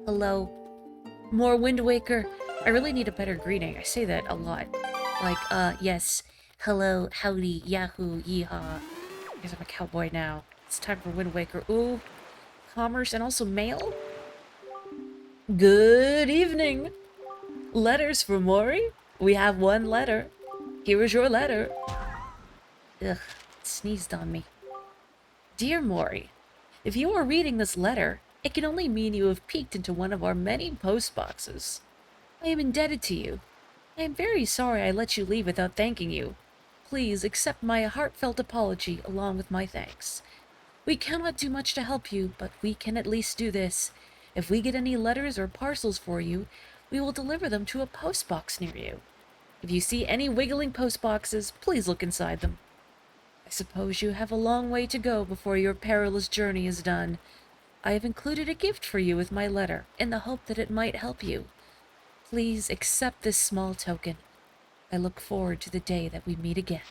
Hello. More Wind Waker. I really need a better greeting. I say that a lot. Like, yes. Hello, howdy, yahoo, yeehaw. Because I'm a cowboy now. It's time for Wind Waker. Ooh, commerce and also mail? Good evening. Letters for Morri? We have one letter. Here is your letter. Ugh, it sneezed on me. Dear Morri, if you are reading this letter, it can only mean you have peeked into one of our many post boxes. I am indebted to you. I am very sorry I let you leave without thanking you. Please accept my heartfelt apology along with my thanks. We cannot do much to help you, but we can at least do this. If we get any letters or parcels for you, we will deliver them to a post box near you. If you see any wiggling post boxes, please look inside them. I suppose you have a long way to go before your perilous journey is done. I have included a gift for you with my letter, in the hope that it might help you. Please accept this small token. I look forward to the day that we meet again.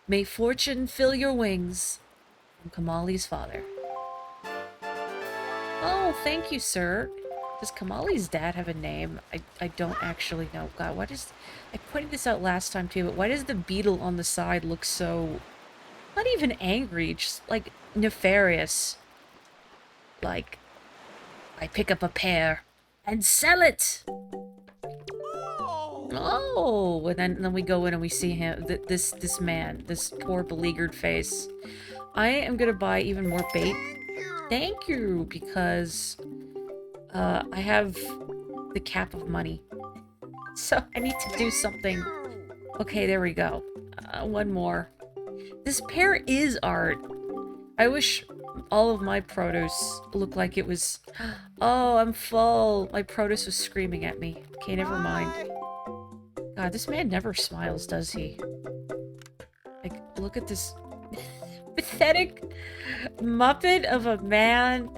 May fortune fill your wings. From Kamali's father. Oh, thank you, sir. Does Kamali's dad have a name? I don't actually know. God, why does... I pointed this out last time, too, but why does the beetle on the side look so... not even angry, just, like, nefarious. Like, I pick up a pear and sell it! Oh, and then we go in and we see him, this man, this poor beleaguered face. I am gonna buy even more bait. Thank you, because I have the cap of money. So I need to do something. Okay, there we go. One more. This pear is art. I wish all of my produce looked like it was... Oh, I'm full. My produce was screaming at me. Okay, never mind. God, this man never smiles, does he? Like, look at this pathetic muppet of a man.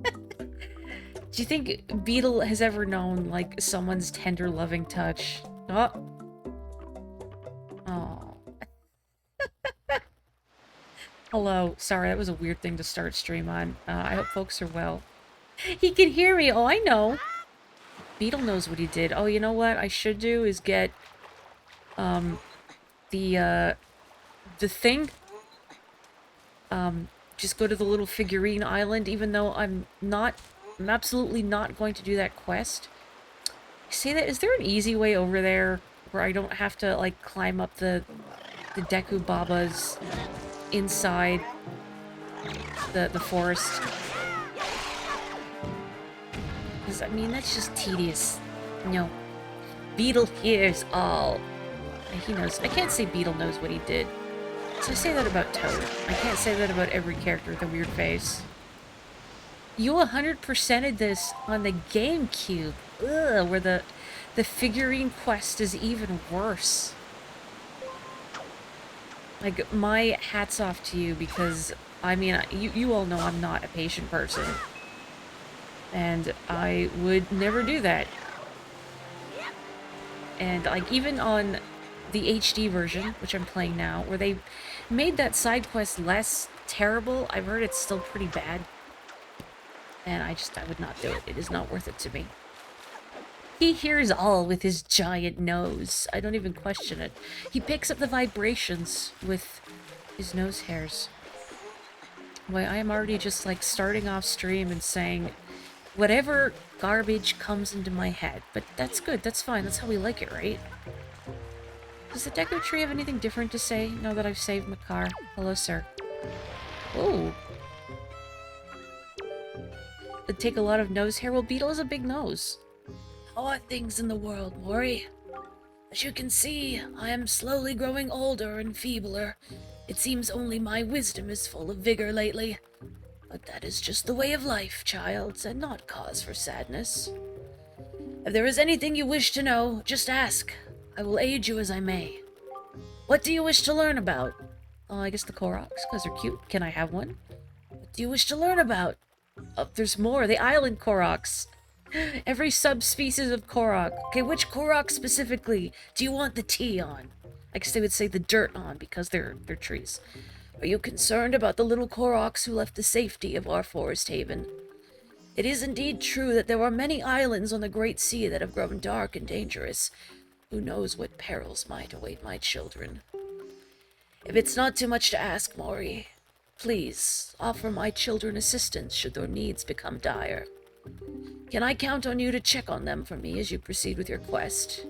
Do you think Beetle has ever known, like, someone's tender, loving touch? Oh. Oh. Hello. Sorry, that was a weird thing to start stream on. I hope folks are well. He can hear me. Oh, I know. Beetle knows what he did. Oh, you know what I should do is get, the thing. Just go to the little figurine island, even though I'm absolutely not going to do that quest. I say that, is there an easy way over there where I don't have to, like, climb up the Deku Babas inside the forest? Because, I mean, that's just tedious. No. Beetle hears all. He knows. I can't say Beetle knows what he did. So I say that about Toad. I can't say that about every character with a weird face. You 100%ed this on the GameCube. Ugh, where the figurine quest is even worse. Like, my hat's off to you because, I mean, you all know I'm not a patient person. And I would never do that. And, like, even on the HD version, which I'm playing now, where they made that side quest less terrible, I've heard it's still pretty bad. And I would not do it. It is not worth it to me. He hears all with his giant nose. I don't even question it. He picks up the vibrations with his nose hairs. Why, I am already just, like, starting off stream and saying whatever garbage comes into my head. But that's good. That's fine. That's how we like it, right? Does the Deco Tree have anything different to say now that I've saved my car? Hello, sir. Oh. It'd take a lot of nose hair. Well, Beetle has a big nose. How are things in the world, Morri? As you can see, I am slowly growing older and feebler. It seems only my wisdom is full of vigor lately. But that is just the way of life, child, and not cause for sadness. If there is anything you wish to know, just ask. I will aid you as I may. What do you wish to learn about? Oh, I guess the Koroks, because they're cute. Can I have one? What do you wish to learn about? Oh, there's more. The island Koroks. Every subspecies of Korok. Okay, which Korok specifically do you want the tea on? I guess they would say the dirt on, because they're trees. Are you concerned about the little Koroks who left the safety of our forest haven? It is indeed true that there are many islands on the Great Sea that have grown dark and dangerous. Who knows what perils might await my children? If it's not too much to ask, Morri, please offer my children assistance should their needs become dire. Can I count on you to check on them for me as you proceed with your quest?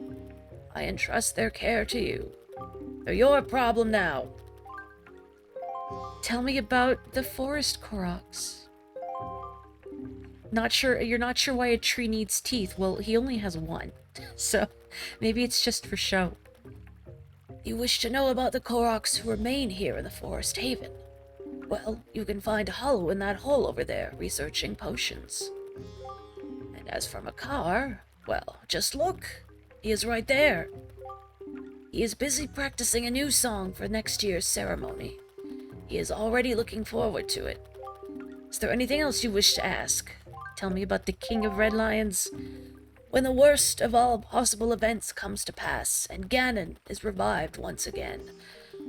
I entrust their care to you. They're your problem now. Tell me about the forest Koroks. You're not sure why a tree needs teeth. Well, he only has one, so maybe it's just for show. You wish to know about the Koroks who remain here in the Forest Haven? Well, you can find a hollow in that hole over there, researching potions. And as for Makar, well, just look. He is right there. He is busy practicing a new song for next year's ceremony. He is already looking forward to it. Is there anything else you wish to ask? Tell me about the King of Red Lions. When the worst of all possible events comes to pass, and Ganon is revived once again,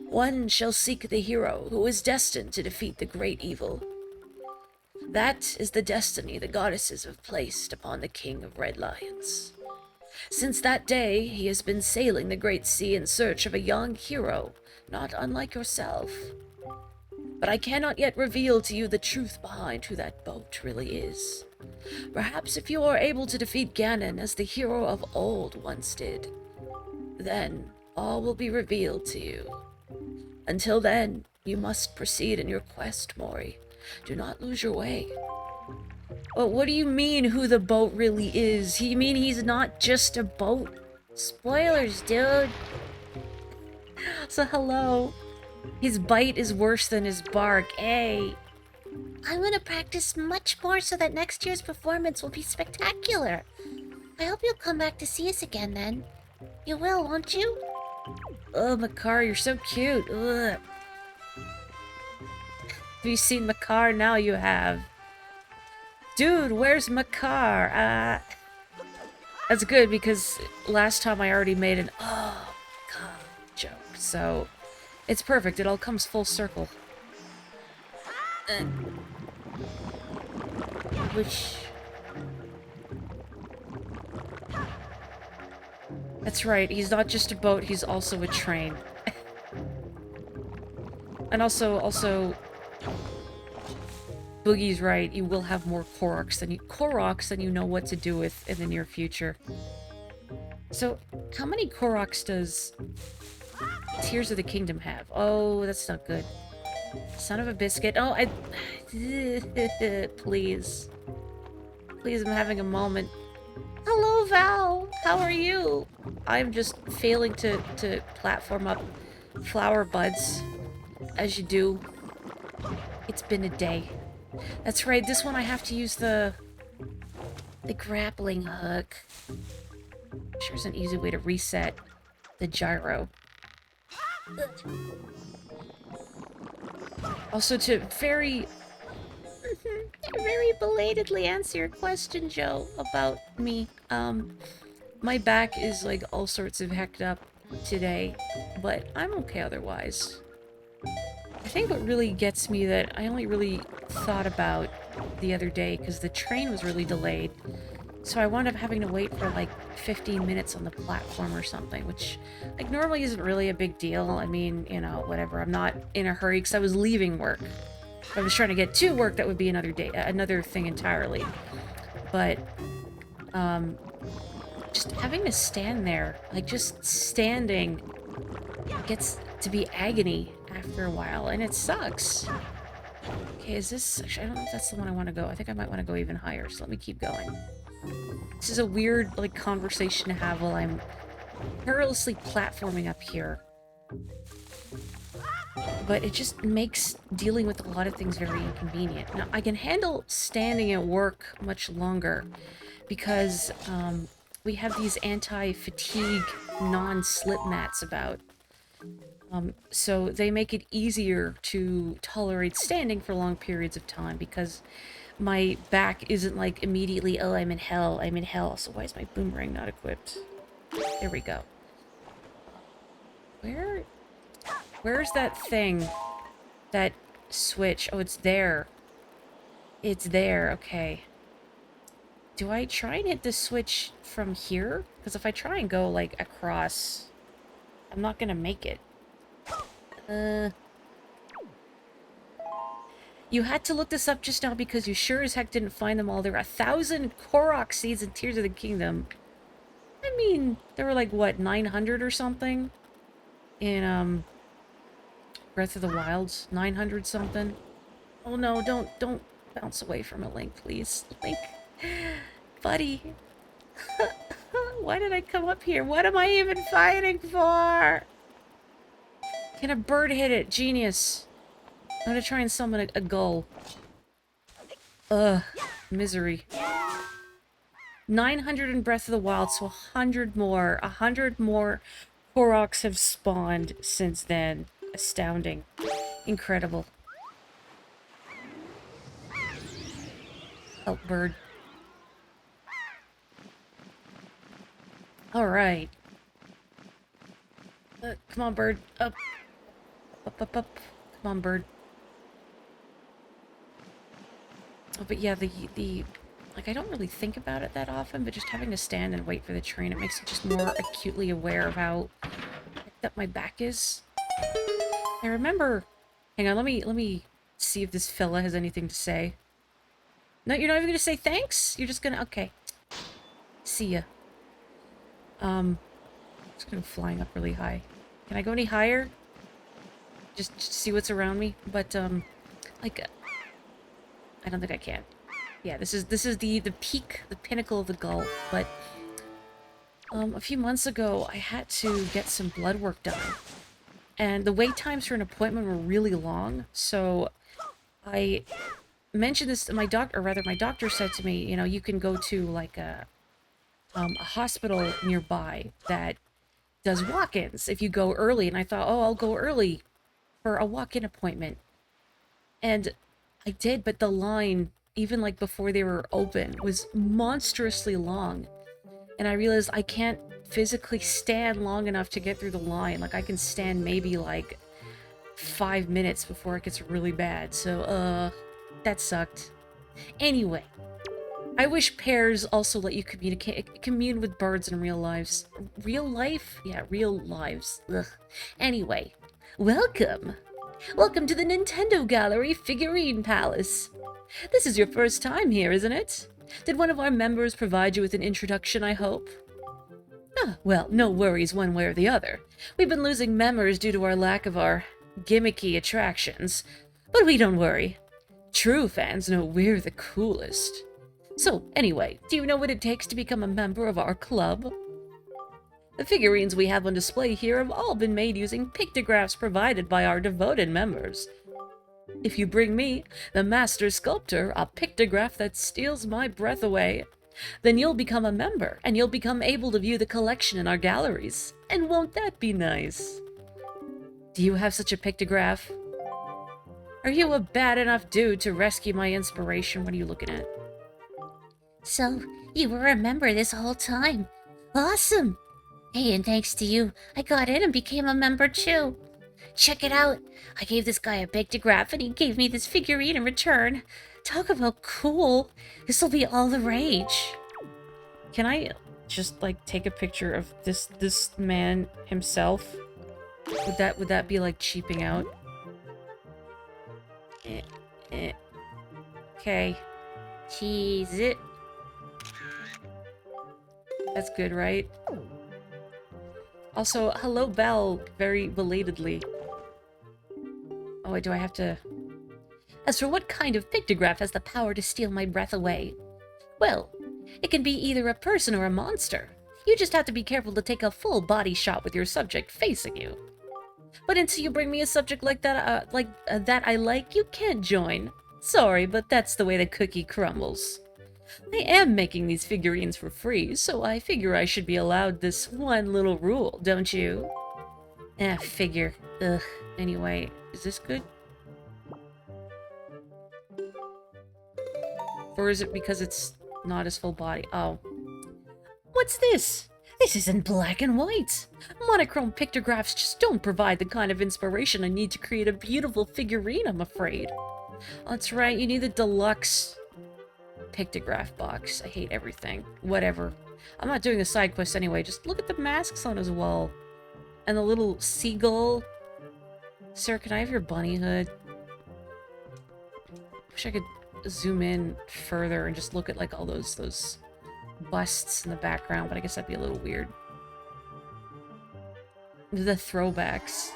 one shall seek the hero who is destined to defeat the great evil. That is the destiny the goddesses have placed upon the King of Red Lions. Since that day, he has been sailing the great sea in search of a young hero, not unlike yourself. But I cannot yet reveal to you the truth behind who that boat really is. Perhaps if you are able to defeat Ganon as the hero of old once did, then all will be revealed to you. Until then, you must proceed in your quest, Morri. Do not lose your way. Well, what do you mean who the boat really is? You mean he's not just a boat? Spoilers, dude. So hello. His bite is worse than his bark. Hey. I'm gonna practice much more so that next year's performance will be spectacular. I hope you'll come back to see us again then. You will, won't you? Oh, Makar, you're so cute. Ugh. Have you seen Makar? Now you have. Dude, where's Makar? That's good because last time I already made an oh god joke, so it's perfect. It all comes full circle. Which... That's right, he's not just a boat, he's also a train. And also... Boogie's right, you will have more Koroks than you know what to do with in the near future. So, how many Koroks does Tears of the Kingdom have? Oh, that's not good. Son of a biscuit. Oh, please. Please, I'm having a moment. Hello, Val! How are you? I'm just failing to platform up flower buds, as you do. It's been a day. That's right, this one I have to use the grappling hook. Sure is an easy way to reset the gyro. Also, to very belatedly answer your question, Joe, about me, my back is like all sorts of hecked up today, but I'm okay otherwise. I think what really gets me that I only really thought about the other day because the train was really delayed, so I wound up having to wait for like 15 minutes on the platform or something, which like normally isn't really a big deal. I mean, you know, whatever. I'm not in a hurry because I was leaving work. If I was trying to get to work, that would be another day, another thing entirely. But just having to stand there, like just standing, gets to be agony after a while, and it sucks. Okay, is this... Actually, I don't know if that's the one I want to go. I think I might want to go even higher, so let me keep going. This is a weird, like, conversation to have while I'm perilously platforming up here. But it just makes dealing with a lot of things very inconvenient. Now, I can handle standing at work much longer because we have these anti-fatigue non-slip mats about. So they make it easier to tolerate standing for long periods of time because my back isn't like immediately, oh, I'm in hell, I'm in hell. So why is my boomerang not equipped? There we go. Where's that thing? That switch? Oh, it's there. It's there, okay. Do I try and hit the switch from here? Because if I try and go, like, across, I'm not gonna make it. You had to look this up just now because you sure as heck didn't find them all. There are 1,000 Korok seeds in Tears of the Kingdom. I mean, there were like, what, 900 or something? In, Breath of the Wilds? 900 something? Oh no, don't bounce away from a Link, please. Link. Buddy. Why did I come up here? What am I even fighting for? Can a bird hit it? Genius. I'm gonna try and summon a gull. Ugh. Misery. 900 in Breath of the Wild, so 100 more. 100 more Koroks have spawned since then. Astounding. Incredible. Oh, bird. Alright. Come on, bird. Up. Up, up, up. Come on, bird. Oh, but yeah, like, I don't really think about it that often, but just having to stand and wait for the train, it makes me just more acutely aware of how picked up my back is. I remember... Hang on, let me see if this fella has anything to say. No, you're not even gonna say thanks? You're just gonna... Okay. See ya. Just gonna flying up really high. Can I go any higher? Just see what's around me? But, like... I don't think I can. Yeah, this is the peak, the pinnacle of the gull, but a few months ago I had to get some blood work done. And the wait times for an appointment were really long, so I mentioned this to my doctor, or rather my doctor said to me, you know, you can go to like a hospital nearby that does walk-ins if you go early. And I thought, oh, I'll go early for a walk-in appointment. And I did, but the line, even like before they were open, was monstrously long. And I realized I can't physically stand long enough to get through the line. Like, I can stand maybe like 5 minutes before it gets really bad. So, that sucked. Anyway, I wish pairs also let you commune with birds in real lives. Real life? Yeah, real lives. Ugh. Anyway, welcome. Welcome to the Nintendo Gallery Figurine Palace. This is your first time here, isn't it? Did one of our members provide you with an introduction, I hope? Ah, well, no worries one way or the other. We've been losing members due to our lack of our gimmicky attractions. But we don't worry. True fans know we're the coolest. So, anyway, do you know what it takes to become a member of our club? The figurines we have on display here have all been made using pictographs provided by our devoted members. If you bring me, the master sculptor, a pictograph that steals my breath away, then you'll become a member, and you'll become able to view the collection in our galleries. And won't that be nice? Do you have such a pictograph? Are you a bad enough dude to rescue my inspiration? What are you looking at? So, you were a member this whole time. Awesome! Hey, and thanks to you, I got in and became a member too. Check it out. I gave this guy a pictograph and he gave me this figurine in return. Talk about cool. This'll be all the rage. Can I just, like, take a picture of this man himself? Would that be, like, cheaping out? Okay. Cheese it. That's good, right? Also, hello, Belle, very belatedly. Oh, wait, do I have to... As for what kind of pictograph has the power to steal my breath away? Well, it can be either a person or a monster. You just have to be careful to take a full body shot with your subject facing you. But until you bring me a subject like that, that I like, you can't join. Sorry, but that's the way the cookie crumbles. I am making these figurines for free, so I figure I should be allowed this one little rule, don't you? Figure. Ugh. Anyway, is this good? Or is it because it's not his full body? Oh. What's this? This isn't black and white. Monochrome pictographs just don't provide the kind of inspiration I need to create a beautiful figurine, I'm afraid. That's right, you need the deluxe pictograph box. I hate everything. Whatever. I'm not doing a side quest anyway. Just look at the masks on his wall. And the little seagull. Sir, can I have your bunny hood? Wish I could zoom in further and just look at like all those busts in the background, but I guess that'd be a little weird. The throwbacks.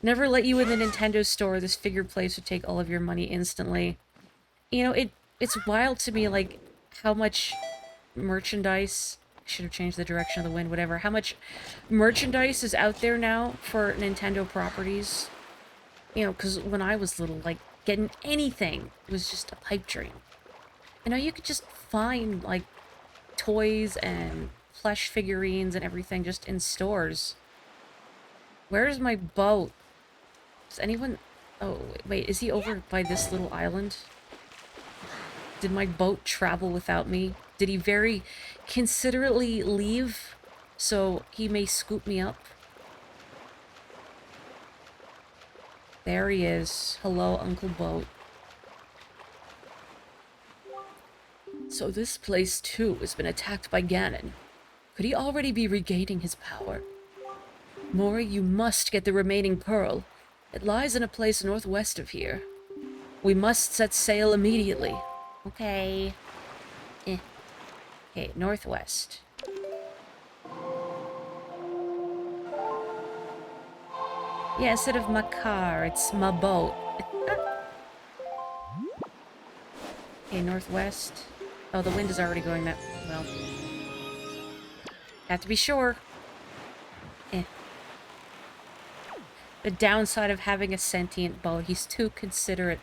Never let you in the Nintendo store. This figure place would take all of your money instantly. You know, it's wild to me, like, how much merchandise... I should have changed the direction of the wind, whatever. How much merchandise is out there now for Nintendo properties. You know, because when I was little, like, getting anything was just a pipe dream. You know, you could just find, like, toys and plush figurines and everything just in stores. Where's my boat? Does anyone... Oh, wait, is he over by this little island? Did my boat travel without me? Did he very considerately leave so he may scoop me up? There he is. Hello, Uncle Boat. So this place, too, has been attacked by Ganon. Could he already be regaining his power? Morri, you must get the remaining pearl. It lies in a place northwest of here. We must set sail immediately. Okay. Okay, northwest. Yeah, instead of my car, it's my boat. Okay, northwest. Oh, the wind is already going that... Well. Have to be sure. The downside of having a sentient boat, he's too considerate.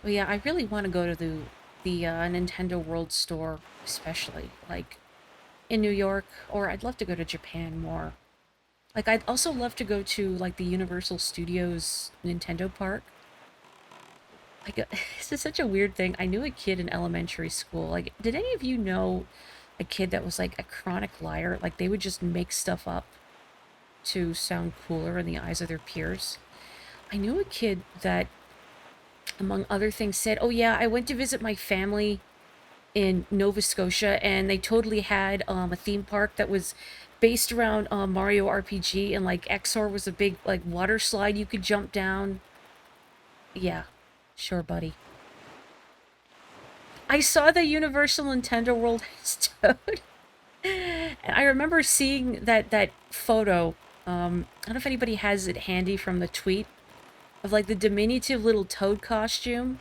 Well, yeah, I really want to go to the Nintendo World Store, especially, like, in New York, or I'd love to go to Japan more. Like, I'd also love to go to, like, the Universal Studios Nintendo Park. Like, this is such a weird thing. I knew a kid in elementary school. Like, did any of you know a kid that was, like, a chronic liar? Like, they would just make stuff up to sound cooler in the eyes of their peers. I knew a kid that, among other things, said, oh yeah, I went to visit my family in Nova Scotia, and they totally had a theme park that was based around Mario RPG, and like Exor was a big like water slide you could jump down. Yeah, sure, buddy. I saw the Universal Nintendo World Toad. And I remember seeing that photo. I don't know if anybody has it handy from the tweet of like the diminutive little Toad costume.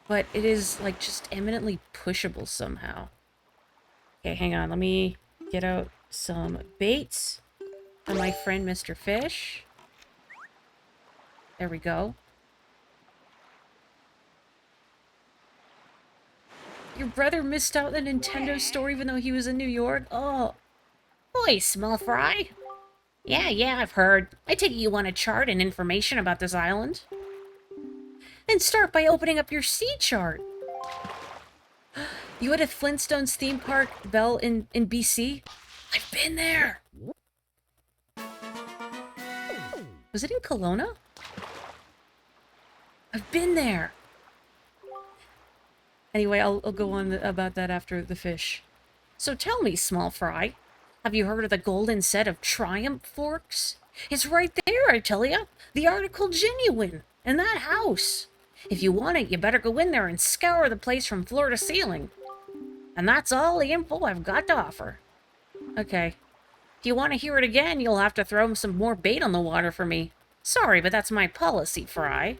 But it is like just eminently pushable somehow. Okay, hang on. Let me get out some baits for my friend Mr. Fish. There we go. Your brother missed out on the Nintendo store even though he was in New York? Oh. Oi, small fry. Yeah, I've heard. I take it you want a chart and information about this island. Then start by opening up your sea chart. You had a Flintstones theme park, Belle, in BC? I've been there! Was it in Kelowna? I've been there! Anyway, I'll go on about that after the fish. So tell me, small fry, have you heard of the golden set of Triumph forks? It's right there, I tell ya. The article genuine. In that house. If you want it, you better go in there and scour the place from floor to ceiling. And that's all the info I've got to offer. Okay. If you want to hear it again, you'll have to throw some more bait on the water for me. Sorry, but that's my policy, Fry.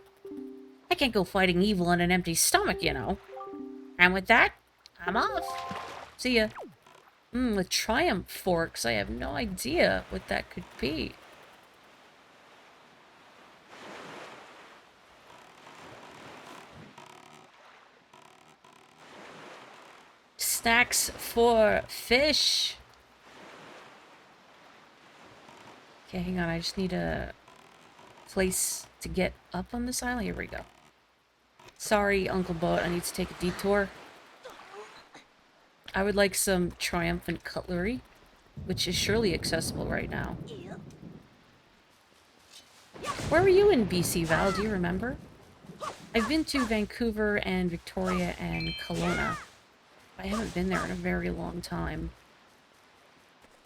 I can't go fighting evil on an empty stomach, you know. And with that, I'm off. See ya. The Triumph forks. I have no idea what that could be. Snacks for fish. Okay, hang on. I just need a place to get up on this island. Here we go. Sorry, Uncle Boat. I need to take a detour. I would like some triumphant cutlery, which is surely accessible right now. Where were you in BC, Val? Do you remember? I've been to Vancouver and Victoria and Kelowna. I haven't been there in a very long time.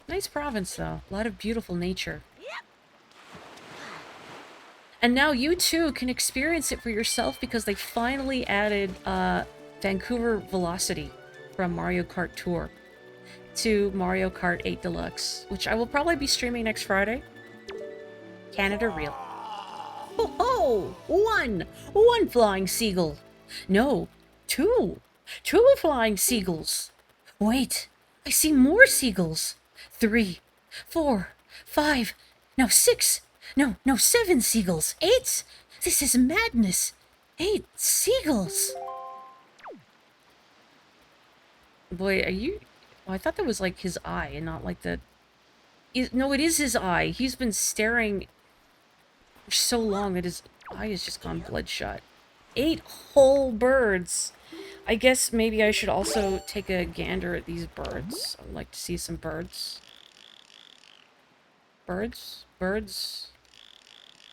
Nice province, though. A lot of beautiful nature. And now you, too, can experience it for yourself because they finally added Vancouver Velocity from Mario Kart Tour to Mario Kart 8 Deluxe, which I will probably be streaming next Friday. Canada Real. Ho ho! One flying seagull! No, two! Two flying seagulls! Wait, I see more seagulls! 3, 4, 5, no 6, no 7 seagulls! 8? This is madness! 8 seagulls! Boy, are you... Oh, I thought that was like his eye and not like the... No, it is his eye. He's been staring for so long that his eye has just gone bloodshot. 8 whole birds! I guess maybe I should also take a gander at these birds. I'd like to see some birds. Birds? Birds?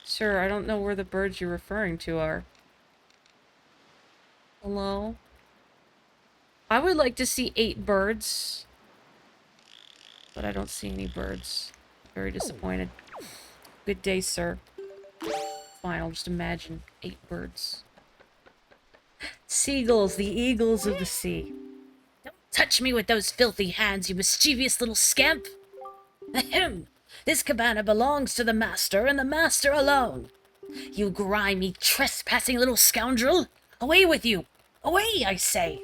Sir, I don't know where the birds you're referring to are. Hello? I would like to see 8 birds. But I don't see any birds. Very disappointed. Good day, sir. Fine, I'll just imagine 8 birds. Seagulls, the eagles of the sea. Don't touch me with those filthy hands, you mischievous little scamp! Ahem! This cabana belongs to the master, and the master alone. You grimy, trespassing little scoundrel! Away with you! Away, I say!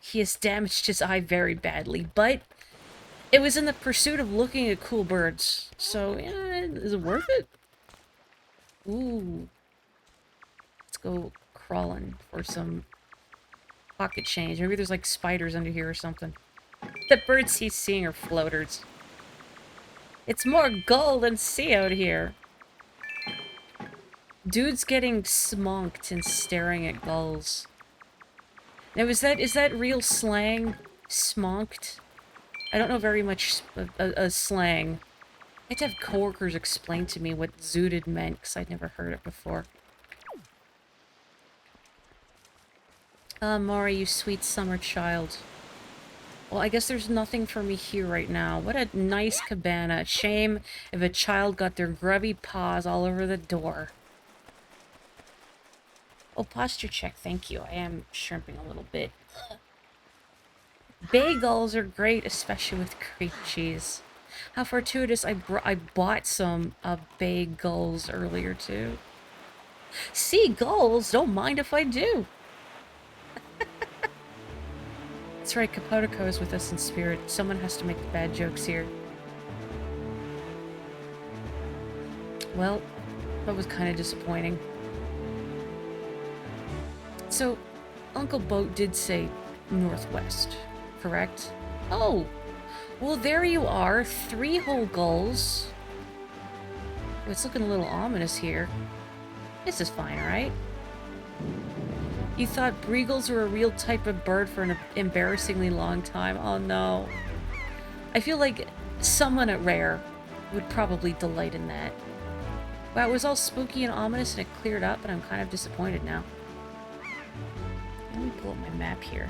He has damaged his eye very badly, but it was in the pursuit of looking at cool birds. So, yeah, is it worth it? Ooh. Let's go crawling for some pocket change. Maybe there's like spiders under here or something. The birds he's seeing are floaters. It's more gold than sea out here. Dude's getting smonked and staring at gulls. Now, is that real slang? Smonked? I don't know very much slang. I had to have coworkers explain to me what zooted meant, because I'd never heard it before. Ah, Morri, you sweet summer child. Well, I guess there's nothing for me here right now. What a nice cabana. Shame if a child got their grubby paws all over the door. Oh, posture check, thank you. I am shrimping a little bit. Bay gulls are great, especially with cream cheese. How fortuitous, I bought some bay gulls earlier, too. Sea gulls? Don't mind if I do. That's right, Kapotoko is with us in spirit. Someone has to make the bad jokes here. Well, that was kind of disappointing. So, Uncle Boat did say northwest, correct? Oh! Well, there you are. 3 whole gulls. Oh, it's looking a little ominous here. This is fine, right? You thought Breagles were a real type of bird for an embarrassingly long time. Oh no. I feel like someone at Rare would probably delight in that. Wow, it was all spooky and ominous and it cleared up, and I'm kind of disappointed now. Let me pull up my map here.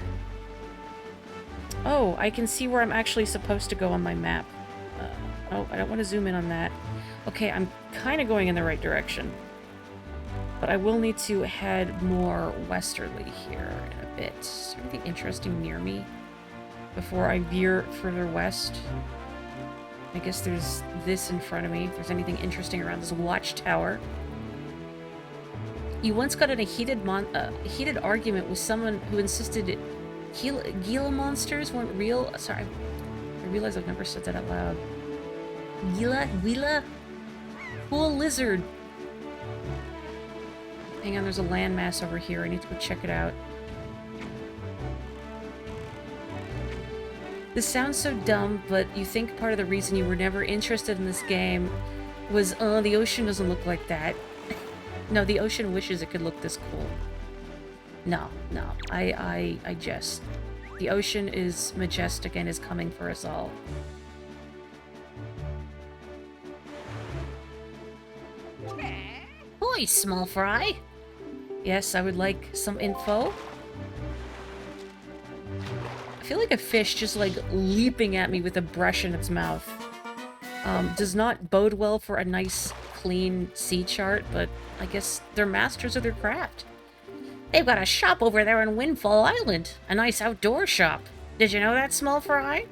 Oh, I can see where I'm actually supposed to go on my map. Oh, I don't want to zoom in on that. Okay, I'm kind of going in the right direction. But I will need to head more westerly here in a bit. Is there anything interesting near me before I veer further west? I guess there's this in front of me. If there's anything interesting around this watchtower. You once got in a heated argument with someone who insisted Gila monsters weren't real. Sorry, I realize I've never said that out loud. Gila? Cool lizard. Hang on, there's a landmass over here. I need to go check it out. This sounds so dumb, but you think part of the reason you were never interested in this game was, the ocean doesn't look like that. No, the ocean wishes it could look this cool. No, I jest. The ocean is majestic and is coming for us all. Oi, small fry. Yes, I would like some info. I feel like a fish just, like, leaping at me with a brush in its mouth. Does not bode well for a nice, clean sea chart, but I guess they're masters of their craft. They've got a shop over there on Windfall Island. A nice outdoor shop. Did you know that, small fry?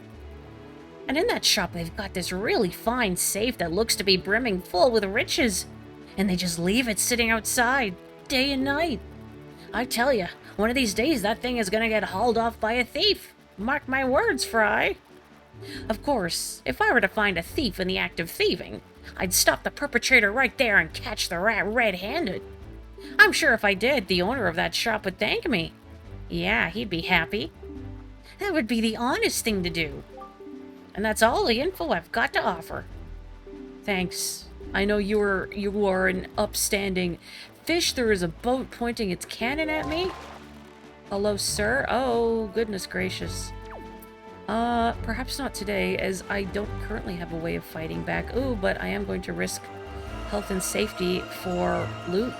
And in that shop, they've got this really fine safe that looks to be brimming full with riches. And they just leave it sitting outside, day and night. I tell you, one of these days that thing is gonna get hauled off by a thief. Mark my words, Fry. Of course, if I were to find a thief in the act of thieving, I'd stop the perpetrator right there and catch the rat red-handed. I'm sure if I did, the owner of that shop would thank me. Yeah, he'd be happy. That would be the honest thing to do. And that's all the info I've got to offer. Thanks. I know you are an upstanding fish. There is a boat pointing its cannon at me. Hello, sir. Oh, goodness gracious. Perhaps not today, as I don't currently have a way of fighting back. Ooh, but I am going to risk health and safety for loot.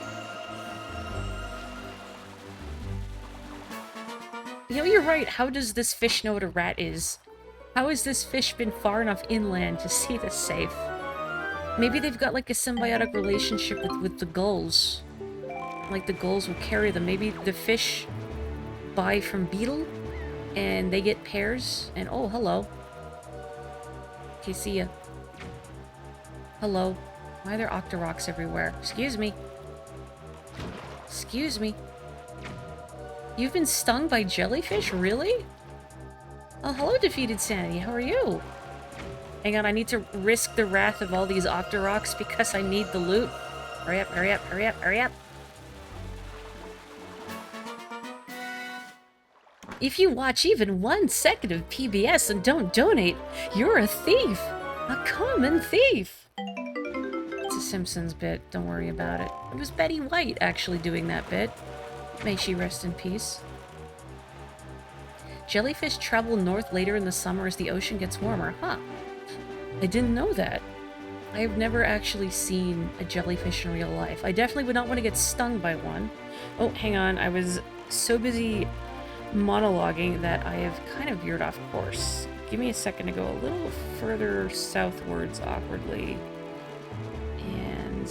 You know, you're right. How does this fish know what a rat is? How has this fish been far enough inland to see this safe? Maybe they've got, like, a symbiotic relationship with the gulls. Like, the gulls will carry them. Maybe the fish buy from Beetle, and they get pairs, and oh, hello. Okay, see ya. Hello. Why are there Octoroks everywhere? Excuse me. Excuse me. You've been stung by jellyfish? Really? Oh, hello, Defeated Sanity. How are you? Hang on, I need to risk the wrath of all these Octoroks because I need the loot. Hurry up, hurry up, hurry up, hurry up. If you watch even 1 second of PBS and don't donate, you're a thief. A common thief. It's a Simpsons bit, don't worry about it. It was Betty White actually doing that bit. May she rest in peace. Jellyfish travel north later in the summer as the ocean gets warmer. Huh. I didn't know that. I have never actually seen a jellyfish in real life. I definitely would not want to get stung by one. Oh, hang on. I was so busy monologuing that I have kind of veered off course. Give me a second to go a little further southwards awkwardly. And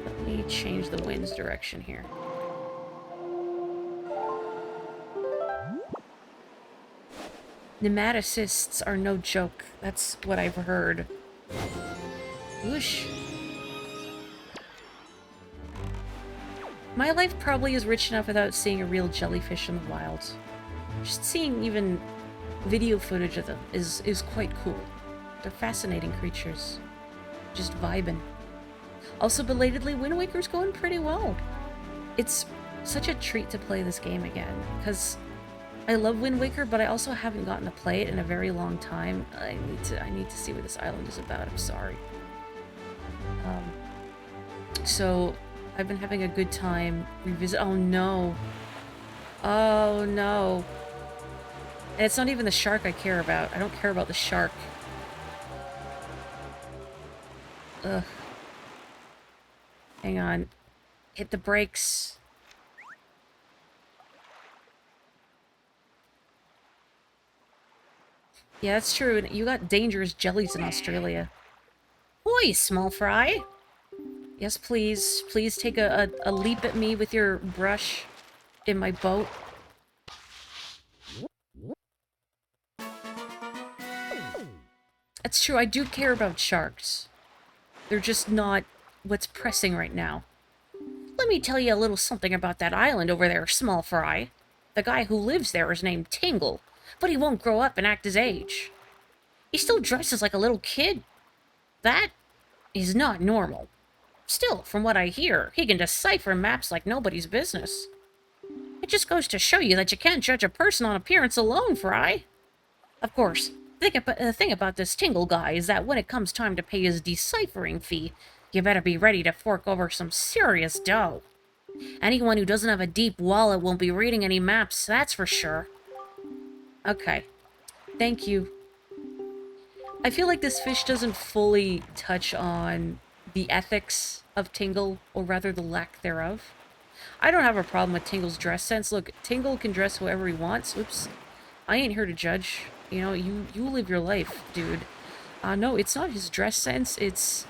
let me change the wind's direction here. Nematocysts are no joke. That's what I've heard. Whoosh. My life probably is rich enough without seeing a real jellyfish in the wild. Just seeing even video footage of them is quite cool. They're fascinating creatures. Just vibing. Also, belatedly, Wind Waker's going pretty well. It's such a treat to play this game again, because I love Wind Waker, but I also haven't gotten to play it in a very long time. I need to see what this island is about. I'm sorry. So I've been having a good time revisit. Oh no. Oh no. And it's not even the shark I care about. I don't care about the shark. Ugh. Hang on. Hit the brakes. Yeah, that's true. You got dangerous jellies in Australia. Oi, small fry. Yes, please. Please take a leap at me with your brush in my boat. That's true. I do care about sharks. They're just not what's pressing right now. Let me tell you a little something about that island over there, small fry. The guy who lives there is named Tingle, but he won't grow up and act his age. He still dresses like a little kid. That is not normal. Still, from what I hear, he can decipher maps like nobody's business. It just goes to show you that you can't judge a person on appearance alone, Fry. Of course, the thing about this Tingle guy is that when it comes time to pay his deciphering fee, you better be ready to fork over some serious dough. Anyone who doesn't have a deep wallet won't be reading any maps, that's for sure. Okay. Thank you. I feel like this fish doesn't fully touch on the ethics of Tingle, or rather the lack thereof. I don't have a problem with Tingle's dress sense. Look, Tingle can dress however he wants. Oops. I ain't here to judge. You know, you live your life, dude. No, it's not his dress sense. It's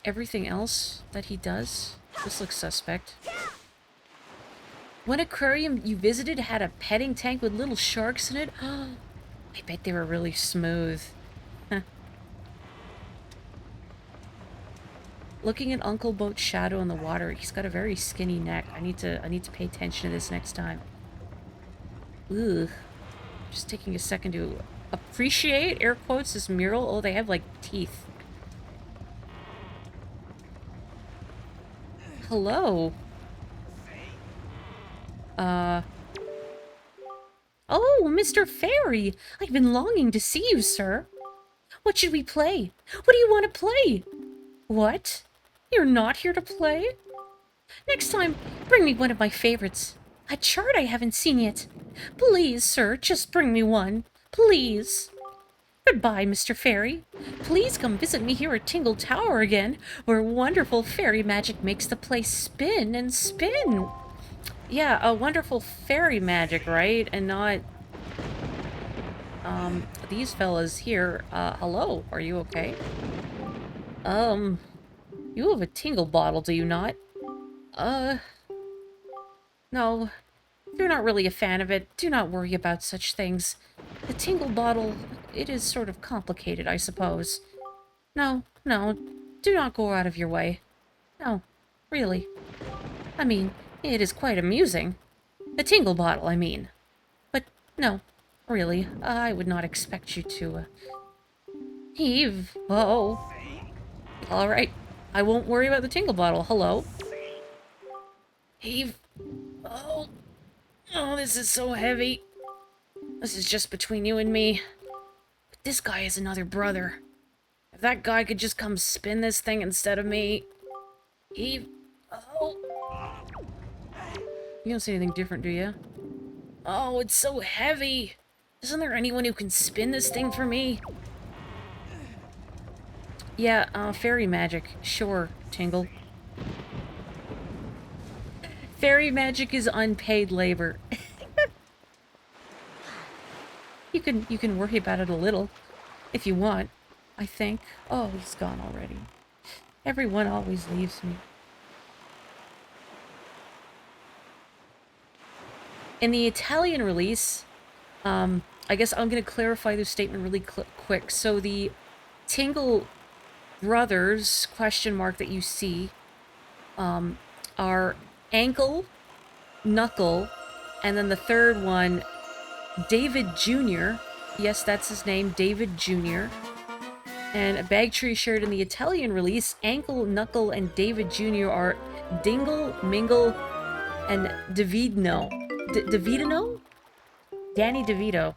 everything else that he does. This looks suspect. One aquarium you visited had a petting tank with little sharks in it. I bet they were really smooth. Looking at Uncle Boat's shadow in the water, he's got a very skinny neck. I need to pay attention to this next time. Ugh. Just taking a second to appreciate, air quotes, this mural. Oh, they have, like, teeth. Hello. Oh, Mr. Fairy! I've been longing to see you, sir. What should we play? What do you want to play? What? You're not here to play? Next time, bring me one of my favorites. A chart I haven't seen yet. Please, sir, just bring me one. Please. Goodbye, Mr. Fairy. Please come visit me here at Tingle Tower again, where wonderful fairy magic makes the place spin and spin. Yeah, a wonderful fairy magic, right? And not, these fellas here. Hello, are you okay? You have a tingle bottle, do you not? No. If you're not really a fan of it, do not worry about such things. The tingle bottle, it is sort of complicated, I suppose. No, do not go out of your way. No, really. I mean, it is quite amusing. The tingle bottle, I mean. But no, really, I would not expect you to, heave. Oh. Alright, I won't worry about the tingle bottle. Hello? Heave. Oh. Oh, this is so heavy. This is just between you and me. But this guy is another brother. If that guy could just come spin this thing instead of me. Heave. Oh. You don't see anything different, do you? Oh, it's so heavy. Isn't there anyone who can spin this thing for me? Yeah, fairy magic. Sure, Tingle. Fairy magic is unpaid labor. You can worry about it a little, if you want, I think. Oh, he's gone already. Everyone always leaves me. In the Italian release, I guess I'm going to clarify this statement really quick. So the Tingle brothers, question mark, that you see, are Ankle, Knuckle, and then the third one, David Jr. Yes, that's his name, David Jr. And Bagtree shared in the Italian release, Ankle, Knuckle, and David Jr. are Dingle, Mingle, and Davidno. Davidino? Danny DeVito.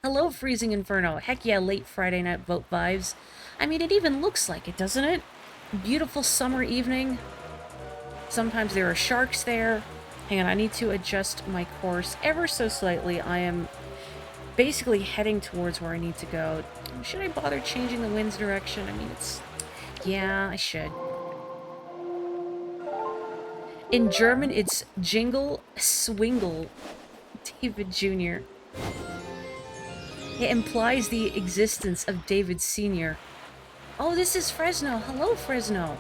Hello, Freezing Inferno. Heck yeah, late Friday night boat vibes. I mean, it even looks like it, doesn't it? Beautiful summer evening. Sometimes there are sharks there. Hang on, I need to adjust my course ever so slightly. I am basically heading towards where I need to go. Should I bother changing the wind's direction? I mean, it's... yeah, I should. In German, it's Jingle Swingle David Jr. It implies the existence of David Sr. Oh, this is Fresno. Hello, Fresno.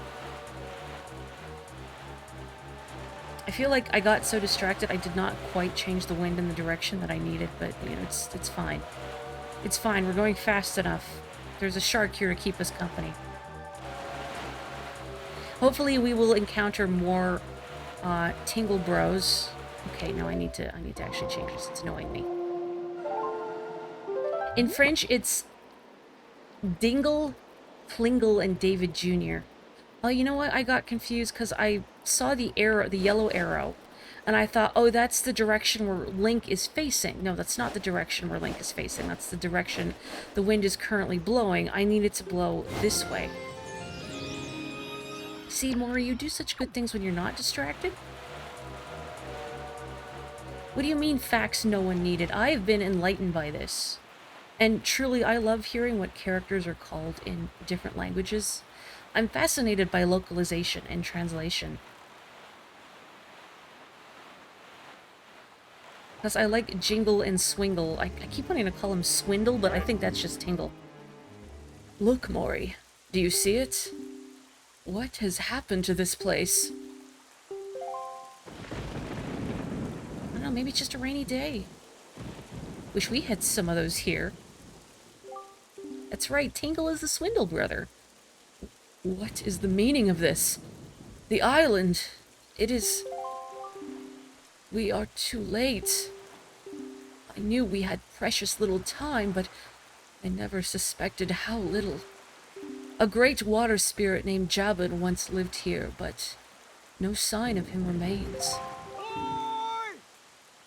I feel like I got so distracted I did not quite change the wind in the direction that I needed, but, you know, it's fine. It's fine. We're going fast enough. There's a shark here to keep us company. Hopefully we will encounter more Tingle Bros. Okay, no, I need to actually change this. It's annoying me. In French, it's Dingle, Plingle, and David Jr. Oh, you know what? I got confused because I saw the arrow, the yellow arrow, and I thought, oh, that's the direction where Link is facing. No, that's not the direction where Link is facing. That's the direction the wind is currently blowing. I need it to blow this way. See, Morri, you do such good things when you're not distracted. What do you mean, facts no one needed? I have been enlightened by this. And truly, I love hearing what characters are called in different languages. I'm fascinated by localization and translation. Because I like Jingle and Swingle. I keep wanting to call him Swindle, but I think that's just Tingle. Look, Morri. Do you see it? What has happened to this place? I don't know, maybe it's just a rainy day. Wish we had some of those here. That's right, Tingle is the Swindle brother. What is the meaning of this? The island. It is... We are too late. I knew we had precious little time, but I never suspected how little. A great water spirit named Jabin once lived here, but no sign of him remains.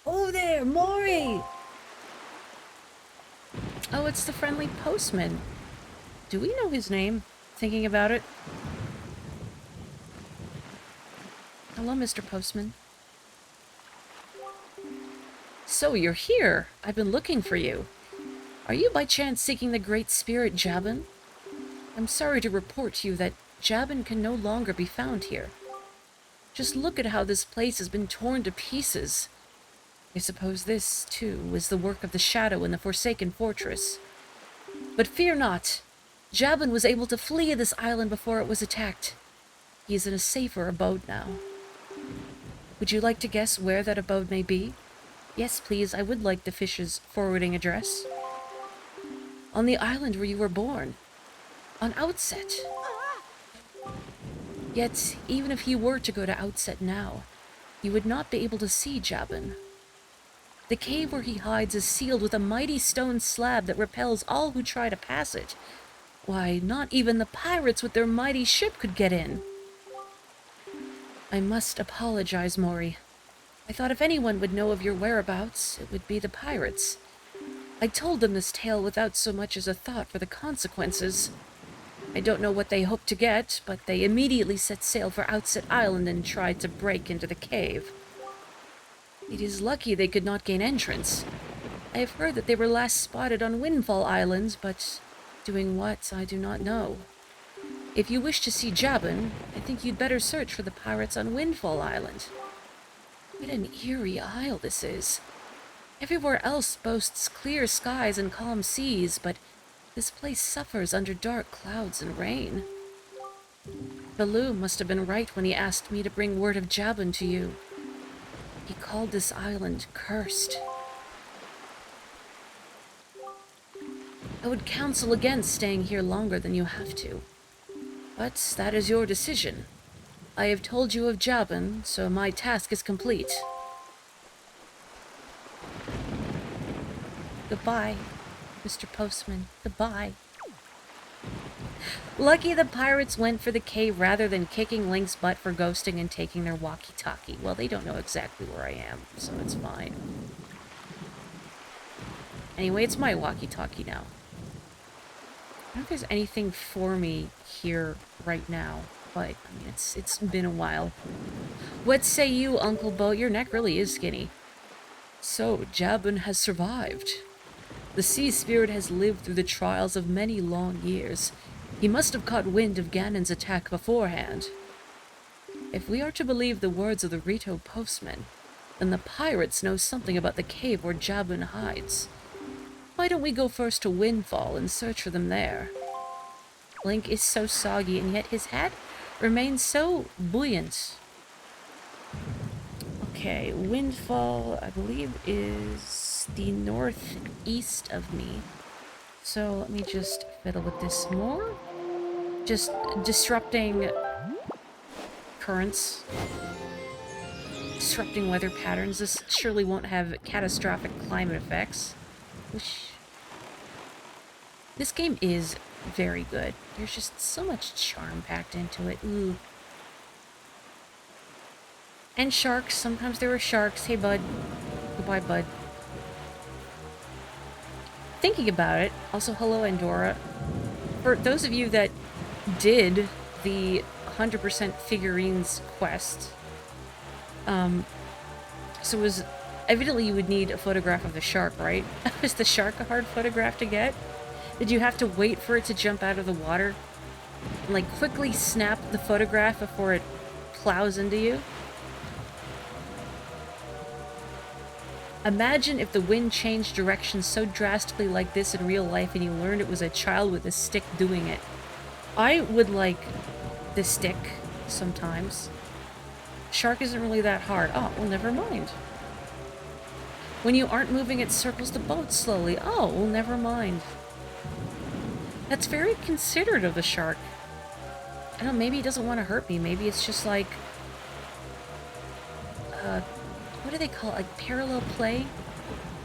Oh there, Morri! Oh, it's the friendly postman. Do we know his name? Thinking about it. Hello, Mr. Postman. So you're here. I've been looking for you. Are you by chance seeking the great spirit Jabin? I'm sorry to report to you that Jabin can no longer be found here. Just look at how this place has been torn to pieces. I suppose this, too, is the work of the Shadow in the Forsaken Fortress. But fear not. Jabin was able to flee this island before it was attacked. He is in a safer abode now. Would you like to guess where that abode may be? Yes, please, I would like the fish's forwarding address. On the island where you were born. On Outset. Yet, even if you were to go to Outset now, you would not be able to see Jabin. The cave where he hides is sealed with a mighty stone slab that repels all who try to pass it. Why, not even the pirates with their mighty ship could get in. I must apologize, Morri. I thought if anyone would know of your whereabouts, it would be the pirates. I told them this tale without so much as a thought for the consequences. I don't know what they hoped to get, but they immediately set sail for Outset Island and tried to break into the cave. It is lucky they could not gain entrance. I have heard that they were last spotted on Windfall Island, but doing what, I do not know. If you wish to see Jabin, I think you'd better search for the pirates on Windfall Island. What an eerie isle this is. Everywhere else boasts clear skies and calm seas, but this place suffers under dark clouds and rain. Baloo must have been right when he asked me to bring word of Jabin to you. He called this island cursed. I would counsel against staying here longer than you have to. But that is your decision. I have told you of Jabin, so my task is complete. Goodbye, Mr. Postman. Goodbye. Lucky the pirates went for the cave rather than kicking Link's butt for ghosting and taking their walkie-talkie. Well, they don't know exactly where I am, so it's fine. Anyway, it's my walkie-talkie now. I don't know if there's anything for me here right now, but I mean, it's been a while. What say you, Uncle Bo? Your neck really is skinny. So, Jabin has survived. The sea spirit has lived through the trials of many long years. He must have caught wind of Ganon's attack beforehand. If we are to believe the words of the Rito postman, then the pirates know something about the cave where Jabin hides. Why don't we go first to Windfall and search for them there? Link is so soggy, and yet his hat remains so buoyant. Okay, Windfall, I believe, is the northeast of me. So let me just fiddle with this more. Just disrupting currents. Disrupting weather patterns. This surely won't have catastrophic climate effects. Which... This game is very good. There's just so much charm packed into it. Ooh. And sharks. Sometimes there are sharks. Hey, bud. Goodbye, bud. Thinking about it, also hello, Andorra. For those of you that did the 100% figurines quest, so it was evidently you would need a photograph of the shark, right? Is the shark a hard photograph to get? Did you have to wait for it to jump out of the water? and, like, quickly snap the photograph before it plows into you. Imagine if the wind changed direction so drastically like this in real life and you learned it was a child with a stick doing it. I would like the stick sometimes. Shark isn't really that hard. Oh, well, never mind. When you aren't moving, it circles the boat slowly. Oh, well, never mind. That's very considerate of the shark. I don't know, maybe he doesn't want to hurt me. Maybe it's just like... what do they call it? Like parallel play?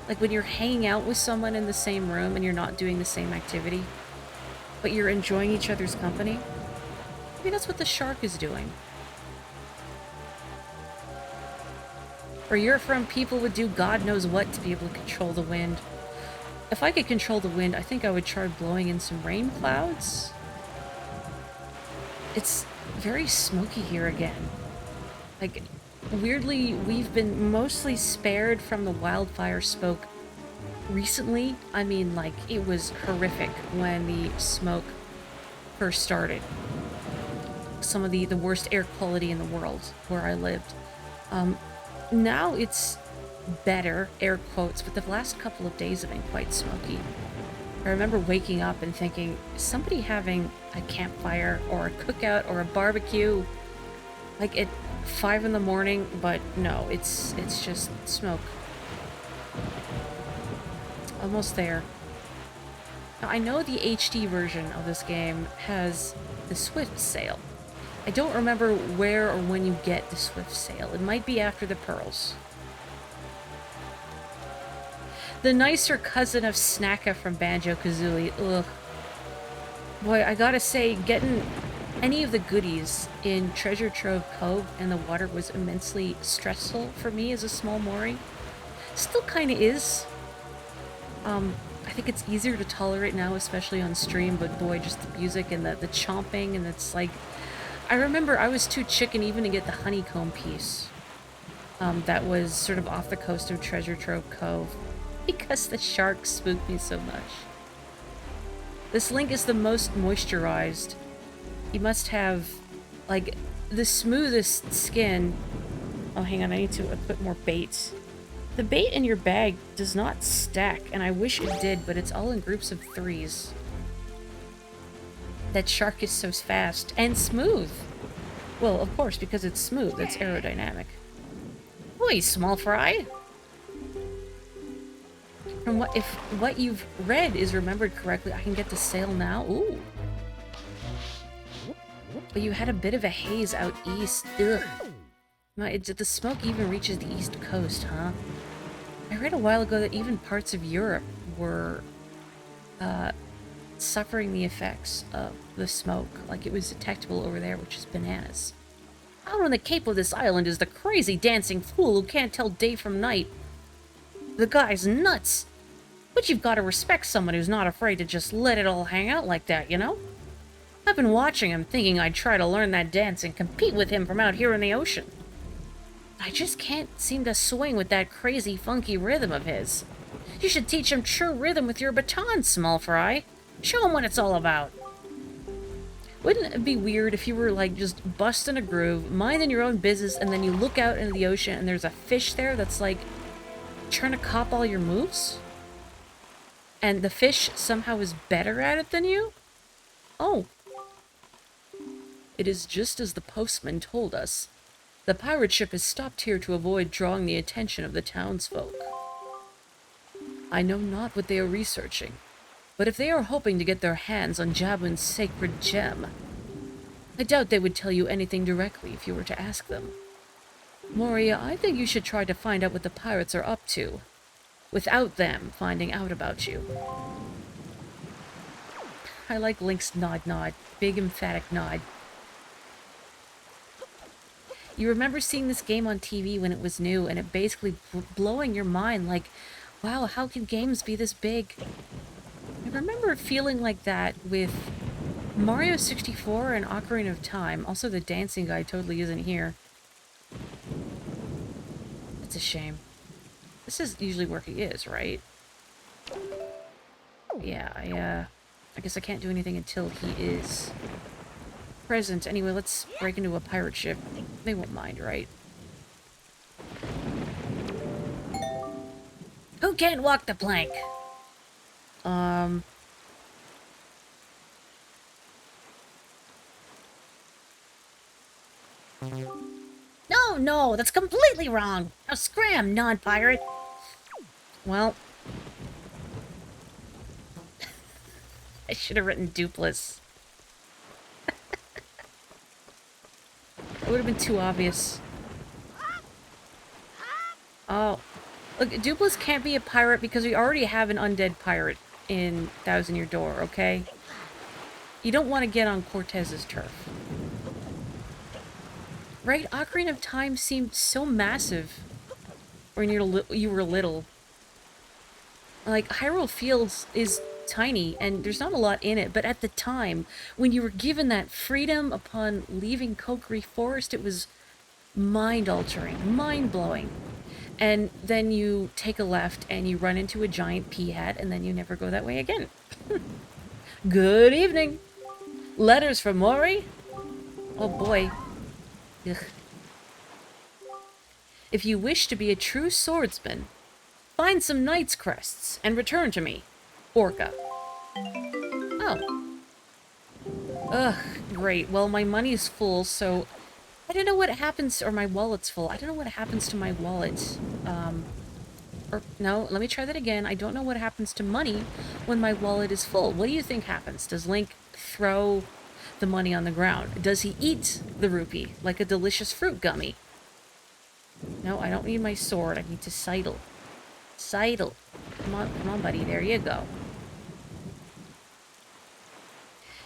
Like when you're hanging out with someone in the same room and you're not doing the same activity, but you're enjoying each other's company. Maybe that's what the shark is doing. Where you're from, people would do God knows what to be able to control the wind. If I could control the wind, I think I would try blowing in some rain clouds. It's very smoky here again. Like, weirdly, we've been mostly spared from the wildfire smoke recently. I mean, like, it was horrific when the smoke first started. Some of the worst air quality in the world where I lived. Now it's better, air quotes, but the last couple of days have been quite smoky. I remember waking up and thinking, is somebody having a campfire or a cookout or a barbecue? Like at 5 in the morning, but no, it's just smoke. Almost there. Now, I know the HD version of this game has the Swift Sail. I don't remember where or when you get the Swift Sail. It might be after the Pearls. The nicer cousin of Snacka from Banjo-Kazooie. Ugh. Boy, I gotta say, getting any of the goodies in Treasure Trove Cove and the water was immensely stressful for me as a small Morri. Still kinda is. I think it's easier to tolerate now, especially on stream, but boy, just the music and the chomping, and it's like... I remember I was too chicken even to get the honeycomb piece. That was sort of off the coast of Treasure Trove Cove. Because the shark spooked me so much. This Link is the most moisturized. He must have, like, the smoothest skin. Oh, hang on, I need to put more bait. The bait in your bag does not stack, and I wish it did, but it's all in groups of 3s. That shark is so fast and smooth. Well, of course, because it's smooth, it's aerodynamic. Oi, small fry! From if what you've read is remembered correctly, I can get the sail now. Ooh. But you had a bit of a haze out east. Ugh. The smoke even reaches the east coast, huh? I read a while ago that even parts of Europe were suffering the effects of the smoke. Like it was detectable over there, which is bananas. Out on the cape of this island is the crazy dancing fool who can't tell day from night. The guy's nuts. But you've got to respect someone who's not afraid to just let it all hang out like that, you know? I've been watching him, thinking I'd try to learn that dance and compete with him from out here in the ocean. I just can't seem to swing with that crazy, funky rhythm of his. You should teach him true rhythm with your baton, small fry. Show him what it's all about. Wouldn't it be weird if you were, like, just busting a groove, minding your own business, and then you look out into the ocean and there's a fish there that's, like, trying to cop all your moves? And the fish somehow is better at it than you? Oh. It is just as the postman told us. The pirate ship has stopped here to avoid drawing the attention of the townsfolk. I know not what they are researching, but if they are hoping to get their hands on Jabun's sacred gem, I doubt they would tell you anything directly if you were to ask them. Moria, I think you should try to find out what the pirates are up to, without them finding out about you. I like Link's nod. Big emphatic nod. You remember seeing this game on TV when it was new, and it basically blowing your mind like, wow, how can games be this big? I remember feeling like that with Mario 64 and Ocarina of Time. Also, the dancing guy totally isn't here. It's a shame. This is usually where he is, right? Yeah, I guess I can't do anything until he is present. Anyway, let's break into a pirate ship. They won't mind, right? Who can't walk the plank? No, no, that's completely wrong. Now scram, non-pirate. Well, I should have written dupless. It would have been too obvious. Oh, look, dupless can't be a pirate because we already have an undead pirate in Thousand Year Door, okay? You don't want to get on Cortez's turf. Right? Ocarina of Time seemed so massive when you were little. Like, Hyrule Fields is tiny, and there's not a lot in it, but at the time, when you were given that freedom upon leaving Kokiri Forest, it was mind-altering, mind-blowing. And then you take a left, and you run into a giant pea hat, and then you never go that way again. Good evening! Letters from Morri? Oh boy. Ugh. If you wish to be a true swordsman, find some knight's crests and return to me. Orca. Oh. Ugh, great. Well, my money's full, so I don't know what happens, or my wallet's full. I don't know what happens to my wallet. Or, no, let me try that again. I don't know what happens to money when my wallet is full. What do you think happens? Does Link throw the money on the ground? Does he eat the rupee like a delicious fruit gummy? No, I don't need my sword. I need to sidle. Sidle. Come on, buddy. There you go.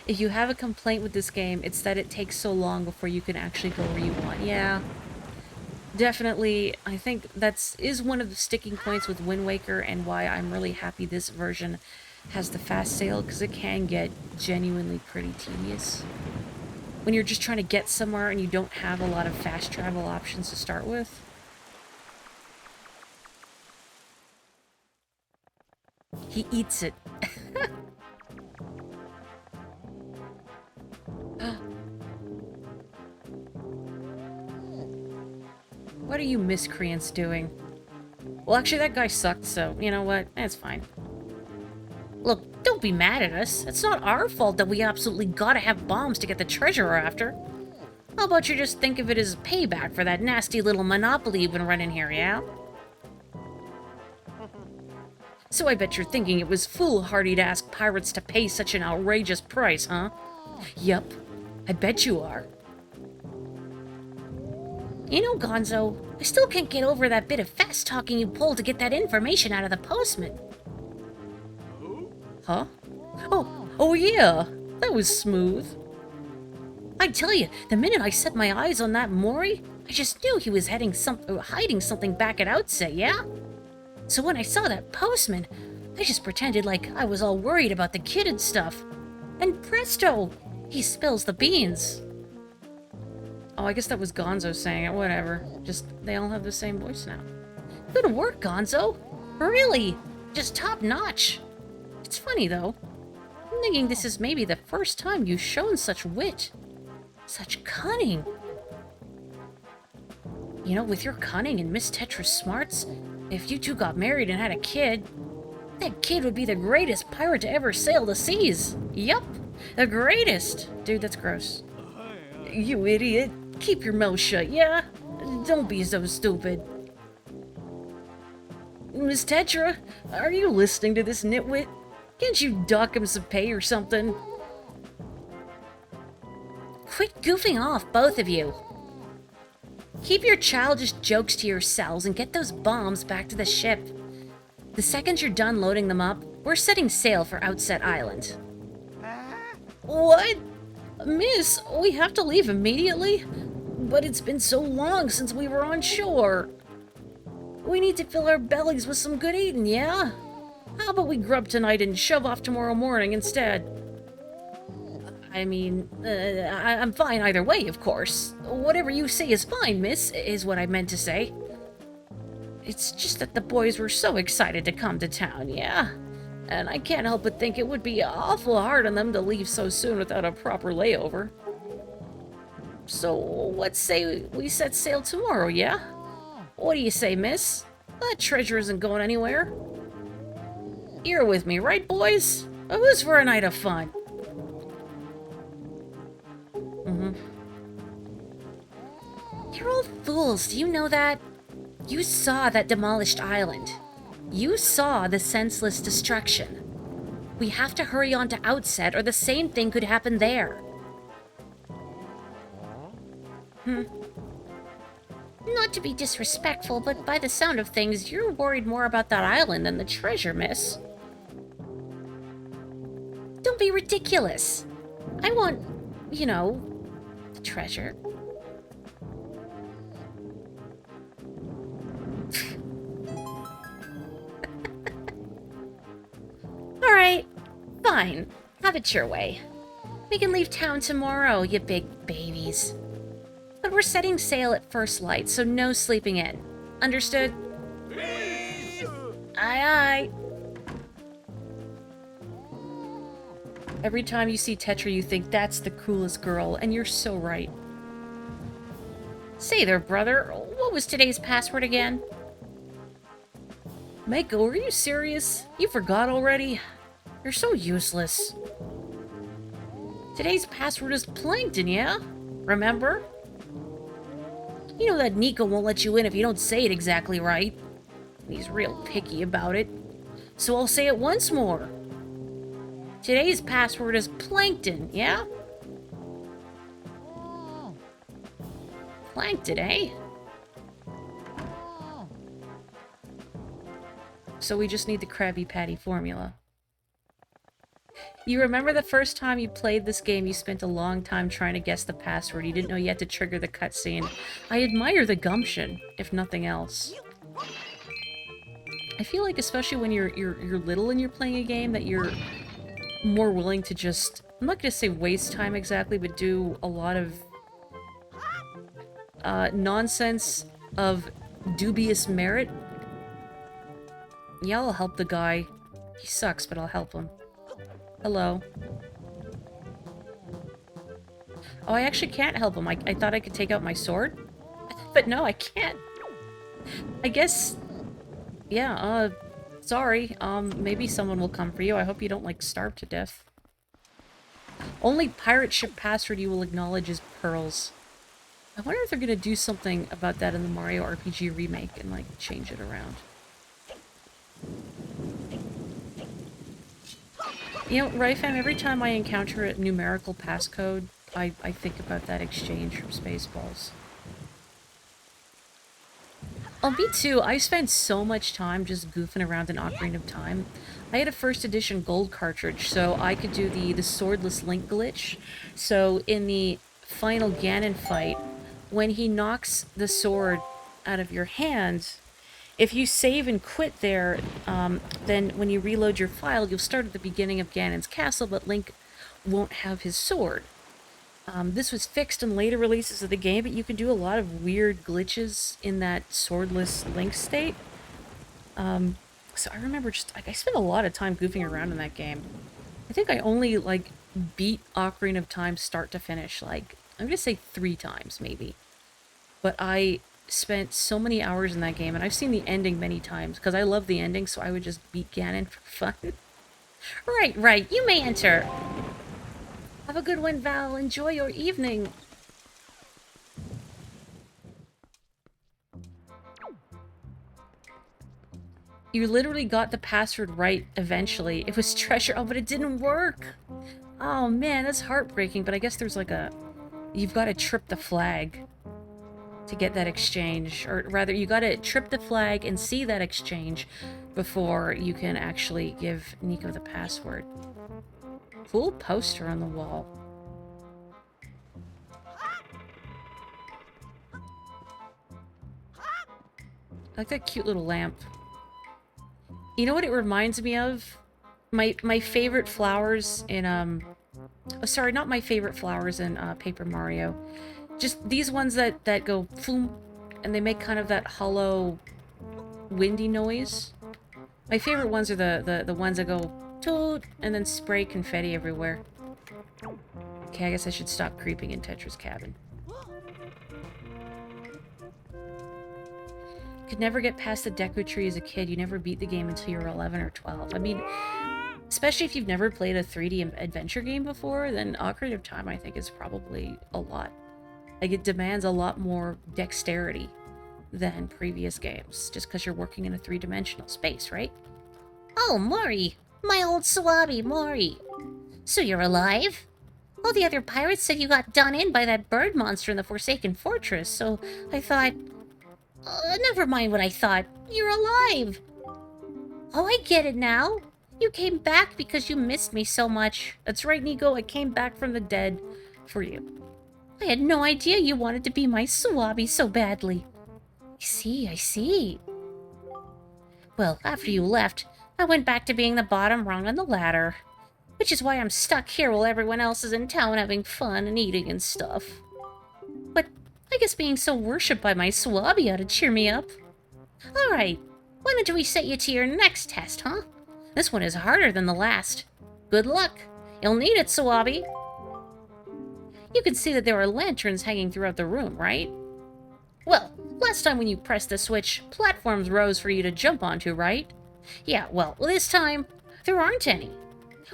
If you have a complaint with this game, it's that it takes so long before you can actually go where you want. Yeah. Definitely, I think is one of the sticking points with Wind Waker and why I'm really happy this version has the fast sail, because it can get genuinely pretty tedious. When you're just trying to get somewhere and you don't have a lot of fast travel options to start with. He eats it. What are you miscreants doing? Well, actually, that guy sucked, so you know what? That's fine. Look, don't be mad at us. It's not our fault that we absolutely gotta have bombs to get the treasure we're after. How about you just think of it as payback for that nasty little monopoly you've been running here, yeah? So I bet you're thinking it was foolhardy to ask pirates to pay such an outrageous price, huh? Yup, I bet you are. You know, Gonzo, I still can't get over that bit of fast-talking you pulled to get that information out of the postman. Huh? Oh yeah, that was smooth. I tell you, the minute I set my eyes on that Morri, I just knew he was hiding something back at Outset, yeah? So when I saw that postman, I just pretended like I was all worried about the kid and stuff. And presto, he spills the beans. Oh, I guess that was Gonzo saying it, whatever. Just, they all have the same voice now. Good work, Gonzo. Really, just top notch. It's funny, though. I'm thinking this is maybe the first time you've shown such wit. Such cunning. You know, with your cunning and Miss Tetra's smarts, if you two got married and had a kid, that kid would be the greatest pirate to ever sail the seas. Yup, the greatest. Dude, that's gross. You idiot. Keep your mouth shut, yeah? Don't be so stupid. Miss Tetra, are you listening to this nitwit? Can't you dock him some pay or something? Quit goofing off, both of you. Keep your childish jokes to yourselves and get those bombs back to the ship. The second you're done loading them up, we're setting sail for Outset Island. What? Miss, we have to leave immediately? But it's been so long since we were on shore. We need to fill our bellies with some good eating, yeah? How about we grub tonight and shove off tomorrow morning instead? I mean, I'm fine either way, of course. Whatever you say is fine, miss, is what I meant to say. It's just that the boys were so excited to come to town, yeah? And I can't help but think it would be awful hard on them to leave so soon without a proper layover. So, let's say we set sail tomorrow, yeah? What do you say, miss? That treasure isn't going anywhere. You're with me, right, boys? Who's for a night of fun? You're all fools, do you know that? You saw that demolished island. You saw the senseless destruction. We have to hurry on to Outset, or the same thing could happen there. Not to be disrespectful, but by the sound of things, you're worried more about that island than the treasure, miss. Don't be ridiculous. I want, you know, the treasure. Alright, fine. Have it your way. We can leave town tomorrow, you big babies. But we're setting sail at first light, so no sleeping in. Understood? Please. Aye, aye. Every time you see Tetra, you think that's the coolest girl, and you're so right. Say there, brother, what was today's password again? Mako, are you serious? You forgot already? You're so useless. Today's password is plankton, yeah? Remember? You know that Nico won't let you in if you don't say it exactly right. He's real picky about it. So I'll say it once more. Today's password is plankton, yeah? Plankton, eh? So we just need the Krabby Patty formula. You remember the first time you played this game, you spent a long time trying to guess the password. You didn't know you had to trigger the cutscene. I admire the gumption, if nothing else. I feel like, especially when you're little and you're playing a game, that you're more willing to just, I'm not gonna say waste time exactly, but do a lot of nonsense of dubious merit. Yeah, I'll help the guy. He sucks, but I'll help him. Hello. Oh, I actually can't help him. I thought I could take out my sword. But no, I can't. I guess... Yeah, sorry. Maybe someone will come for you. I hope you don't, like, starve to death. Only pirate ship password you will acknowledge is pearls. I wonder if they're gonna do something about that in the Mario RPG remake and, like, change it around. You know, Ryfam, every time I encounter a numerical passcode, I think about that exchange from Spaceballs. Oh, me too. I spent so much time just goofing around in Ocarina of Time. I had a first edition gold cartridge, so I could do the swordless Link glitch. So in the final Ganon fight, when he knocks the sword out of your hand, if you save and quit there, then when you reload your file, you'll start at the beginning of Ganon's castle, but Link won't have his sword. This was fixed in later releases of the game, but you can do a lot of weird glitches in that swordless Link state. So I remember just, like, I spent a lot of time goofing around in that game. I think I only, like, beat Ocarina of Time start to finish, like, I'm gonna say 3 times, maybe. But I spent so many hours in that game, and I've seen the ending many times, because I love the ending, so I would just beat Ganon for fun. Right, you may enter. Have a good one, Val. Enjoy your evening. You literally got the password right eventually. It was treasure. Oh, but it didn't work. Oh, man, that's heartbreaking. But I guess there's like a... You've got to trip the flag to get that exchange. Or rather, you got to trip the flag and see that exchange before you can actually give Nico the password. Cool poster on the wall. I like that cute little lamp. You know what it reminds me of? My favorite flowers in, oh, sorry, not my favorite flowers in, Paper Mario. Just these ones that go floom, and they make kind of that hollow, windy noise. My favorite ones are the ones that go toot, and then spray confetti everywhere. Okay, I guess I should stop creeping in Tetra's cabin. Could never get past the Deku Tree as a kid. You never beat the game until you were 11 or 12. I mean, especially if you've never played a 3D adventure game before, then Ocarina of Time, I think, is probably a lot. Like, it demands a lot more dexterity than previous games, just because you're working in a three-dimensional space, right? Oh, Morri! My old Swabi, Morri! So you're alive? All the other pirates said you got done in by that bird monster in the Forsaken Fortress, so I thought... never mind what I thought. You're alive! Oh, I get it now. You came back because you missed me so much. That's right, Nico, I came back from the dead for you. I had no idea you wanted to be my Swabi so badly. I see. Well, after you left, I went back to being the bottom rung on the ladder. Which is why I'm stuck here while everyone else is in town having fun and eating and stuff. But I guess being so worshipped by my Swabi ought to cheer me up. Alright, why don't we set you to your next test, huh? This one is harder than the last. Good luck. You'll need it, Swabi. You can see that there are lanterns hanging throughout the room, right? Well, last time when you pressed the switch, platforms rose for you to jump onto, right? Yeah, well, this time, there aren't any.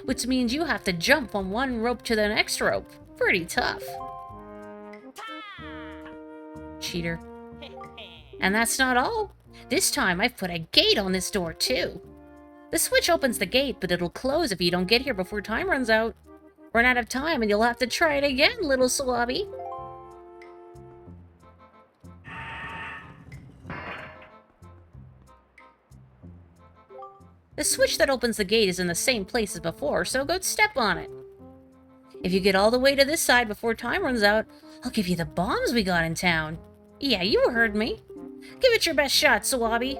Which means you have to jump from one rope to the next rope. Pretty tough. Cheater. And that's not all. This time I've put a gate on this door too. The switch opens the gate, but it'll close if you don't get here before time runs out. Run out of time and you'll have to try it again, little Swabi. The switch that opens the gate is in the same place as before, so go step on it. If you get all the way to this side before time runs out, I'll give you the bombs we got in town. Yeah, you heard me. Give it your best shot, Swabi.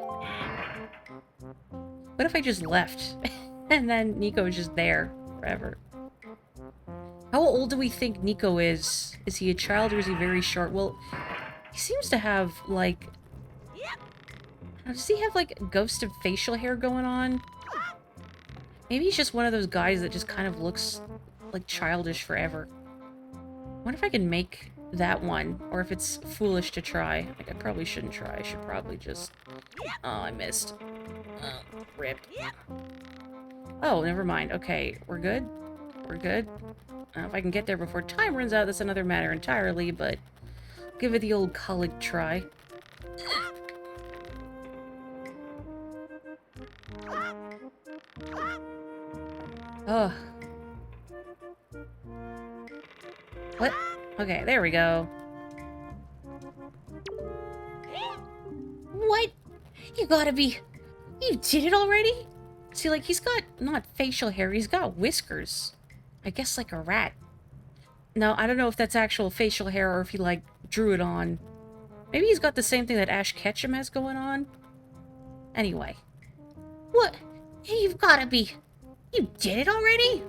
What if I just left? And then Nico is just there forever. How old do we think Nico is? Is he a child or is he very short? Well, he seems to have, like... Does he have, like, ghost of facial hair going on? Maybe he's just one of those guys that just kind of looks, like, childish forever. I wonder if I can make that one, or if it's foolish to try. Like, I probably shouldn't try. I should probably just... Oh, I missed. Oh, rip. Oh, never mind. Okay, we're good? We're good? If I can get there before time runs out, that's another matter entirely, but... Give it the old colleague try. Oh. What? Okay, there we go. What? You gotta be... You did it already? See, like, he's got not facial hair, he's got whiskers. I guess like a rat. No, I don't know if that's actual facial hair or if he, like, drew it on. Maybe he's got the same thing that Ash Ketchum has going on. Anyway. What? You've gotta be... You did it already?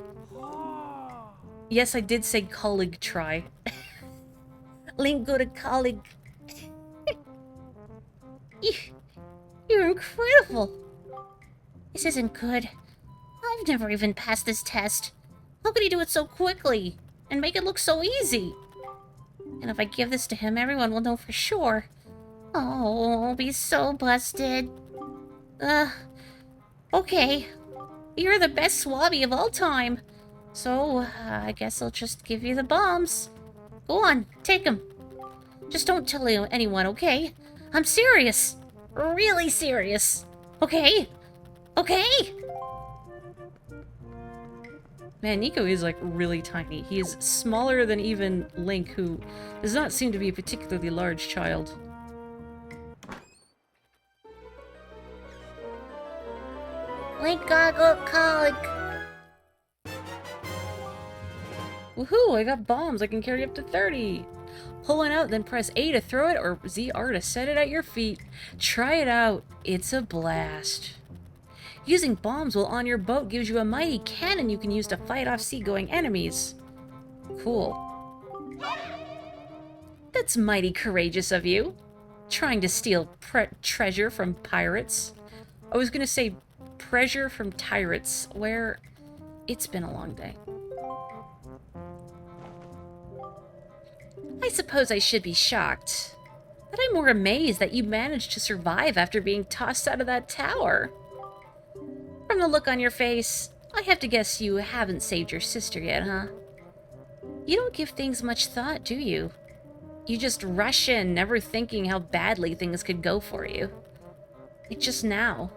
Yes, I did say colleague try. Link, go to colleague. You're incredible. This isn't good. I've never even passed this test. How could he do it so quickly? And make it look so easy? And if I give this to him, everyone will know for sure. Oh, I'll be so busted. Okay. You're the best Swabi of all time. So, I guess I'll just give you the bombs. Go on, take them. Just don't tell anyone, okay? I'm serious. Really serious. Okay? Okay? Man, Nico is, like, really tiny. He is smaller than even Link, who does not seem to be a particularly large child. Link gotta go college. Woohoo, I got bombs. I can carry up to 30. Pull one out, then press A to throw it, or ZR to set it at your feet. Try it out. It's a blast. Using bombs while on your boat gives you a mighty cannon you can use to fight off seagoing enemies. Cool. That's mighty courageous of you. Trying to steal treasure from pirates. I was gonna say treasure from tyrants, where it's been a long day. I suppose I should be shocked. But I'm more amazed that you managed to survive after being tossed out of that tower. From the look on your face, I have to guess you haven't saved your sister yet, huh? You don't give things much thought, do you? You just rush in, never thinking how badly things could go for you. Like just now.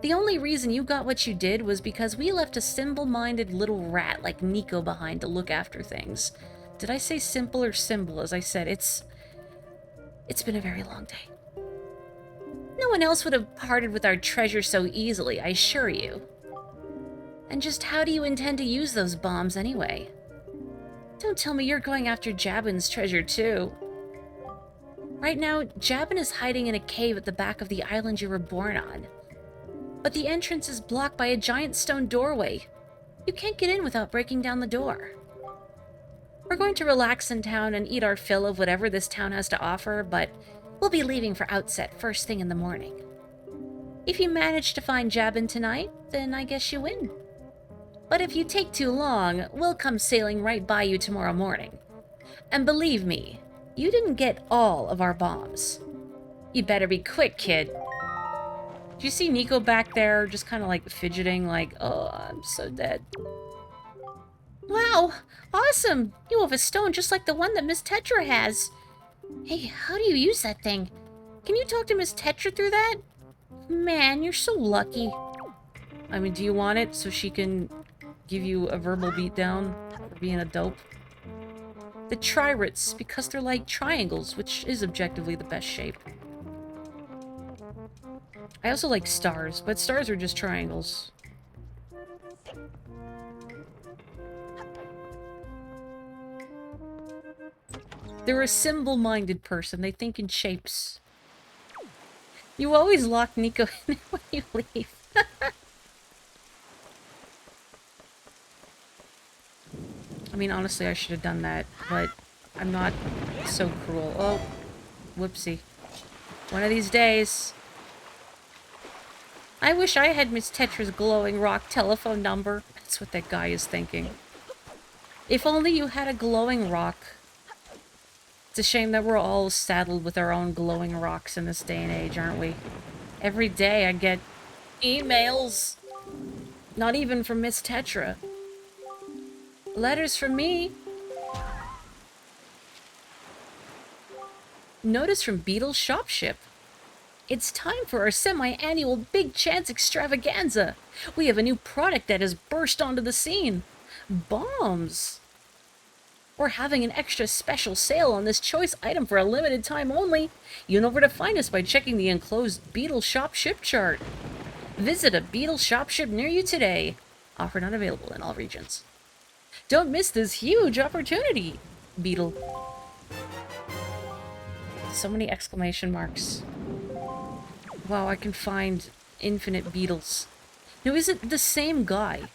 The only reason you got what you did was because we left a simple-minded little rat like Nico behind to look after things. Did I say simple or symbol? As I said, it's been a very long day. No one else would have parted with our treasure so easily, I assure you. And just how do you intend to use those bombs anyway? Don't tell me you're going after Jabin's treasure too. Right now, Jabin is hiding in a cave at the back of the island you were born on. But the entrance is blocked by a giant stone doorway. You can't get in without breaking down the door. We're going to relax in town and eat our fill of whatever this town has to offer, but we'll be leaving for Outset first thing in the morning. If you manage to find Jabin tonight, then I guess you win. But if you take too long, we'll come sailing right by you tomorrow morning. And believe me, you didn't get all of our bombs. You'd better be quick, kid. Do you see Nico back there just kind of like fidgeting like, oh, I'm so dead. Wow, awesome! You have a stone just like the one that Miss Tetra has. Hey, how do you use that thing? Can you talk to Miss Tetra through that? Man, you're so lucky. I mean, do you want it so she can give you a verbal beatdown for being a dope? The tririts, because they're like triangles, which is objectively the best shape. I also like stars, but stars are just triangles. They're a symbol-minded person. They think in shapes. You always lock Nico in when you leave. I mean, honestly, I should have done that, but I'm not so cruel. Oh, whoopsie. One of these days. I wish I had Miss Tetra's glowing rock telephone number. That's what that guy is thinking. If only you had a glowing rock. It's a shame that we're all saddled with our own glowing rocks in this day and age, aren't we? Every day I get emails. Not even from Miss Tetra. Letters from me. Notice from Beetle's shopship. It's time for our semi-annual Big Chance extravaganza. We have a new product that has burst onto the scene. Bombs. We're having an extra special sale on this choice item for a limited time only. You know where to find us by checking the enclosed Beetle Shop ship chart. Visit a Beetle Shop ship near you today. Offer not available in all regions. Don't miss this huge opportunity, Beetle. So many exclamation marks. Wow, I can find infinite beetles. Now, is it the same guy?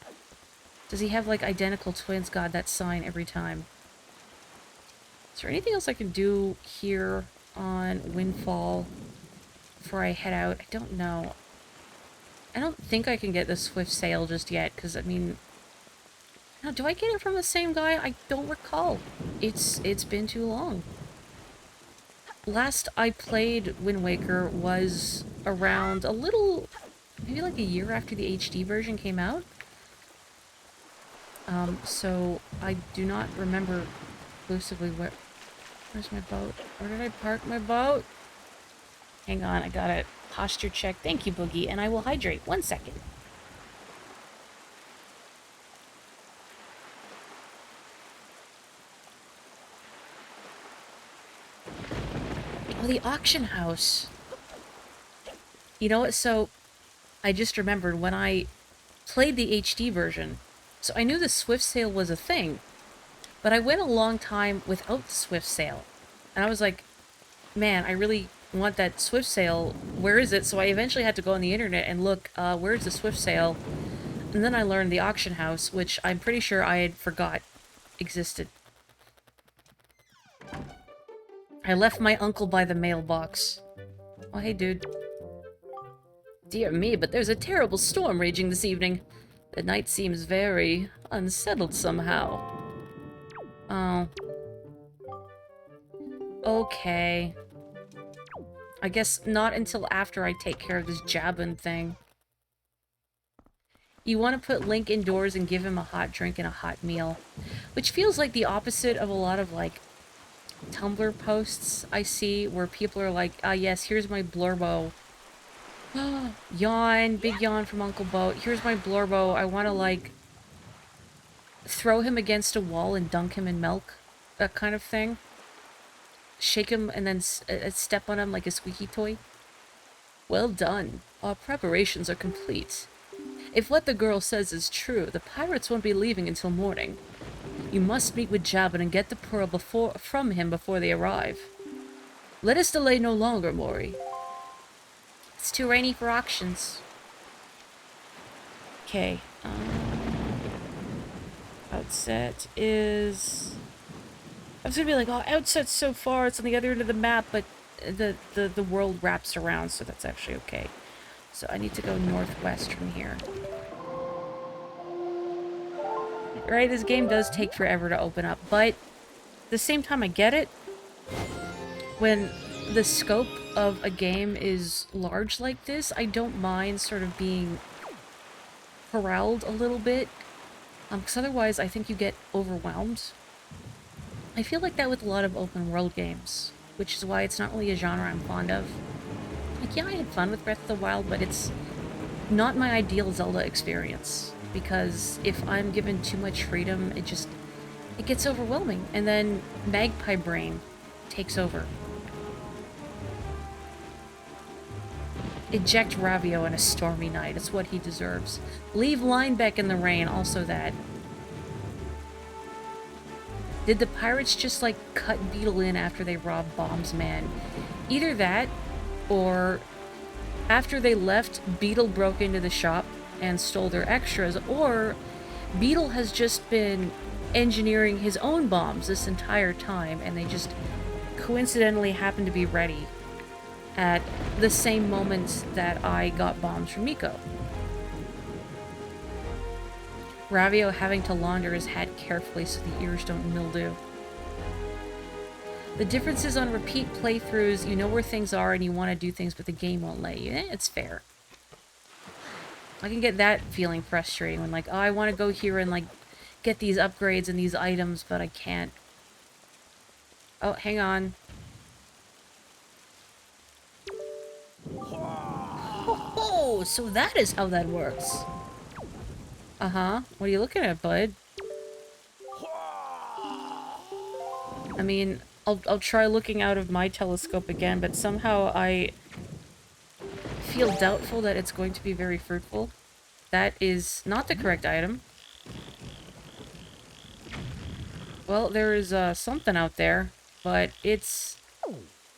Does he have, like, identical twins? God, that sign every time. Is there anything else I can do here on Windfall before I head out? I don't know. I don't think I can get the Swift Sail just yet, because, I mean... Now, do I get it from the same guy? I don't recall. It's been too long. Last I played Wind Waker was around a little... maybe like a year after the HD version came out. So I do not remember exclusively where's my boat? Where did I park my boat? Hang on, I got a posture check. Thank you, Boogie, and I will hydrate. 1 second. Oh, the auction house. You know what? So, I just remembered when I played the HD version. So I knew the Swift Sail was a thing, but I went a long time without the Swift Sail. And I was like, man, I really want that Swift Sail. Where is it? So I eventually had to go on the internet and look, where's the Swift Sail? And then I learned the auction house, which I'm pretty sure I had forgot existed. I left my uncle by the mailbox. Oh, hey, dude. Dear me, but there's a terrible storm raging this evening. The night seems very unsettled somehow. Oh. Okay. I guess not until after I take care of this Jabun thing. You want to put Link indoors and give him a hot drink and a hot meal. Which feels like the opposite of a lot of, like, Tumblr posts I see where people are like, ah, yes, here's my blurbo. Yawn, big yawn from Uncle Bo. Here's my blurbo. I want to, like, throw him against a wall and dunk him in milk. That kind of thing. Shake him and then step on him like a squeaky toy. Well done. Our preparations are complete. If what the girl says is true, the pirates won't be leaving until morning. You must meet with Jabun and get the pearl from him before they arrive. Let us delay no longer, Morri. It's too rainy for auctions. Okay. Outset is... I was gonna be like, oh, Outset's so far, it's on the other end of the map, but the world wraps around, so that's actually okay. So I need to go northwest from here. Right, this game does take forever to open up, but at the same time I get it. When the scope of a game is large like this, I don't mind sort of being corralled a little bit. Because otherwise I think you get overwhelmed. I feel like that with a lot of open world games, which is why it's not really a genre I'm fond of. Like, yeah, I had fun with Breath of the Wild, but it's not my ideal Zelda experience. Because if I'm given too much freedom, it gets overwhelming. And then Magpie Brain takes over. Eject Ravio in a stormy night. It's what he deserves. Leave Linebeck in the rain. Also that. Did the pirates just, like, cut Beetle in after they robbed Bomb's man? Either that, or after they left, Beetle broke into the shop and stole their extras, or Beetle has just been engineering his own bombs this entire time, and they just coincidentally happened to be ready at the same moment that I got bombs from Miko. Ravio having to launder his hat carefully so the ears don't mildew. The difference is on repeat playthroughs, you know where things are and you want to do things, but the game won't let you. It's fair. I can get that feeling frustrating when, like, oh, I want to go here and, like, get these upgrades and these items, but I can't. Oh, hang on. Oh, so that is how that works. Uh-huh. What are you looking at, bud? I mean, I'll try looking out of my telescope again, but somehow I feel doubtful that it's going to be very fruitful. That is not the correct item. Well, there is something out there, but it's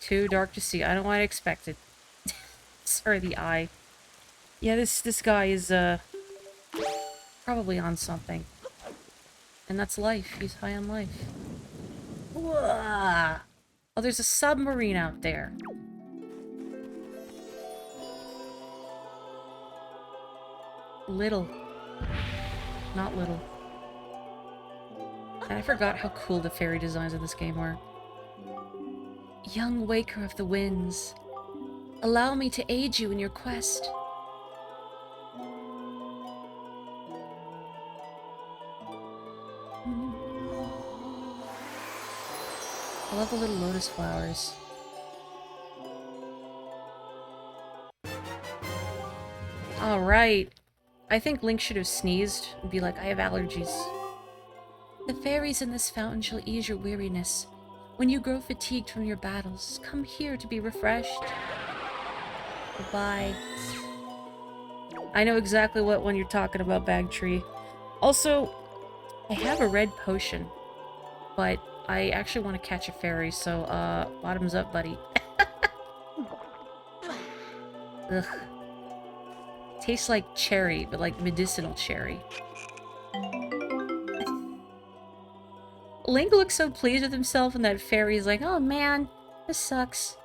too dark to see. I don't know what I expected. Sorry, the eye. Yeah, this guy is probably on something. And that's life. He's high on life. Whoa. Oh, there's a submarine out there. Little. Not little. And I forgot how cool the fairy designs of this game were. Young waker of the winds, allow me to aid you in your quest. I love the little lotus flowers. Alright. I think Link should have sneezed and be like, I have allergies. The fairies in this fountain shall ease your weariness. When you grow fatigued from your battles, come here to be refreshed. Goodbye. I know exactly what one you're talking about, Bagtree. Also, I have a red potion, but I actually want to catch a fairy, so, bottoms up, buddy. Ugh. Tastes like cherry, but like medicinal cherry. Link looks so pleased with himself, and that fairy's like, oh man, this sucks.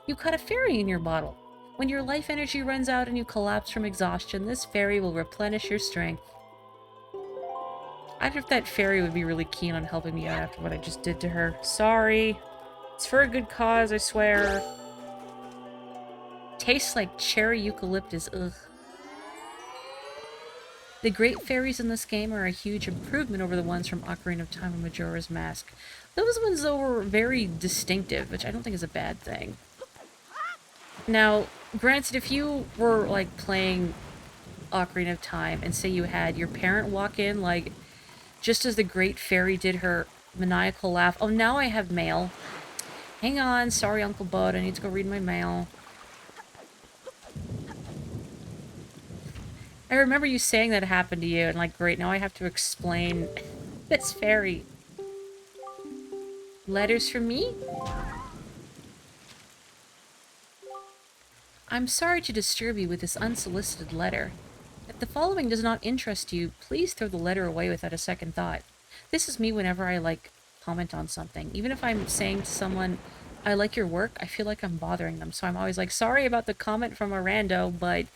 You caught a fairy in your bottle. When your life energy runs out and you collapse from exhaustion, this fairy will replenish your strength. I wonder if that fairy would be really keen on helping me out after what I just did to her. Sorry. It's for a good cause, I swear. Tastes like cherry eucalyptus. Ugh. The great fairies in this game are a huge improvement over the ones from Ocarina of Time and Majora's Mask. Those ones, though, were very distinctive, which I don't think is a bad thing. Now, granted, if you were, like, playing Ocarina of Time and say you had your parent walk in, like, just as the great fairy did her maniacal laugh. Oh, now I have mail. Hang on, sorry, Uncle Bud, I need to go read my mail. I remember you saying that happened to you, and like, great, now I have to explain this fairy. Letters from me? I'm sorry to disturb you with this unsolicited letter. If the following does not interest you, please throw the letter away without a second thought. This is me whenever I, like, comment on something. Even if I'm saying to someone, I like your work, I feel like I'm bothering them. So I'm always like, sorry about the comment from a rando, but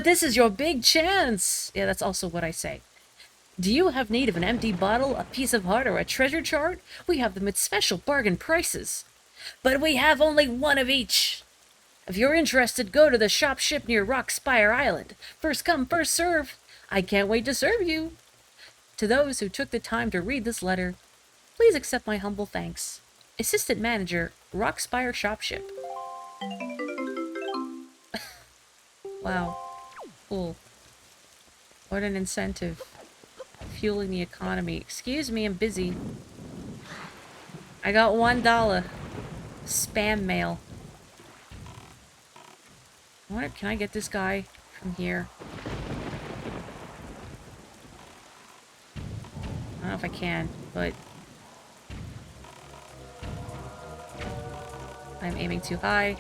this is your big chance! Yeah, that's also what I say. Do you have need of an empty bottle, a piece of heart, or a treasure chart? We have them at special bargain prices. But we have only one of each. If you're interested, go to the shop ship near Rockspire Island. First come, first serve. I can't wait to serve you. To those who took the time to read this letter, please accept my humble thanks. Assistant Manager, Rockspire Shopship. Wow. Cool. What an incentive. Fueling the economy. Excuse me, I'm busy. I got $1. Spam mail. I wonder, can I get this guy from here? I don't know if I can, but I'm aiming too high.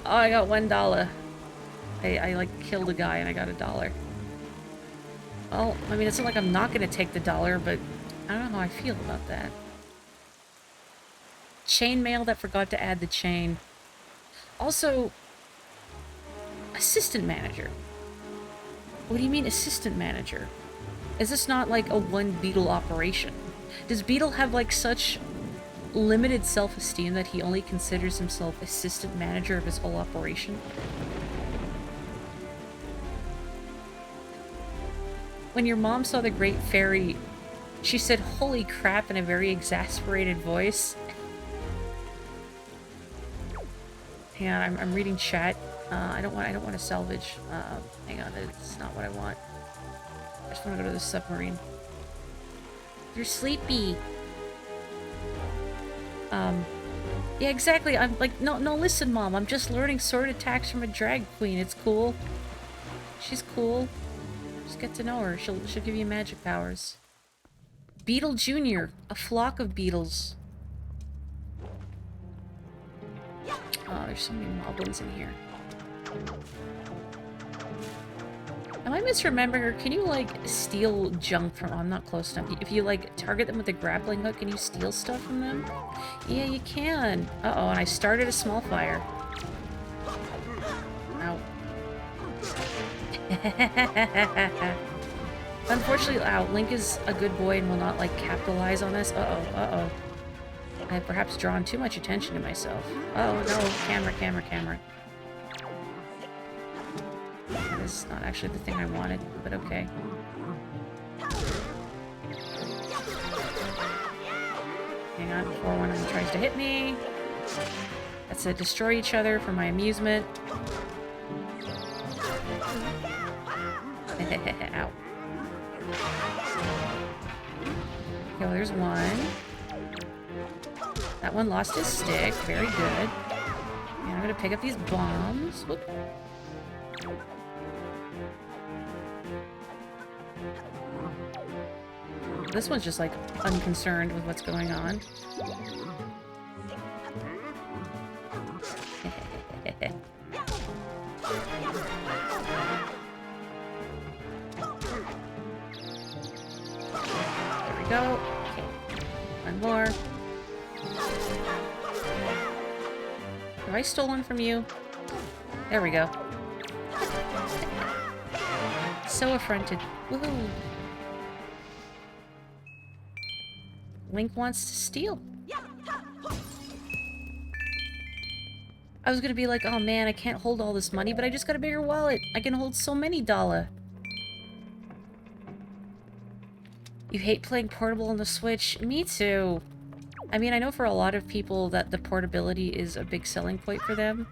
Oh, I got $1. I like killed a guy and I got $1. Well, I mean, it's not like I'm not gonna take the dollar, but I don't know how I feel about that. Chainmail that forgot to add the chain. Also, assistant manager. What do you mean assistant manager? Is this not like a one Beetle operation? Does Beetle have like such limited self-esteem that he only considers himself assistant manager of his whole operation? When your mom saw the Great Fairy, she said, "Holy crap," in a very exasperated voice. Hang on, I'm reading chat. I don't want to salvage. Hang on, that's not what I want. I just want to go to the submarine. You're sleepy. Yeah, exactly. I'm like, no, listen, Mom. I'm just learning sword attacks from a drag queen. It's cool. She's cool. Just get to know her. She'll give you magic powers. Beetle Jr., a flock of beetles. Oh, there's so many moblins in here. Am I misremembering, or can you, like, steal junk from... Oh, I'm not close enough. If you, like, target them with a grappling hook, can you steal stuff from them? Yeah, you can. Uh-oh, and I started a small fire. Ow. Unfortunately, Link is a good boy and will not, like, capitalize on this. Uh-oh. I have perhaps drawn too much attention to myself. Oh, no. Camera. That is not actually the thing I wanted, but okay. Hang on before one of them tries to hit me. That's it. Destroy each other for my amusement. Ow. Okay, well, there's one. That one lost his stick. Very good. And I'm gonna pick up these bombs. Whoop. This one's just, like, unconcerned with what's going on. There we go. Okay. One more. Have I stolen from you? There we go. So affronted. Woohoo! Link wants to steal. I was gonna be like, oh man, I can't hold all this money, but I just got a bigger wallet. I can hold so many dollar. You hate playing portable on the Switch? Me too. I mean, I know for a lot of people that the portability is a big selling point for them,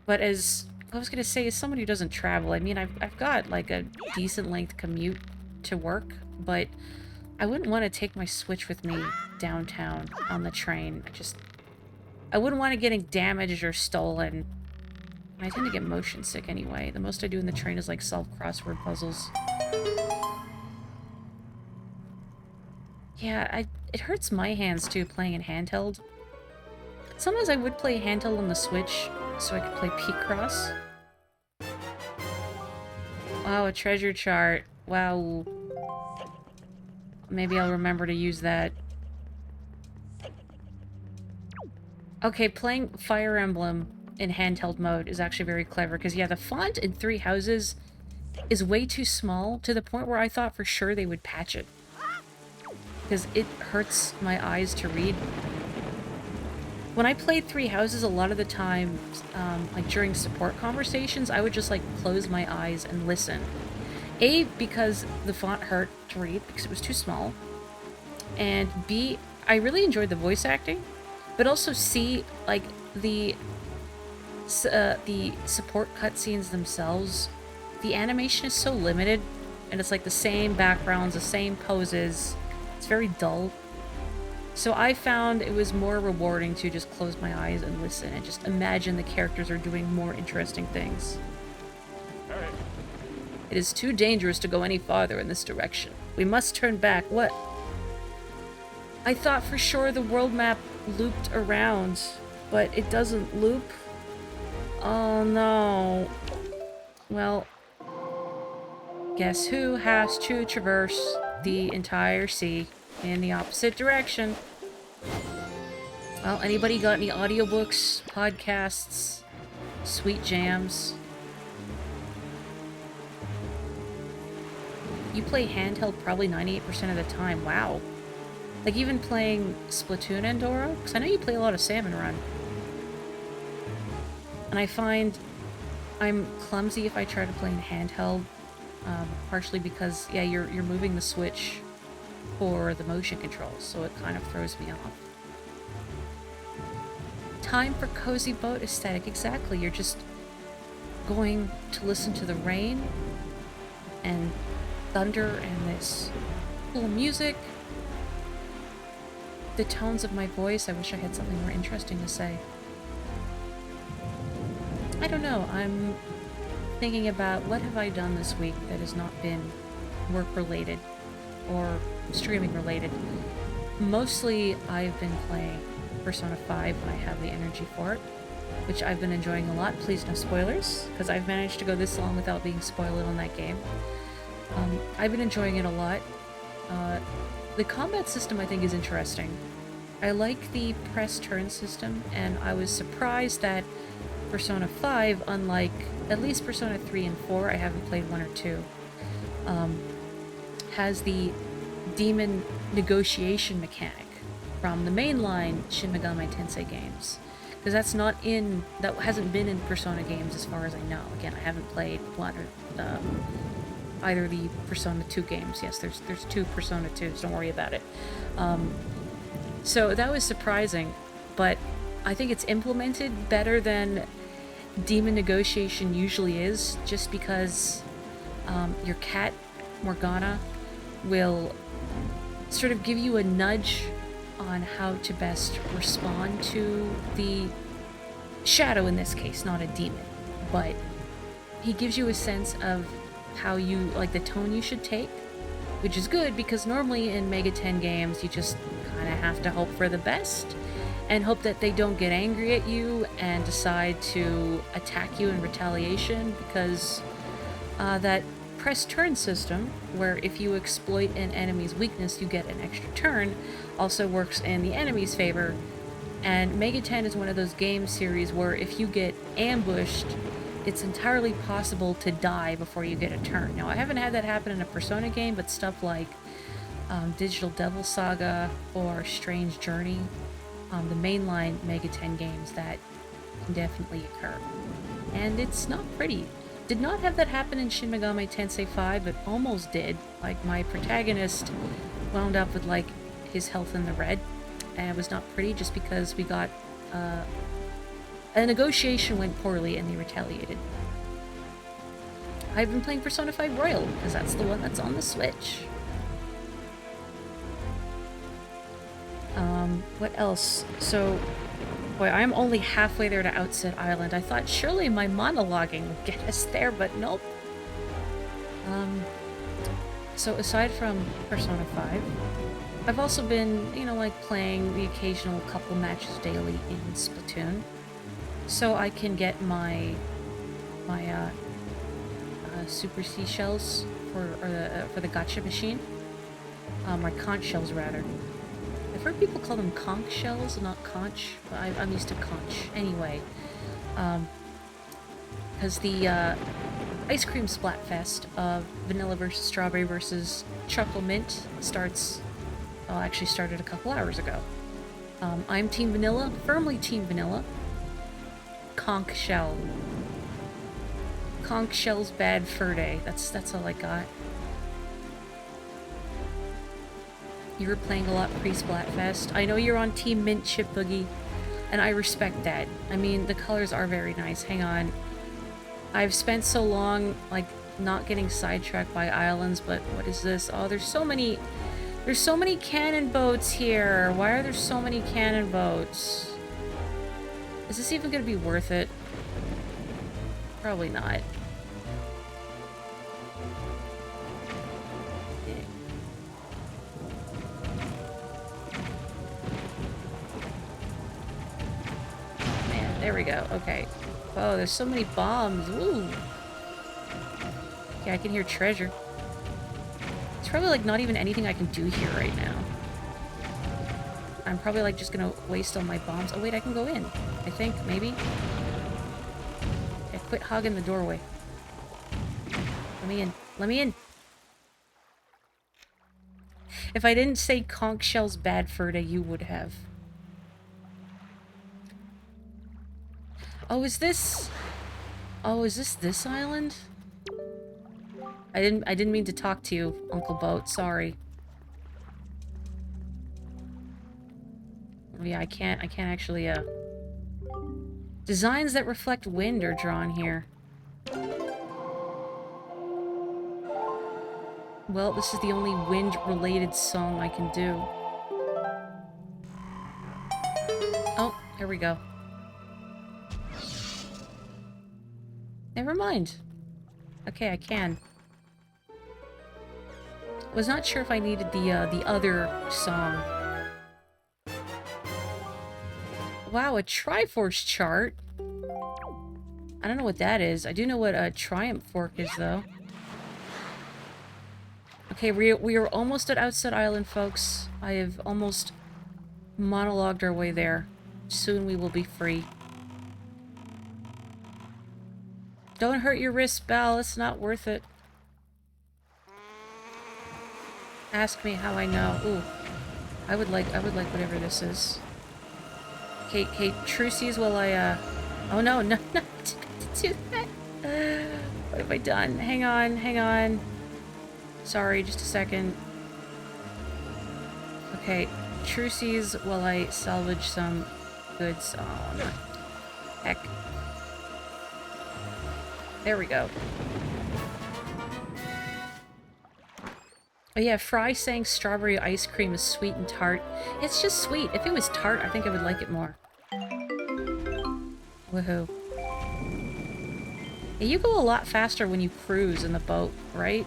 but as I was gonna say, as someone who doesn't travel, I mean, I've got like a decent length commute to work, but I wouldn't want to take my Switch with me downtown on the train. I wouldn't want it getting damaged or stolen. I tend to get motion sick anyway. The most I do in the train is like solve crossword puzzles. Yeah, it hurts my hands too, playing in handheld. Sometimes I would play handheld on the Switch, so I could play P-Cross. Wow, a treasure chart. Wow. Maybe I'll remember to use that. Okay, playing Fire Emblem in handheld mode is actually very clever, because yeah, the font in Three Houses is way too small, to the point where I thought for sure they would patch it. Because it hurts my eyes to read. When I played Three Houses, a lot of the time, like during support conversations, I would just like close my eyes and listen. A, because the font hurt to read because it was too small. And B, I really enjoyed the voice acting. But also C, like the support cutscenes themselves, the animation is so limited, and it's like the same backgrounds, the same poses. It's very dull. So I found it was more rewarding to just close my eyes and listen and just imagine the characters are doing more interesting things. All right. It is too dangerous to go any farther in this direction. We must turn back. What? I thought for sure the world map looped around, but it doesn't loop. Oh no. Well, guess who has to traverse the entire sea in the opposite direction? Well, anybody got any audiobooks, podcasts, sweet jams? You play handheld probably 98% of the time. Wow. Like even playing Splatoon and Dora? Because I know you play a lot of Salmon Run. And I find I'm clumsy if I try to play in handheld. Partially because, yeah, you're moving the Switch for the motion controls, so it kind of throws me off. Time for cozy boat aesthetic. Exactly. You're just going to listen to the rain and thunder and this cool music. The tones of my voice, I wish I had something more interesting to say. I don't know, I'm thinking about what have I done this week that has not been work-related or streaming-related. Mostly, I've been playing Persona 5 when I have the energy for it, which I've been enjoying a lot. Please no spoilers, because I've managed to go this long without being spoiled on that game. I've been enjoying it a lot. The combat system, I think, is interesting. I like the press turn system, and I was surprised that Persona 5, unlike at least Persona 3 and 4, I haven't played 1 or 2, has the demon negotiation mechanic from the mainline Shin Megami Tensei games. Because that hasn't been in Persona games as far as I know. Again, I haven't played 1 or either the Persona 2 games. Yes, there's 2 Persona 2s, don't worry about it. So that was surprising, but I think it's implemented better than demon negotiation usually is, just because your cat, Morgana, will sort of give you a nudge on how to best respond to the shadow in this case, not a demon, but he gives you a sense of how you, like, the tone you should take, which is good because normally in Mega 10 games you just kind of have to hope for the best and hope that they don't get angry at you and decide to attack you in retaliation, because that press turn system, where if you exploit an enemy's weakness you get an extra turn, also works in the enemy's favor. And Mega 10 is one of those game series where if you get ambushed, it's entirely possible to die before you get a turn. Now, I haven't had that happen in a Persona game, but stuff like Digital Devil Saga or Strange Journey, the mainline Mega 10 games that can definitely occur. And it's not pretty. Did not have that happen in Shin Megami Tensei 5, but almost did. Like, my protagonist wound up with, like, his health in the red, and it was not pretty just because we got, a negotiation went poorly and they retaliated. I've been playing Persona 5 Royal, because that's the one that's on the Switch. What else? So, boy, I'm only halfway there to Outset Island. I thought surely my monologuing would get us there, but nope. So aside from Persona 5, I've also been, you know, like playing the occasional couple matches daily in Splatoon, so I can get my super seashells for the gacha machine, or conch shells rather. I've heard people call them conch shells, not conch, but I'm used to conch. Anyway, because the Ice Cream Splatfest of Vanilla versus Strawberry versus Chocolate Mint starts, well, actually started a couple hours ago. I'm Team Vanilla, firmly Team Vanilla. Conch Shell. Conch Shell's bad fur day. That's all I got. You were playing a lot pre-Splatfest. I know you're on Team Mint Chip Boogie, and I respect that. I mean, the colors are very nice. Hang on. I've spent so long, like, not getting sidetracked by islands, but what is this? Oh, there's so many cannon boats here. Why are there so many cannon boats? Is this even gonna be worth it? Probably not. Man, there we go. Okay. Oh, there's so many bombs. Ooh. Yeah, I can hear treasure. It's probably, like, not even anything I can do here right now. I'm probably, like, just gonna waste all my bombs. Oh, wait, I can go in. I think, maybe. Yeah, quit hogging the doorway. Let me in. Let me in! If I didn't say Conch Shell's bad fur day, you would have. Oh, is this... Oh, is this island? I didn't mean to talk to you, Uncle Boat. Sorry. Oh, yeah, I can't actually, Designs that reflect wind are drawn here. Well, this is the only wind-related song I can do. Oh, here we go. Never mind. Okay, I can. Was not sure if I needed the other song. Wow, a Triforce chart. I don't know what that is. I do know what a Triumph Fork is, though. Okay, we are almost at Outset Island, folks. I have almost monologued our way there. Soon we will be free. Don't hurt your wrist, Belle. It's not worth it. Ask me how I know. Ooh. I would like whatever this is. Okay, truces while I, Oh no, no, no, do that. What have I done? Hang on. Sorry, just a second. Okay, truces while I salvage some goods. Oh, no. Heck. There we go. Oh yeah, Fry saying strawberry ice cream is sweet and tart. It's just sweet. If it was tart, I think I would like it more. Woohoo. Yeah, you go a lot faster when you cruise in the boat, right?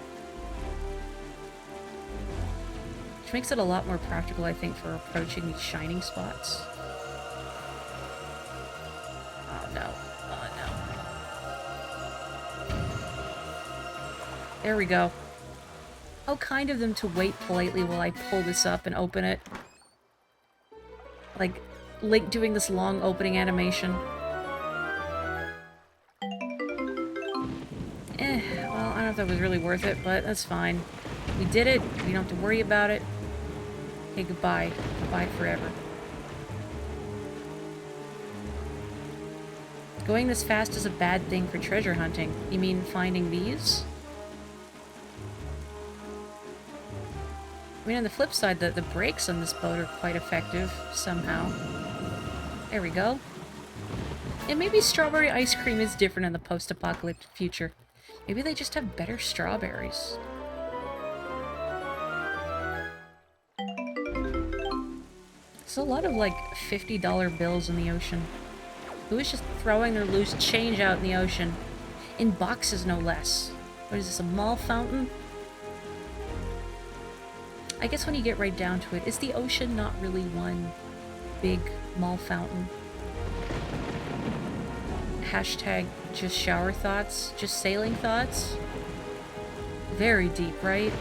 Which makes it a lot more practical, I think, for approaching these shining spots. Oh no. Oh no. There we go. How kind of them to wait politely while I pull this up and open it. Like, Link doing this long opening animation. Well, I don't know if that was really worth it, but that's fine. We did it. We don't have to worry about it. Okay, goodbye. Goodbye forever. Going this fast is a bad thing for treasure hunting. You mean finding these? I mean, on the flip side, the brakes on this boat are quite effective, somehow. There we go. And maybe strawberry ice cream is different in the post-apocalyptic future. Maybe they just have better strawberries. There's a lot of, like, $50 bills in the ocean. Who is just throwing their loose change out in the ocean? In boxes, no less. What is this, a mall fountain? I guess when you get right down to it, is the ocean not really one big mall fountain? Hashtag just shower thoughts, just sailing thoughts. Very deep, right?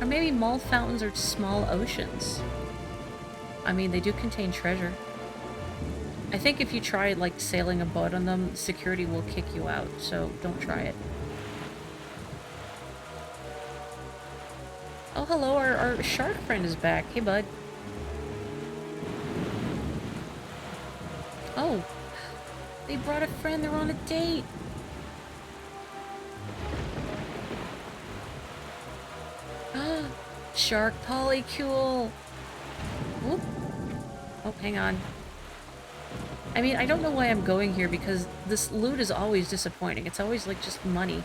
Or maybe mall fountains are small oceans. I mean, they do contain treasure. I think if you try, like, sailing a boat on them, security will kick you out, so don't try it. Oh, hello, our shark friend is back. Hey, bud. Oh, they brought a friend. They're on a date. Ah, shark polycule. Whoop. Oh, hang on. I mean, I don't know why I'm going here, because this loot is always disappointing. It's always, like, just money.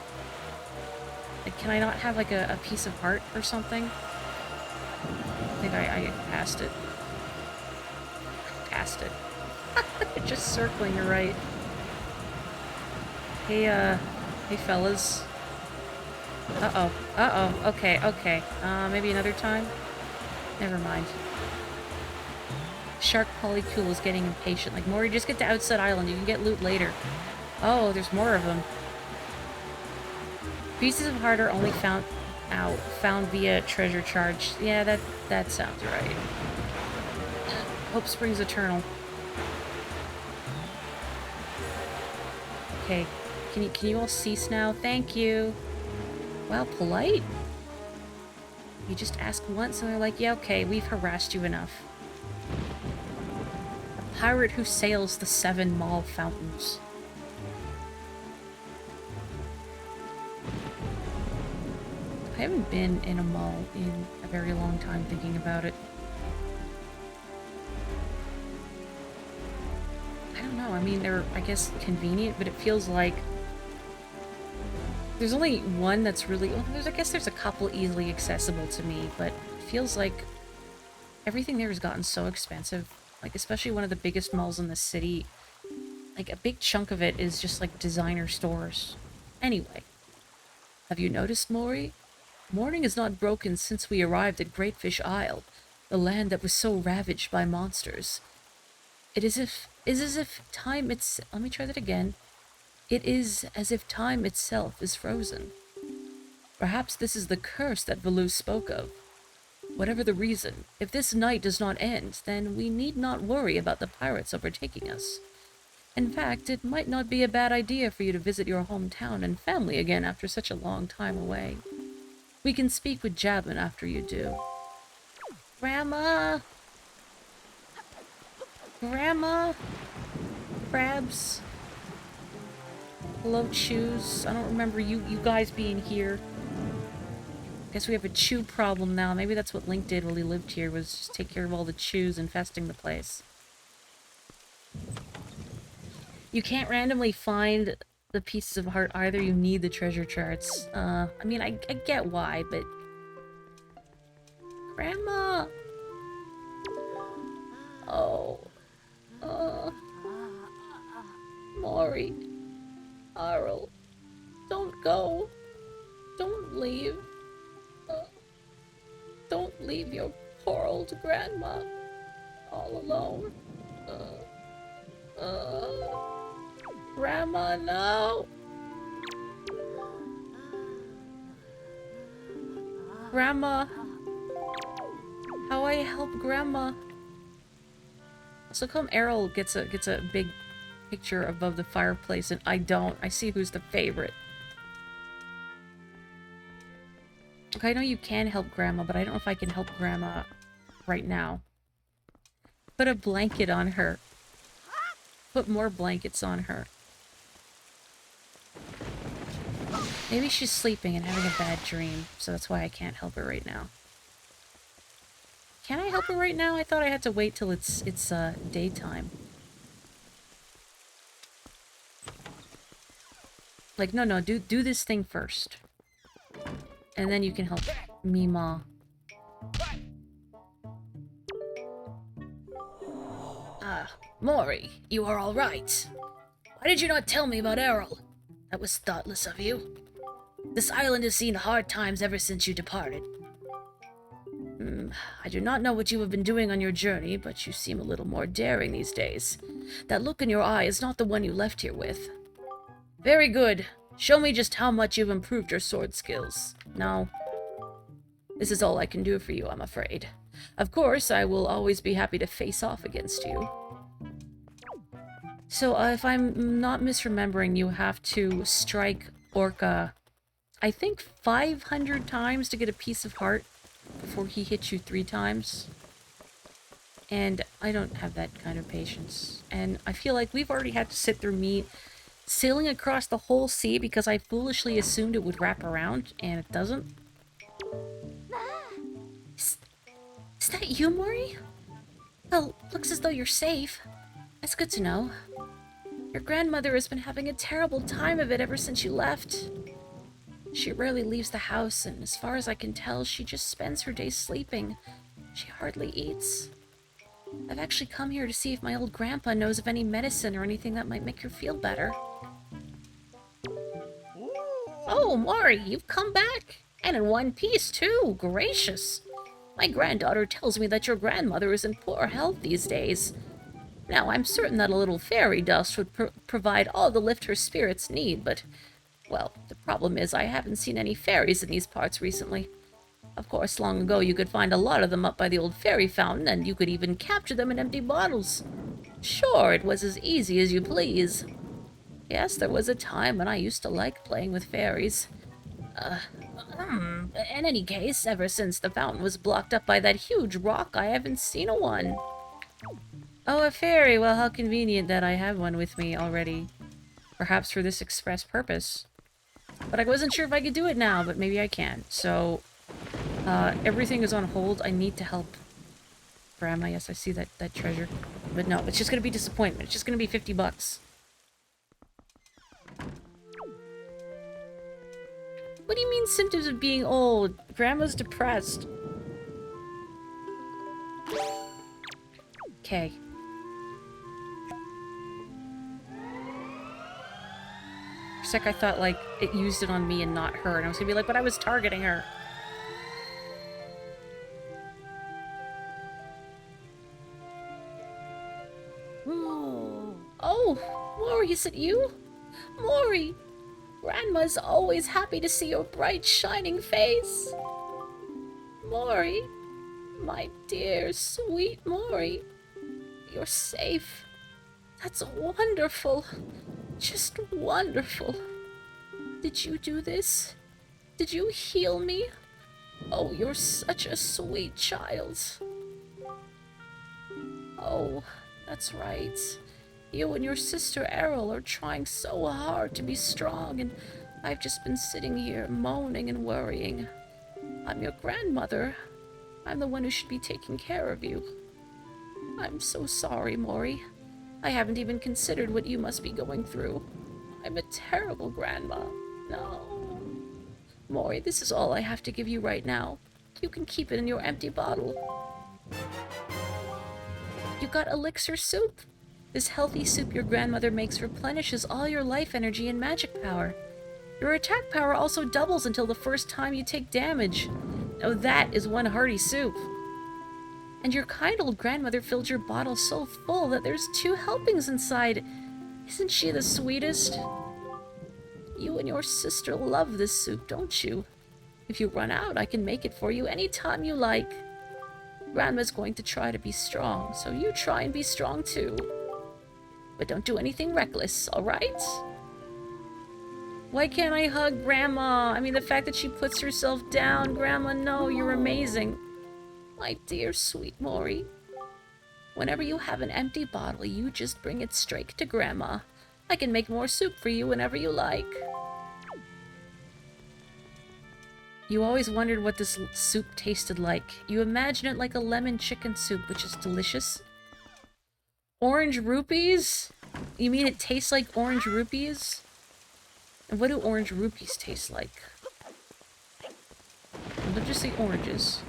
Like, can I not have, like, a piece of heart or something? I think I passed it. Passed it. Just circling, you're right. Hey, hey fellas. Uh-oh. Uh-oh. Okay, okay. Maybe another time? Never mind. Shark polycule is getting impatient. Like, Morri, just get to Outset Island. You can get loot later. Oh, there's more of them. Pieces of heart are only found via treasure charge. Yeah, that sounds right. Hope springs eternal. Okay, can you all cease now? Thank you. Wow, polite. You just ask once and they're like, yeah, okay, we've harassed you enough. A pirate who sails the 7 mall fountains. I haven't been in a mall in a very long time thinking about it. I don't know, I mean, they're, I guess, convenient, but it feels like there's only one that's really, well, I guess there's a couple easily accessible to me, but it feels like everything there has gotten so expensive. Like, especially one of the biggest malls in the city, like, a big chunk of it is just, like, designer stores. Anyway, have you noticed, Morri? Morning is not broken since we arrived at Greatfish Isle, the land that was so ravaged by monsters. It is as if time let me try that again. It is as if time itself is frozen. Perhaps this is the curse that Velu spoke of. Whatever the reason, if this night does not end, then we need not worry about the pirates overtaking us. In fact, it might not be a bad idea for you to visit your hometown and family again after such a long time away. We can speak with Jasmine after you do. Grandma! Grandma! Crabs! Hello, Chews. I don't remember you guys being here. Guess we have a chew problem now. Maybe that's what Link did while he lived here, was just take care of all the chews infesting the place. You can't randomly find the pieces of heart either. You need the treasure charts. I mean, I get why, but... Grandma! Oh. Morri. Arl. Don't go. Don't leave. Don't leave your poor old grandma all alone. Grandma, no! Grandma! How I help Grandma? So come Errol gets a big picture above the fireplace and I don't. I see who's the favorite. Okay, I know you can help Grandma, but I don't know if I can help Grandma right now. Put a blanket on her. put more blankets on her. Maybe she's sleeping and having a bad dream, so that's why I can't help her right now. Can I help her right now? I thought I had to wait till it's daytime. Like, no, do this thing first. And then you can help Mima. Morri, you are all right. Why did you not tell me about Errol? That was thoughtless of you. This island has seen hard times ever since you departed. I do not know what you have been doing on your journey, but you seem a little more daring these days. That look in your eye is not the one you left here with. Very good. Show me just how much you've improved your sword skills. No. This is all I can do for you, I'm afraid. Of course, I will always be happy to face off against you. So, if I'm not misremembering, you have to strike Orca, I think 500 times to get a piece of heart before he hits you 3 times. And I don't have that kind of patience. And I feel like we've already had to sit through me sailing across the whole sea because I foolishly assumed it would wrap around, and it doesn't. Is that you, Morri? Well, looks as though you're safe. That's good to know. Your grandmother has been having a terrible time of it ever since you left. She rarely leaves the house, and as far as I can tell, she just spends her days sleeping. She hardly eats. I've actually come here to see if my old grandpa knows of any medicine or anything that might make her feel better. Oh, Morri, you've come back! And in one piece, too! Gracious! My granddaughter tells me that your grandmother is in poor health these days. Now, I'm certain that a little fairy dust would provide all the lift her spirits need, but, well, the problem is I haven't seen any fairies in these parts recently. Of course, long ago you could find a lot of them up by the old fairy fountain, and you could even capture them in empty bottles. Sure, it was as easy as you please. Yes, there was a time when I used to like playing with fairies. In any case, ever since the fountain was blocked up by that huge rock, I haven't seen a one. Oh, a fairy. Well, how convenient that I have one with me already. Perhaps for this express purpose. But I wasn't sure if I could do it now, but maybe I can. So, everything is on hold. I need to help Grandma. Yes, I see that treasure. But no, it's just gonna be disappointment. It's just gonna be 50 bucks. What do you mean symptoms of being old? Grandma's depressed. Okay. For a sec I thought, like, it used it on me and not her. And I was gonna be like, but I was targeting her. Oh, Morri, is it you? Morri! Grandma's always happy to see your bright, shining face. Morri, my dear, sweet Morri, you're safe. That's wonderful. Just wonderful. Did you do this? Did you heal me? Oh, you're such a sweet child. Oh, that's right. You and your sister Errol are trying so hard to be strong, and I've just been sitting here moaning and worrying. I'm your grandmother. I'm the one who should be taking care of you. I'm so sorry, Morri. I haven't even considered what you must be going through. I'm a terrible grandma. No. Morri, this is all I have to give you right now. You can keep it in your empty bottle. You got elixir soup? This healthy soup your grandmother makes replenishes all your life energy and magic power. Your attack power also doubles until the first time you take damage. Now that is one hearty soup. And your kind old grandmother filled your bottle so full that there's 2 helpings inside. Isn't she the sweetest? You and your sister love this soup, don't you? If you run out, I can make it for you anytime you like. Grandma's going to try to be strong, so you try and be strong too. But don't do anything reckless, alright? Why can't I hug Grandma? I mean, the fact that she puts herself down. Grandma, no, you're amazing. My dear, sweet Morri. Whenever you have an empty bottle, you just bring it straight to Grandma. I can make more soup for you whenever you like. You always wondered what this soup tasted like. You imagine it like a lemon chicken soup, which is delicious. Orange rupees? You mean it tastes like orange rupees? And what do orange rupees taste like? They're just the oranges.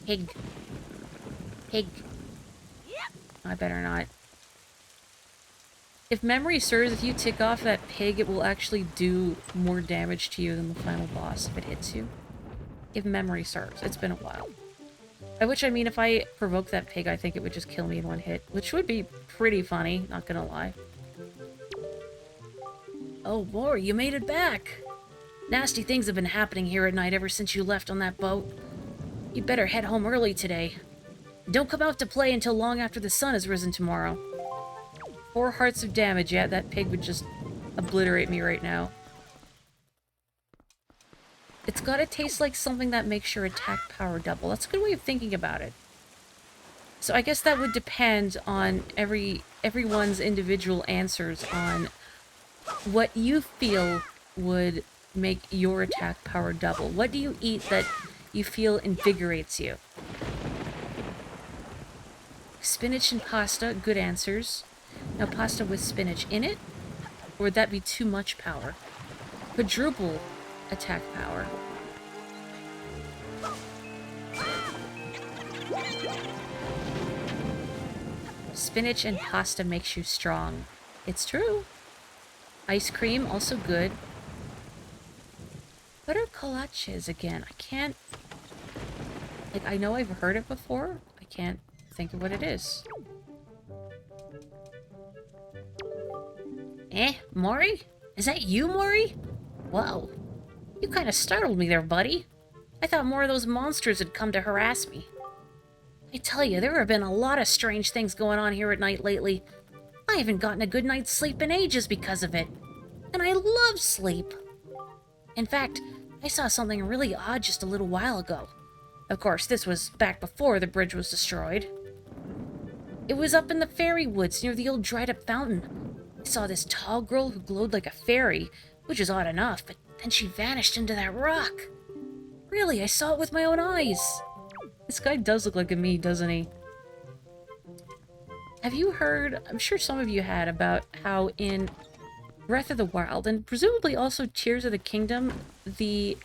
Pig. Pig. I better not. If memory serves, if you tick off that pig, it will actually do more damage to you than the final boss if it hits you. If memory serves. It's been a while. By which I mean, if I provoke that pig, I think it would just kill me in one hit. Which would be pretty funny, not gonna lie. Oh, Morri, you made it back! Nasty things have been happening here at night ever since you left on that boat. You better head home early today. Don't come out to play until long after the sun has risen tomorrow. 4 hearts of damage. Yeah, that pig would just obliterate me right now. It's gotta taste like something that makes your attack power double. That's a good way of thinking about it. So I guess that would depend on everyone's individual answers on what you feel would make your attack power double. What do you eat that you feel invigorates you? Spinach and pasta, good answers. Now pasta with spinach in it? Or would that be too much power? Quadruple attack power. Spinach and pasta makes you strong. It's true. Ice cream, also good. What are kolaches again? I can't... Like, I know I've heard it before. I can't think of what it is. Morri? Is that you, Morri? Whoa. You kind of startled me there, buddy. I thought more of those monsters had come to harass me. I tell you, there have been a lot of strange things going on here at night lately. I haven't gotten a good night's sleep in ages because of it. And I love sleep. In fact, I saw something really odd just a little while ago. Of course, this was back before the bridge was destroyed. It was up in the fairy woods near the old dried-up fountain. I saw this tall girl who glowed like a fairy, which is odd enough, but then she vanished into that rock. Really, I saw it with my own eyes. This guy does look like a me, doesn't he? Have you heard, I'm sure some of you had, about how in Breath of the Wild, and presumably also Tears of the Kingdom, the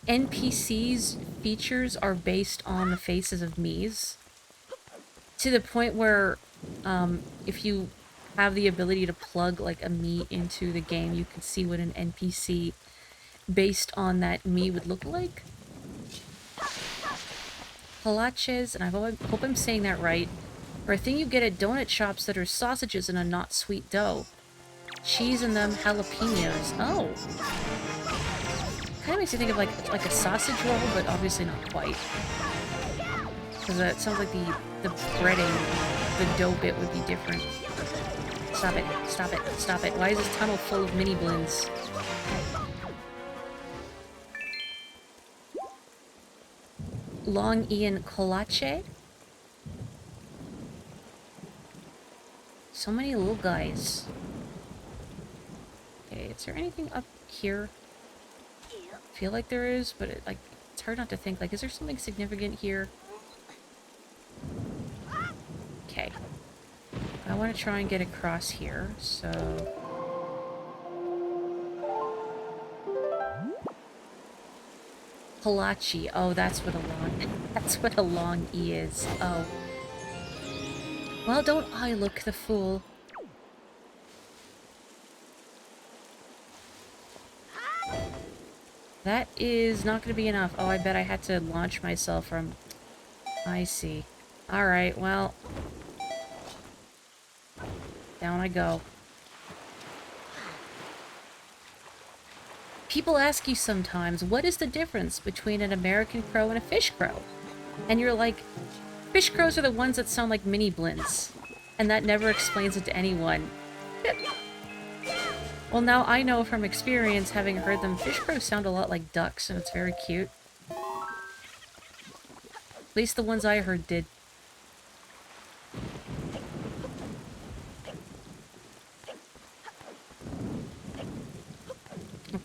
NPCs' features are based on the faces of Miis? To the point where, if you have the ability to plug, like, a Mii into the game, you can see what an NPC based on that Mii would look like? Kolaches, and I hope I'm saying that right, are a thing you get at donut shops that are sausages in a not sweet dough. Cheese in them, jalapenos. Oh! Kind of makes you think of like a sausage roll, but obviously not quite. Because it sounds like the breading, the dough bit would be different. Stop it, stop it, stop it. Why is this tunnel full of mini blins? Long Ian Kolache? So many little guys. Okay, is there anything up here? I feel like there is, but it's hard not to think. Like, is there something significant here? Okay. I want to try and get across here, so... Kolache. Oh, that's what a long E is. Oh. Well, don't I look the fool? That is not going to be enough. Oh, I bet I had to launch myself from... I see. Alright, well... Down I go. People ask you sometimes, what is the difference between an American crow and a fish crow? And you're like, fish crows are the ones that sound like mini blins. And that never explains it to anyone. Well, now I know from experience, having heard them, fish crows sound a lot like ducks, and it's very cute. At least the ones I heard did.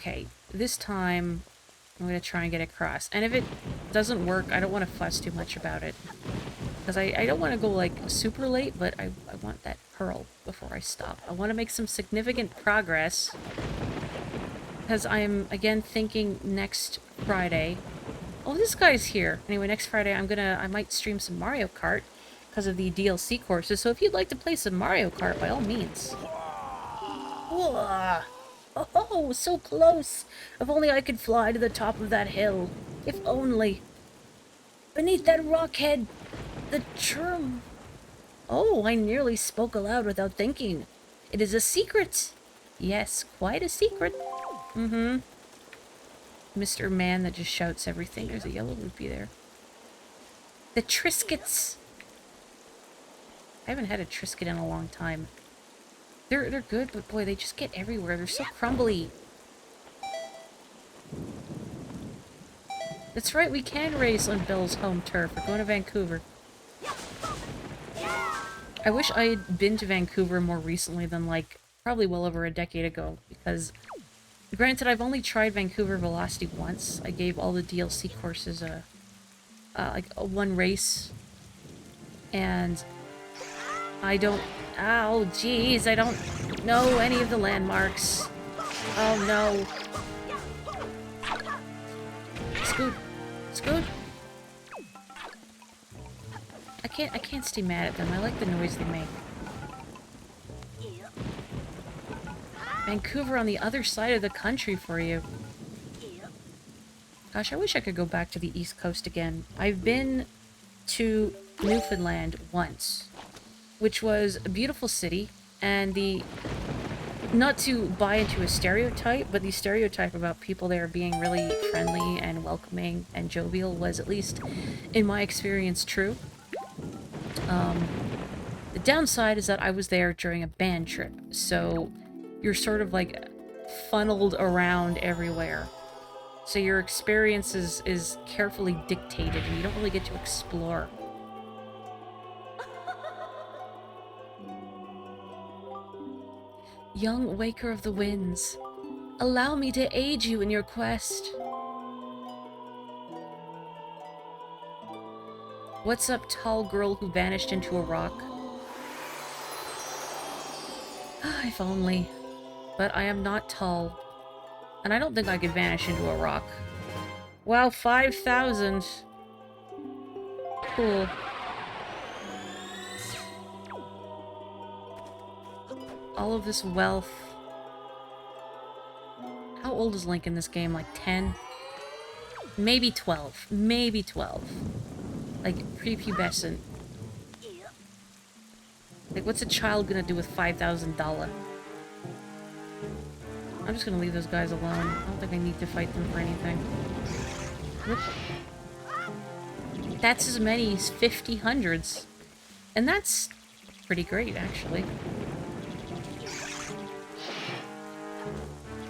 Okay, this time I'm gonna try and get across. And if it doesn't work, I don't want to fuss too much about it. Because I don't want to go, like, super late, but I want that pearl before I stop. I want to make some significant progress. Because I'm, again, thinking next Friday... Oh, this guy's here. Anyway, next Friday I might stream some Mario Kart because of the DLC courses. So if you'd like to play some Mario Kart, by all means. Whoa. Oh, so close. If only I could fly to the top of that hill. If only. Beneath that rock head, the trum. Oh, I nearly spoke aloud without thinking. It is a secret. Yes, quite a secret. Mm-hmm. Mr. Man that just shouts everything. There's a yellow rupee there. The Triscuits. I haven't had a Triscuit in a long time. They're good, but boy, they just get everywhere. They're so crumbly. That's right, we can race on Bill's home turf. We're going to Vancouver. I wish I had been to Vancouver more recently than, like, probably well over a decade ago, because... Granted, I've only tried Vancouver Velocity once. I gave all the DLC courses a one race. And I don't... Ow, jeez, I don't know any of the landmarks. Oh, no. Scoot. Scoot. I can't stay mad at them. I like the noise they make. Vancouver on the other side of the country for you. Gosh, I wish I could go back to the East Coast again. I've been to Newfoundland once, which was a beautiful city, and not to buy into a stereotype, but the stereotype about people there being really friendly and welcoming and jovial was, at least in my experience, true. The downside is that I was there during a band trip, so you're sort of like funneled around everywhere. So your experience is carefully dictated and you don't really get to explore. Young Waker of the Winds, allow me to aid you in your quest. What's up, tall girl who vanished into a rock? If only. But I am not tall. And I don't think I could vanish into a rock. Wow, 5,000. Cool. All of this wealth. How old is Link in this game? Like 10? Maybe 12. Maybe 12. Like, prepubescent. Like, what's a child gonna do with $5,000? I'm just gonna leave those guys alone. I don't think I need to fight them for anything. Whoop. That's as many as 50 hundreds. And that's pretty great, actually.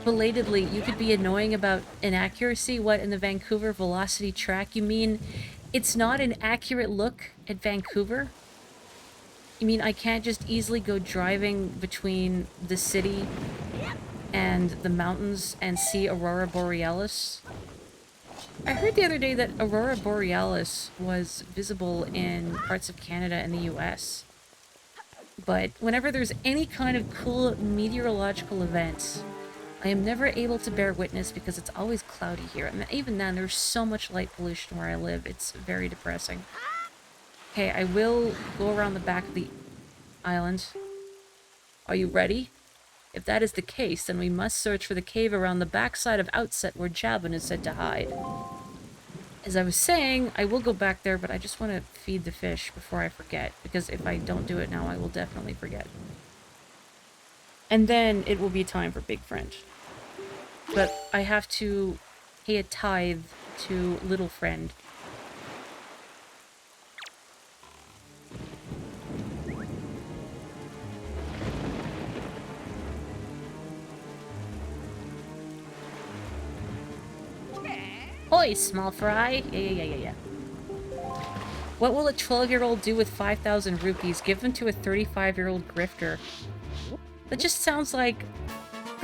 Belatedly, you could be annoying about inaccuracy. What, in the Vancouver Velocity track? You mean it's not an accurate look at Vancouver? You mean I can't just easily go driving between the city and the mountains and see Aurora Borealis? I heard the other day that Aurora Borealis was visible in parts of Canada and the US. But whenever there's any kind of cool meteorological events, I am never able to bear witness because it's always cloudy here. And even then, there's so much light pollution where I live. It's very depressing. Okay, I will go around the back of the island. Are you ready? If that is the case, then we must search for the cave around the backside of Outset where Jabin is said to hide. As I was saying, I will go back there, but I just want to feed the fish before I forget, because if I don't do it now, I will definitely forget. And then it will be time for Big Friend. But I have to pay a tithe to Little Friend. Hoi, small fry! Yeah. What will a 12-year-old do with 5,000 rupees? Give them to a 35-year-old grifter. That just sounds like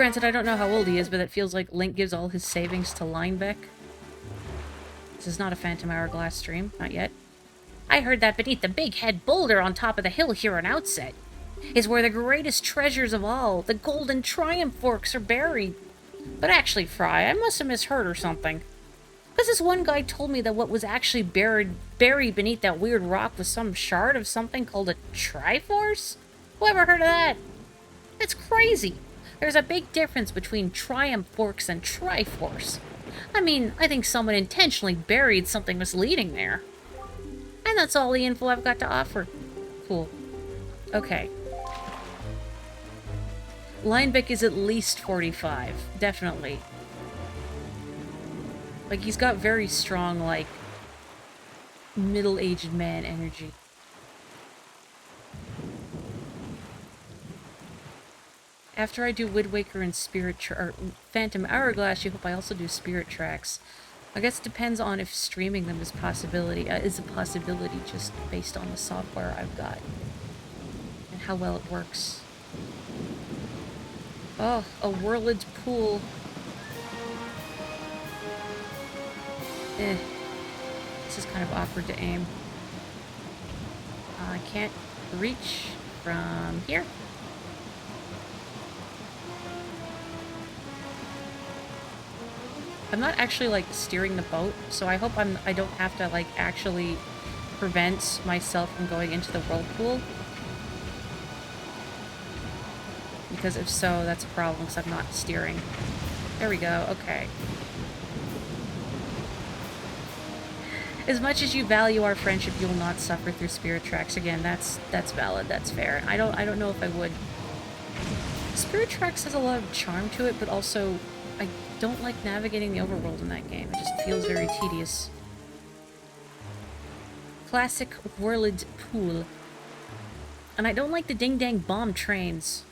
Granted, I don't know how old he is, but it feels like Link gives all his savings to Linebeck. This is not a Phantom Hourglass stream. Not yet. I heard that beneath the big head boulder on top of the hill here on Outset is where the greatest treasures of all, the golden triumph forks, are buried. But actually, Fry, I must have misheard or something. Because this one guy told me that what was actually buried beneath that weird rock was some shard of something called a Triforce? Who ever heard of that? That's crazy. There's a big difference between Triumph Forks and Triforce. I mean, I think someone intentionally buried something misleading there. And that's all the info I've got to offer. Cool. Okay. Linebeck is at least 45. Definitely. Like, he's got very strong, like, middle-aged man energy. After I do Wind Waker and or Phantom Hourglass, you hope I also do Spirit Tracks. I guess it depends on if streaming them is a possibility just based on the software I've got. And how well it works. Oh, a whirlage pool. This is kind of awkward to aim. I can't reach from here. I'm not actually, like, steering the boat, so I hope I don't have to, like, actually prevent myself from going into the whirlpool. Because if so, that's a problem, because I'm not steering. There we go, okay. As much as you value our friendship, you will not suffer through Spirit Tracks. Again, that's valid, that's fair. I don't know if I would. Spirit Tracks has a lot of charm to it, but also I don't like navigating the overworld in that game. It just feels very tedious. Classic whirled pool. And I don't like the ding-dang bomb trains.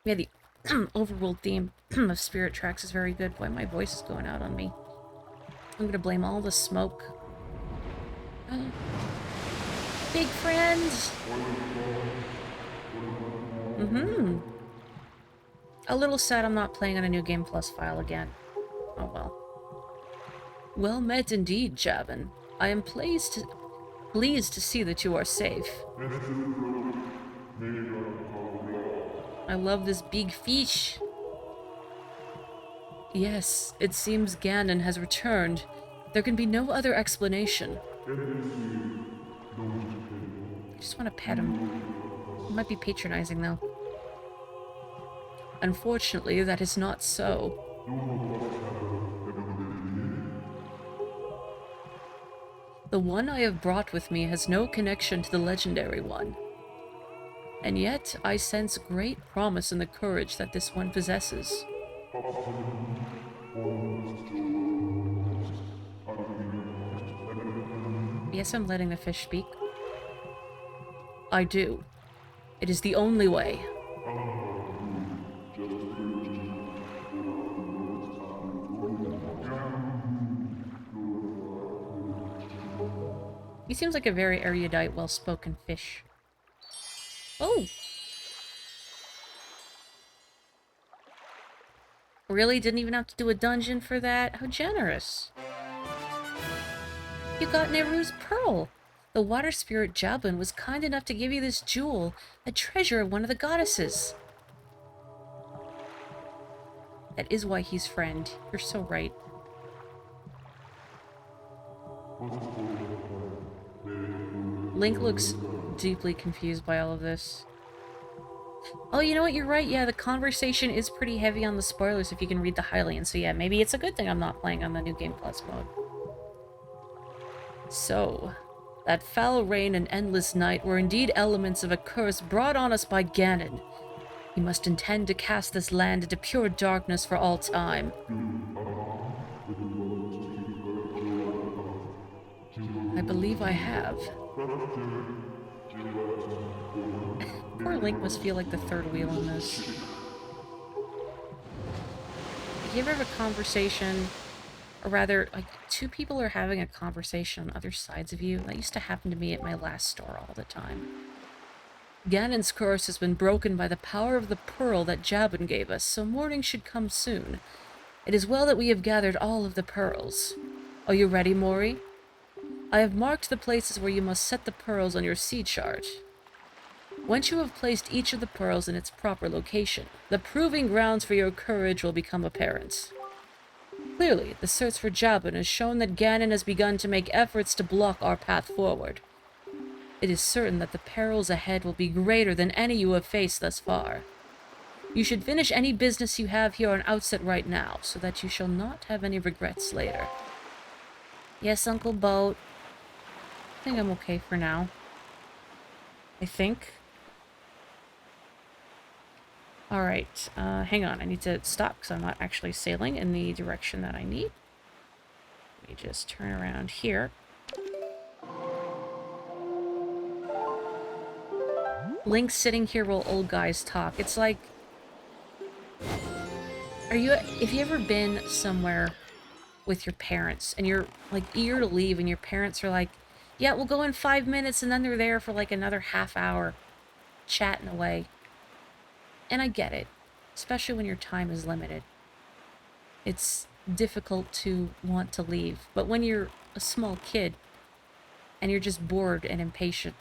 Yeah, the overworld theme of Spirit Tracks is very good. Boy, my voice is going out on me. I'm gonna blame all the smoke. Big friends! Mm-hmm. A little sad I'm not playing on a New Game Plus file again. Oh well. Well met indeed, Javin. I am pleased to see that you are safe. I love this big fish. Yes, it seems Ganon has returned. There can be no other explanation. I just want to pet him. He might be patronizing, though. Unfortunately, that is not so. The one I have brought with me has no connection to the legendary one. And yet, I sense great promise in the courage that this one possesses. Yes, I'm letting the fish speak. I do. It is the only way. He seems like a very erudite, well-spoken fish. Oh! Really? Didn't even have to do a dungeon for that? How generous. You got Nehru's pearl! The water spirit Jablin was kind enough to give you this jewel, a treasure of one of the goddesses. That is why he's friend. You're so right. Link looks deeply confused by all of this. Oh, you know what? You're right. Yeah, the conversation is pretty heavy on the spoilers if you can read the Hylian. So yeah, maybe it's a good thing I'm not playing on the New Game Plus mode. So, that foul rain and endless night were indeed elements of a curse brought on us by Ganon. He must intend to cast this land into pure darkness for all time. I believe I have. Poor Link must feel like the third wheel on this. Do you ever have a conversation, or rather, like, two people are having a conversation on other sides of you? That used to happen to me at my last store all the time. Ganon's curse has been broken by the power of the pearl that Jabun gave us, so morning should come soon. It is well that we have gathered all of the pearls. Are you ready, Morri? I have marked the places where you must set the pearls on your sea chart. Once you have placed each of the pearls in its proper location, the proving grounds for your courage will become apparent. Clearly, the search for Jabun has shown that Ganon has begun to make efforts to block our path forward. It is certain that the perils ahead will be greater than any you have faced thus far. You should finish any business you have here on Outset right now, so that you shall not have any regrets later. Yes, Uncle Boat. I think I'm okay for now. I think. Alright, hang on. I need to stop because I'm not actually sailing in the direction that I need. Let me just turn around here. Link's sitting here while old guys talk. It's like... If you ever been somewhere with your parents and you're, like, eager to leave and your parents are like, yeah, we'll go in 5 minutes, and then they're there for, like, another half hour chatting away. And I get it. Especially when your time is limited. It's difficult to want to leave. But when you're a small kid and you're just bored and impatient.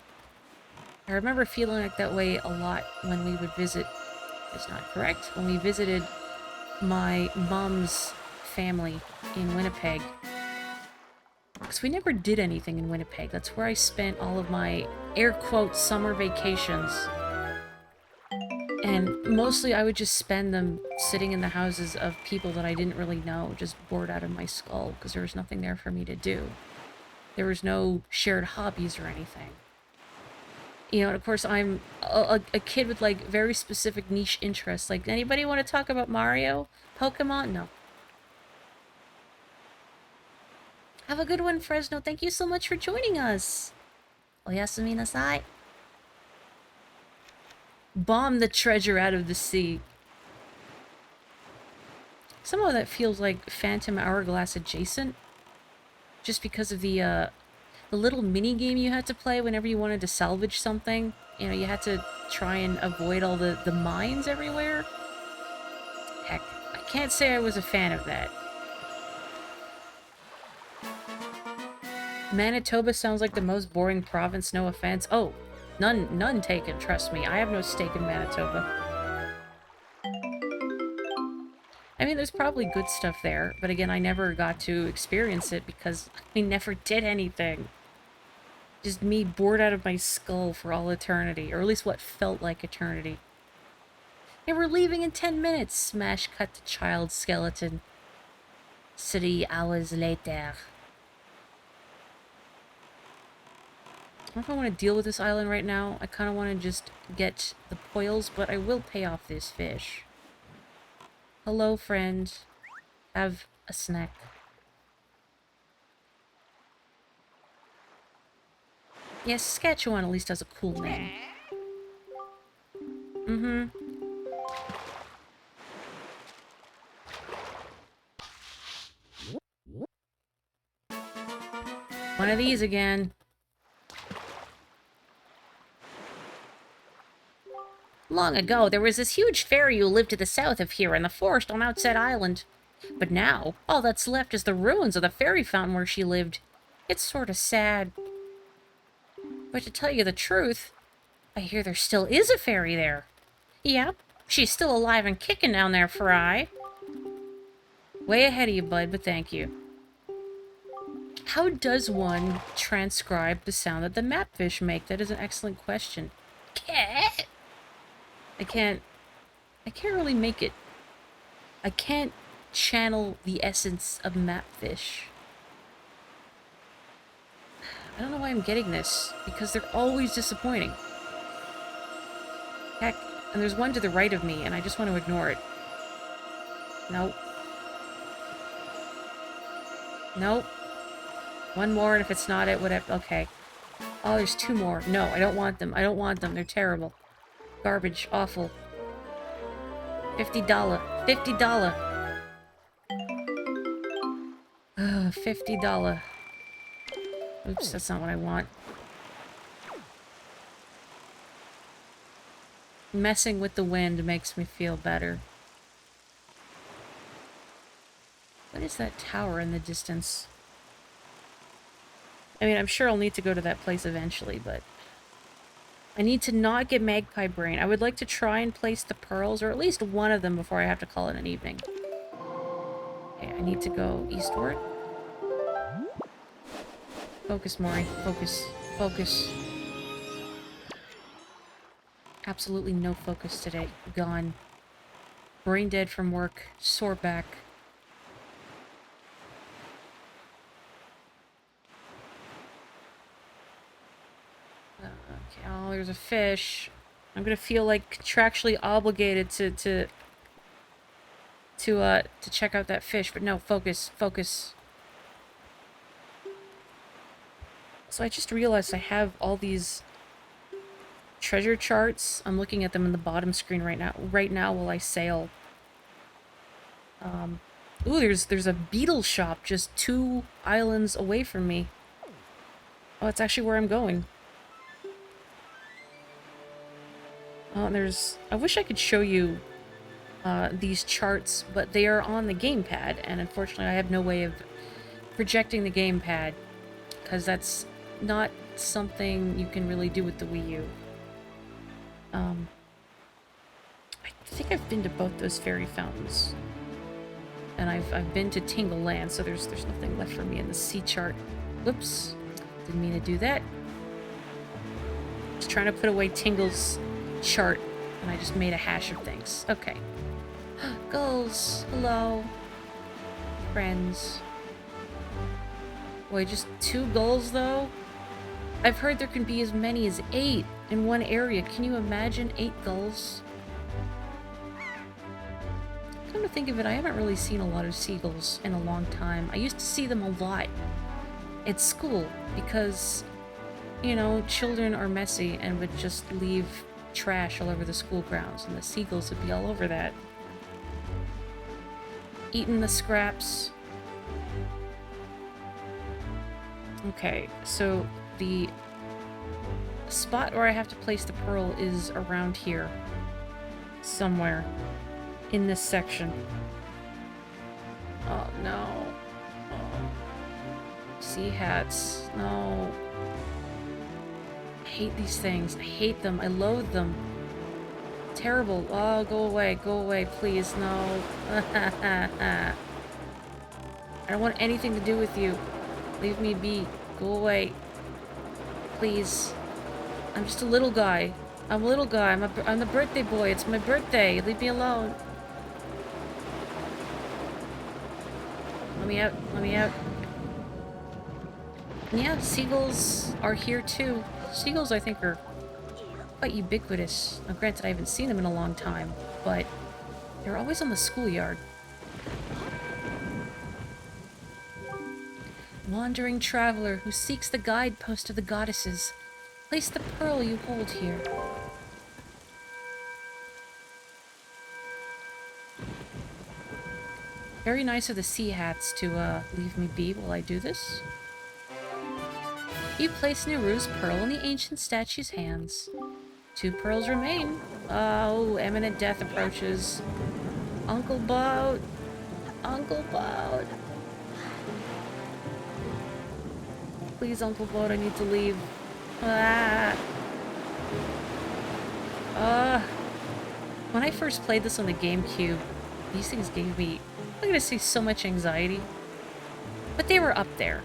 I remember feeling like that way a lot when we would visit... It's not correct. When we visited my mom's family in Winnipeg. Because we never did anything in Winnipeg. That's where I spent all of my air quote summer vacations. And mostly I would just spend them sitting in the houses of people that I didn't really know, just bored out of my skull, because there was nothing there for me to do. There was no shared hobbies or anything. You know, and of course I'm a kid with, like, very specific niche interests. Like, anybody want to talk about Mario? Pokemon? No. Have a good one, Fresno. Thank you so much for joining us. Oyasumi nasai. Bomb the treasure out of the sea. Somehow that feels like Phantom Hourglass adjacent. Just because of the little mini-game you had to play whenever you wanted to salvage something. You know, you had to try and avoid all the mines everywhere. Heck, I can't say I was a fan of that. Manitoba sounds like the most boring province, no offense. Oh, none taken, trust me. I have no stake in Manitoba. I mean, there's probably good stuff there, but again, I never got to experience it because I never did anything. Just me bored out of my skull for all eternity, or at least what felt like eternity. Yeah, we're leaving in 10 minutes! Smash cut to child skeleton. 3 hours later. I don't know if I want to deal with this island right now. I kind of want to just get the poils, but I will pay off this fish. Hello, friend. Have a snack. Yes, Saskatchewan at least has a cool name. Mm-hmm. One of these again. Long ago, there was this huge fairy who lived to the south of here in the forest on Outset Island. But now, all that's left is the ruins of the fairy fountain where she lived. It's sort of sad. But to tell you the truth, I hear there still is a fairy there. Yep, she's still alive and kicking down there, Fry. Way ahead of you, bud, but thank you. How does one transcribe the sound that the mapfish make? That is an excellent question. Cat? I can't really make it. I can't channel the essence of mapfish. I don't know why I'm getting this, because they're always disappointing. Heck, and there's one to the right of me, and I just want to ignore it. Nope. Nope. One more, and if it's not it, whatever. Okay. Oh, there's 2 more. No, I don't want them. I don't want them. They're terrible. Garbage. Awful. $50. $50. $50. Oops, that's not what I want. messing with the wind makes me feel better. What is that tower in the distance? I mean, I'm sure I'll need to go to that place eventually, but I need to not get magpie brain. I would like to try and place the pearls, or at least one of them, before I have to call it an evening. Okay, I need to go eastward. Focus, Morri. Focus. Focus. Absolutely no focus today. Gone. Brain dead from work. Sore back. Okay, oh, there's a fish. I'm gonna feel like contractually obligated to check out that fish, but no, focus, focus. So I just realized I have all these treasure charts. I'm looking at them in the bottom screen right now while I sail. Ooh, there's a beetle shop just 2 islands away from me. Oh, it's actually where I'm going. Oh, and I wish I could show you these charts, but they are on the gamepad, and unfortunately I have no way of projecting the gamepad, because that's not something you can really do with the Wii U. I think I've been to both those fairy fountains. And I've been to Tingle Land, so there's nothing left for me in the sea chart. Whoops. Didn't mean to do that. Just trying to put away Tingle's chart, and I just made a hash of things. Okay. Gulls. Hello. Friends. Boy, just 2 gulls, though? I've heard there can be as many as 8 in one area. Can you imagine 8 gulls? Come to think of it, I haven't really seen a lot of seagulls in a long time. I used to see them a lot at school because, you know, children are messy and would just leave trash all over the school grounds, and the seagulls would be all over that. Eating the scraps. Okay, so the spot where I have to place the pearl is around here. Somewhere in this section. Oh no. Oh. Sea hats. No. I hate these things. I hate them. I loathe them. Terrible. Oh, go away. Go away, please. No. I don't want anything to do with you. Leave me be. Go away. Please. I'm just a little guy. I'm a little guy. I'm the birthday boy. It's my birthday. Leave me alone. Let me out. Let me out. Yeah, seagulls are here too. Seagulls, I think, are quite ubiquitous. Now, granted, I haven't seen them in a long time, but they're always on the schoolyard. Wandering traveler who seeks the guidepost of the goddesses, place the pearl you hold here. Very nice of the sea hats to leave me be while I do this. You place Neru's pearl in the ancient statue's hands. 2 pearls remain. Oh, imminent death approaches. Uncle Boat! Uncle Boat! Please, Uncle Boat, I need to leave. Ah! When I first played this on the GameCube, these things gave me, I'm gonna say, so much anxiety. But they were up there.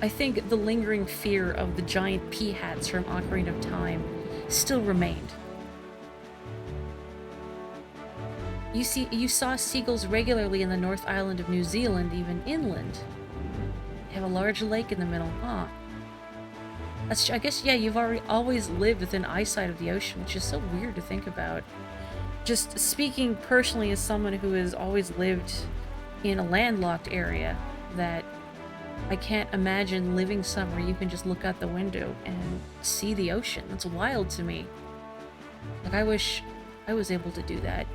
I think the lingering fear of the giant pea hats from Ocarina of Time still remained. You saw seagulls regularly in the North Island of New Zealand, even inland. They have a large lake in the middle, huh? I guess, yeah, you've always lived within eyesight of the ocean, which is so weird to think about. Just speaking personally as someone who has always lived in a landlocked area, that I can't imagine living somewhere you can just look out the window and see the ocean. That's wild to me. Like, I wish I was able to do that.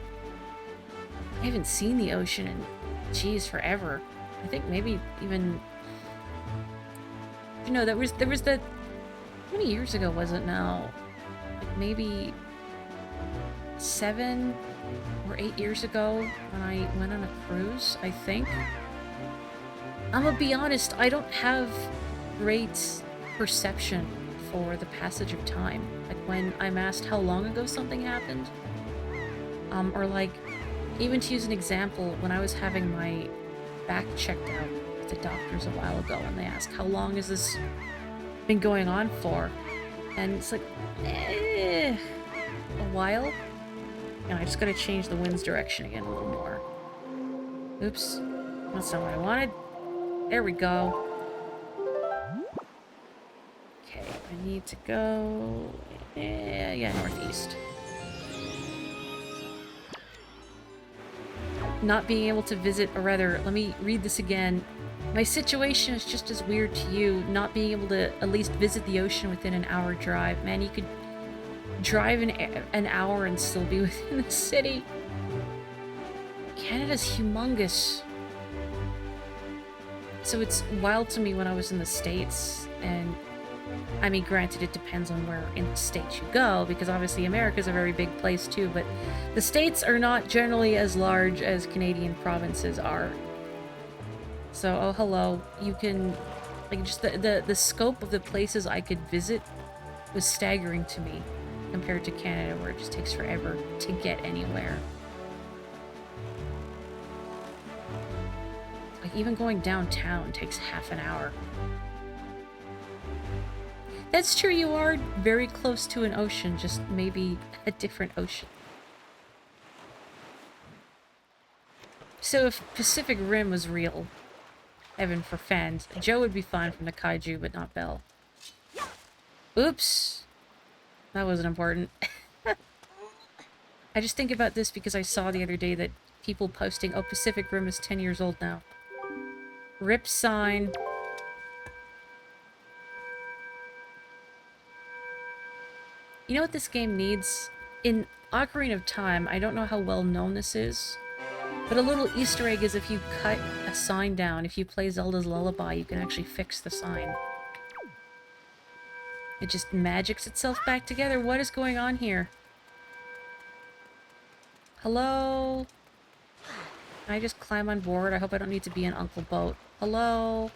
I haven't seen the ocean in, geez, forever. I think maybe even... You know, there was that... How many years ago was it now? Like maybe 7 or 8 years ago when I went on a cruise, I think. I'm gonna be honest, I don't have great perception for the passage of time. Like when I'm asked how long ago something happened, or like, even to use an example, when I was having my back checked out at the doctors a while ago, and they asked, how long has this been going on for? And it's like, a while? And I just gotta change the wind's direction again a little more. Oops. That's not what I wanted. There we go. Okay, I need to go... yeah, northeast. Not being able to visit, or rather, let me read this again. My situation is just as weird to you, not being able to at least visit the ocean within an hour drive. Man, you could drive an hour and still be within the city. Canada's humongous. So it's wild to me when I was in the States, and I mean, granted, it depends on where in the States you go, because obviously America's a very big place too, but the States are not generally as large as Canadian provinces are. So, oh hello, you can, like, just the scope of the places I could visit was staggering to me compared to Canada, where it just takes forever to get anywhere. Like, even going downtown takes half an hour. That's true, you are very close to an ocean, just maybe a different ocean. So if Pacific Rim was real, heaven for fans, Joe would be fine from the kaiju, but not Belle. Oops. That wasn't important. I just think about this because I saw the other day that people posting, oh, Pacific Rim is 10 years old now. RIP sign. You know what this game needs? In Ocarina of Time, I don't know how well known this is, but a little Easter egg is if you cut a sign down, if you play Zelda's Lullaby, you can actually fix the sign. It just magics itself back together. What is going on here? Hello? Can I just climb on board? I hope I don't need to be an Uncle Boat. Hello?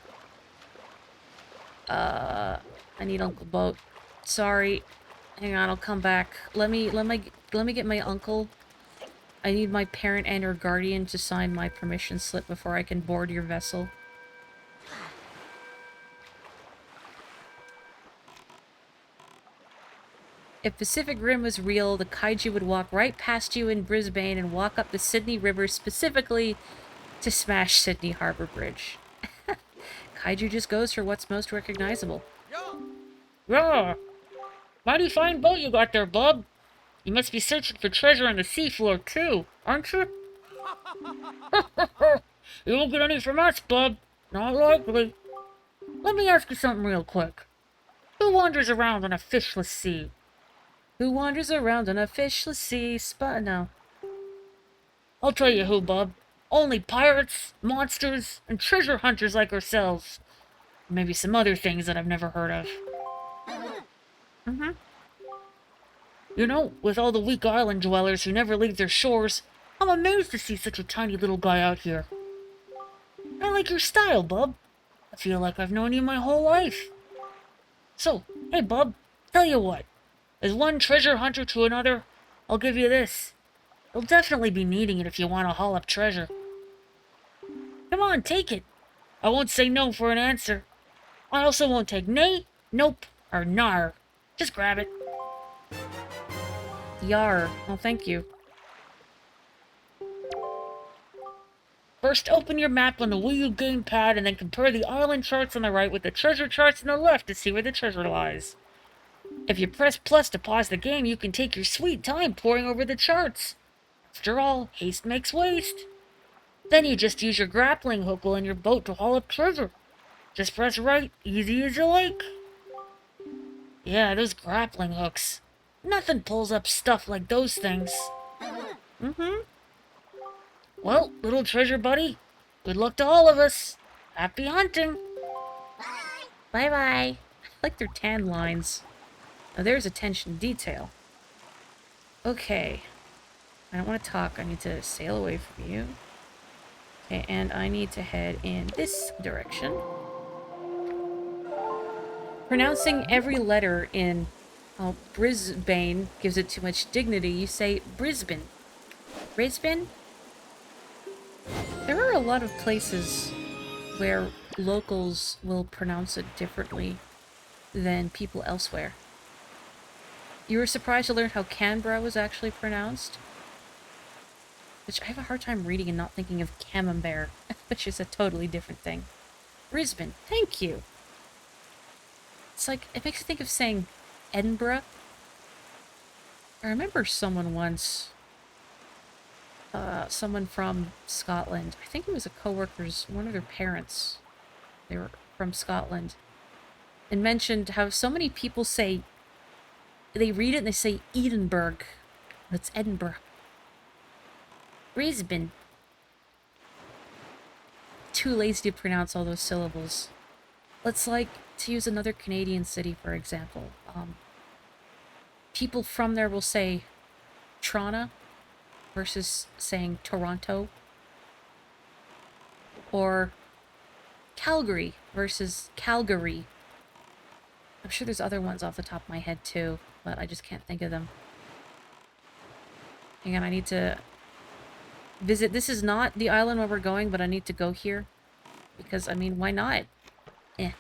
I need Uncle Boat. Sorry. Hang on, I'll come back. Let me get my uncle. I need my parent and or guardian to sign my permission slip before I can board your vessel. If Pacific Rim was real, the kaiju would walk right past you in Brisbane and walk up the Sydney River specifically to smash Sydney Harbour Bridge. Kaiju just goes for what's most recognizable. Yeah! Mighty fine boat you got there, bub. You must be searching for treasure on the seafloor, too, aren't you? You won't get any from us, bub. Not likely. Let me ask you something real quick. Who wanders around on a fishless sea? Who wanders around on a fishless sea? No. I'll tell you who, bub. Only pirates, monsters, and treasure hunters like ourselves. Maybe some other things that I've never heard of. Mm-hmm. You know, with all the weak island dwellers who never leave their shores, I'm amazed to see such a tiny little guy out here. I like your style, bub. I feel like I've known you my whole life. So, hey, bub, tell you what. As one treasure hunter to another, I'll give you this. You'll definitely be needing it if you want to haul up treasure. Come on, take it. I won't say no for an answer. I also won't take nay, nope, or nar. Just grab it. Yar. Oh, thank you. First, open your map on the Wii U gamepad and then compare the island charts on the right with the treasure charts on the left to see where the treasure lies. If you press plus to pause the game, you can take your sweet time poring over the charts. After all, haste makes waste. Then you just use your grappling hook while in your boat to haul up treasure. Just press right, easy as you like. Yeah, those grappling hooks. Nothing pulls up stuff like those things. Mm-hmm. Well, little treasure buddy, good luck to all of us. Happy hunting. Bye-bye. I like their tan lines. Now there's attention to detail. Okay. I don't want to talk. I need to sail away from you. Okay, and I need to head in this direction. Pronouncing every letter in Brisbane gives it too much dignity. You say Brisbane. Brisbane? There are a lot of places where locals will pronounce it differently than people elsewhere. You were surprised to learn how Canberra was actually pronounced? Which I have a hard time reading and not thinking of camembert, which is a totally different thing. Brisbane, thank you. It's like, it makes me think of saying Edinburgh. I remember someone once, someone from Scotland, I think it was a coworker's, one of their parents, they were from Scotland, and mentioned how so many people say, they read it and they say Edinburgh, but it's Edinburgh. Brisbane. Too lazy to pronounce all those syllables. Let's like, to use another Canadian city, for example, people from there will say Toronto versus saying Toronto. Or Calgary versus Calgary. I'm sure there's other ones off the top of my head too, but I just can't think of them. Hang on, I need to visit. This is not the island where we're going, but I need to go here. Because, I mean, why not? Eh.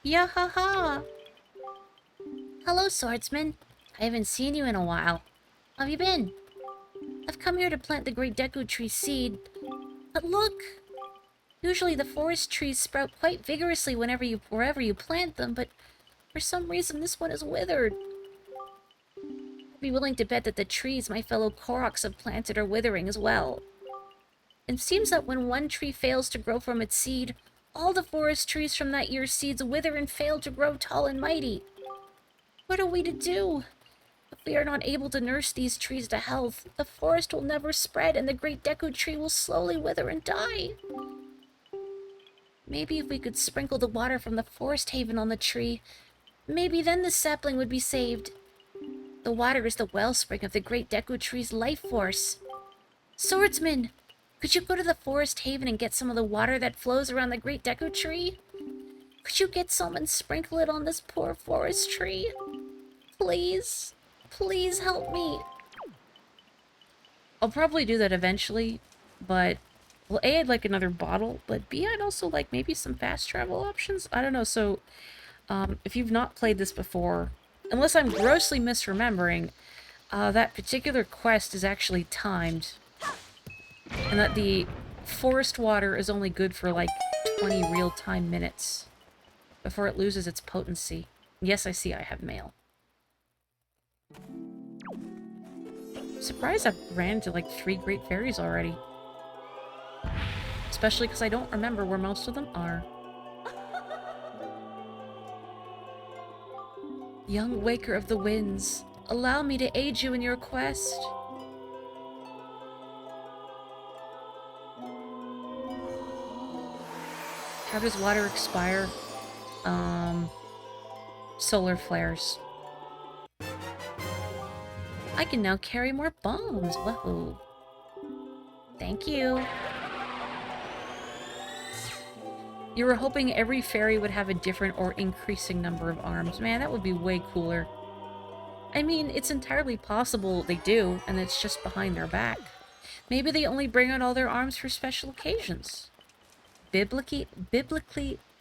Yeah, haha. Hello, swordsman. I haven't seen you in a while. How have you been? I've come here to plant the great Deku Tree seed. But look! Usually the forest trees sprout quite vigorously wherever you plant them, but for some reason this one is withered. I'd be willing to bet that the trees my fellow Koroks have planted are withering as well. It seems that when one tree fails to grow from its seed, all the forest trees from that year's seeds wither and fail to grow tall and mighty. What are we to do? If we are not able to nurse these trees to health, the forest will never spread and the great Deku Tree will slowly wither and die. Maybe if we could sprinkle the water from the forest haven on the tree, maybe then the sapling would be saved. The water is the wellspring of the great Deku Tree's life force. Swordsman, could you go to the forest haven and get some of the water that flows around the great Deku Tree? Could you get some and sprinkle it on this poor forest tree? Please? Please help me. I'll probably do that eventually, but... Well, A, I'd like another bottle, but B, I'd also like maybe some fast travel options. I don't know, so... if you've not played this before, unless I'm grossly misremembering, that particular quest is actually timed. And that the forest water is only good for like 20 real-time minutes before it loses its potency. Yes, I see I have mail. Surprised I've ran to like 3 Great Fairies already. Especially because I don't remember where most of them are. Young Waker of the Winds, allow me to aid you in your quest. How does water expire? Solar flares. I can now carry more bombs. Whoa. Thank you. You were hoping every fairy would have a different or increasing number of arms. Man, that would be way cooler. I mean, it's entirely possible they do, and it's just behind their back. Maybe they only bring out all their arms for special occasions. Biblically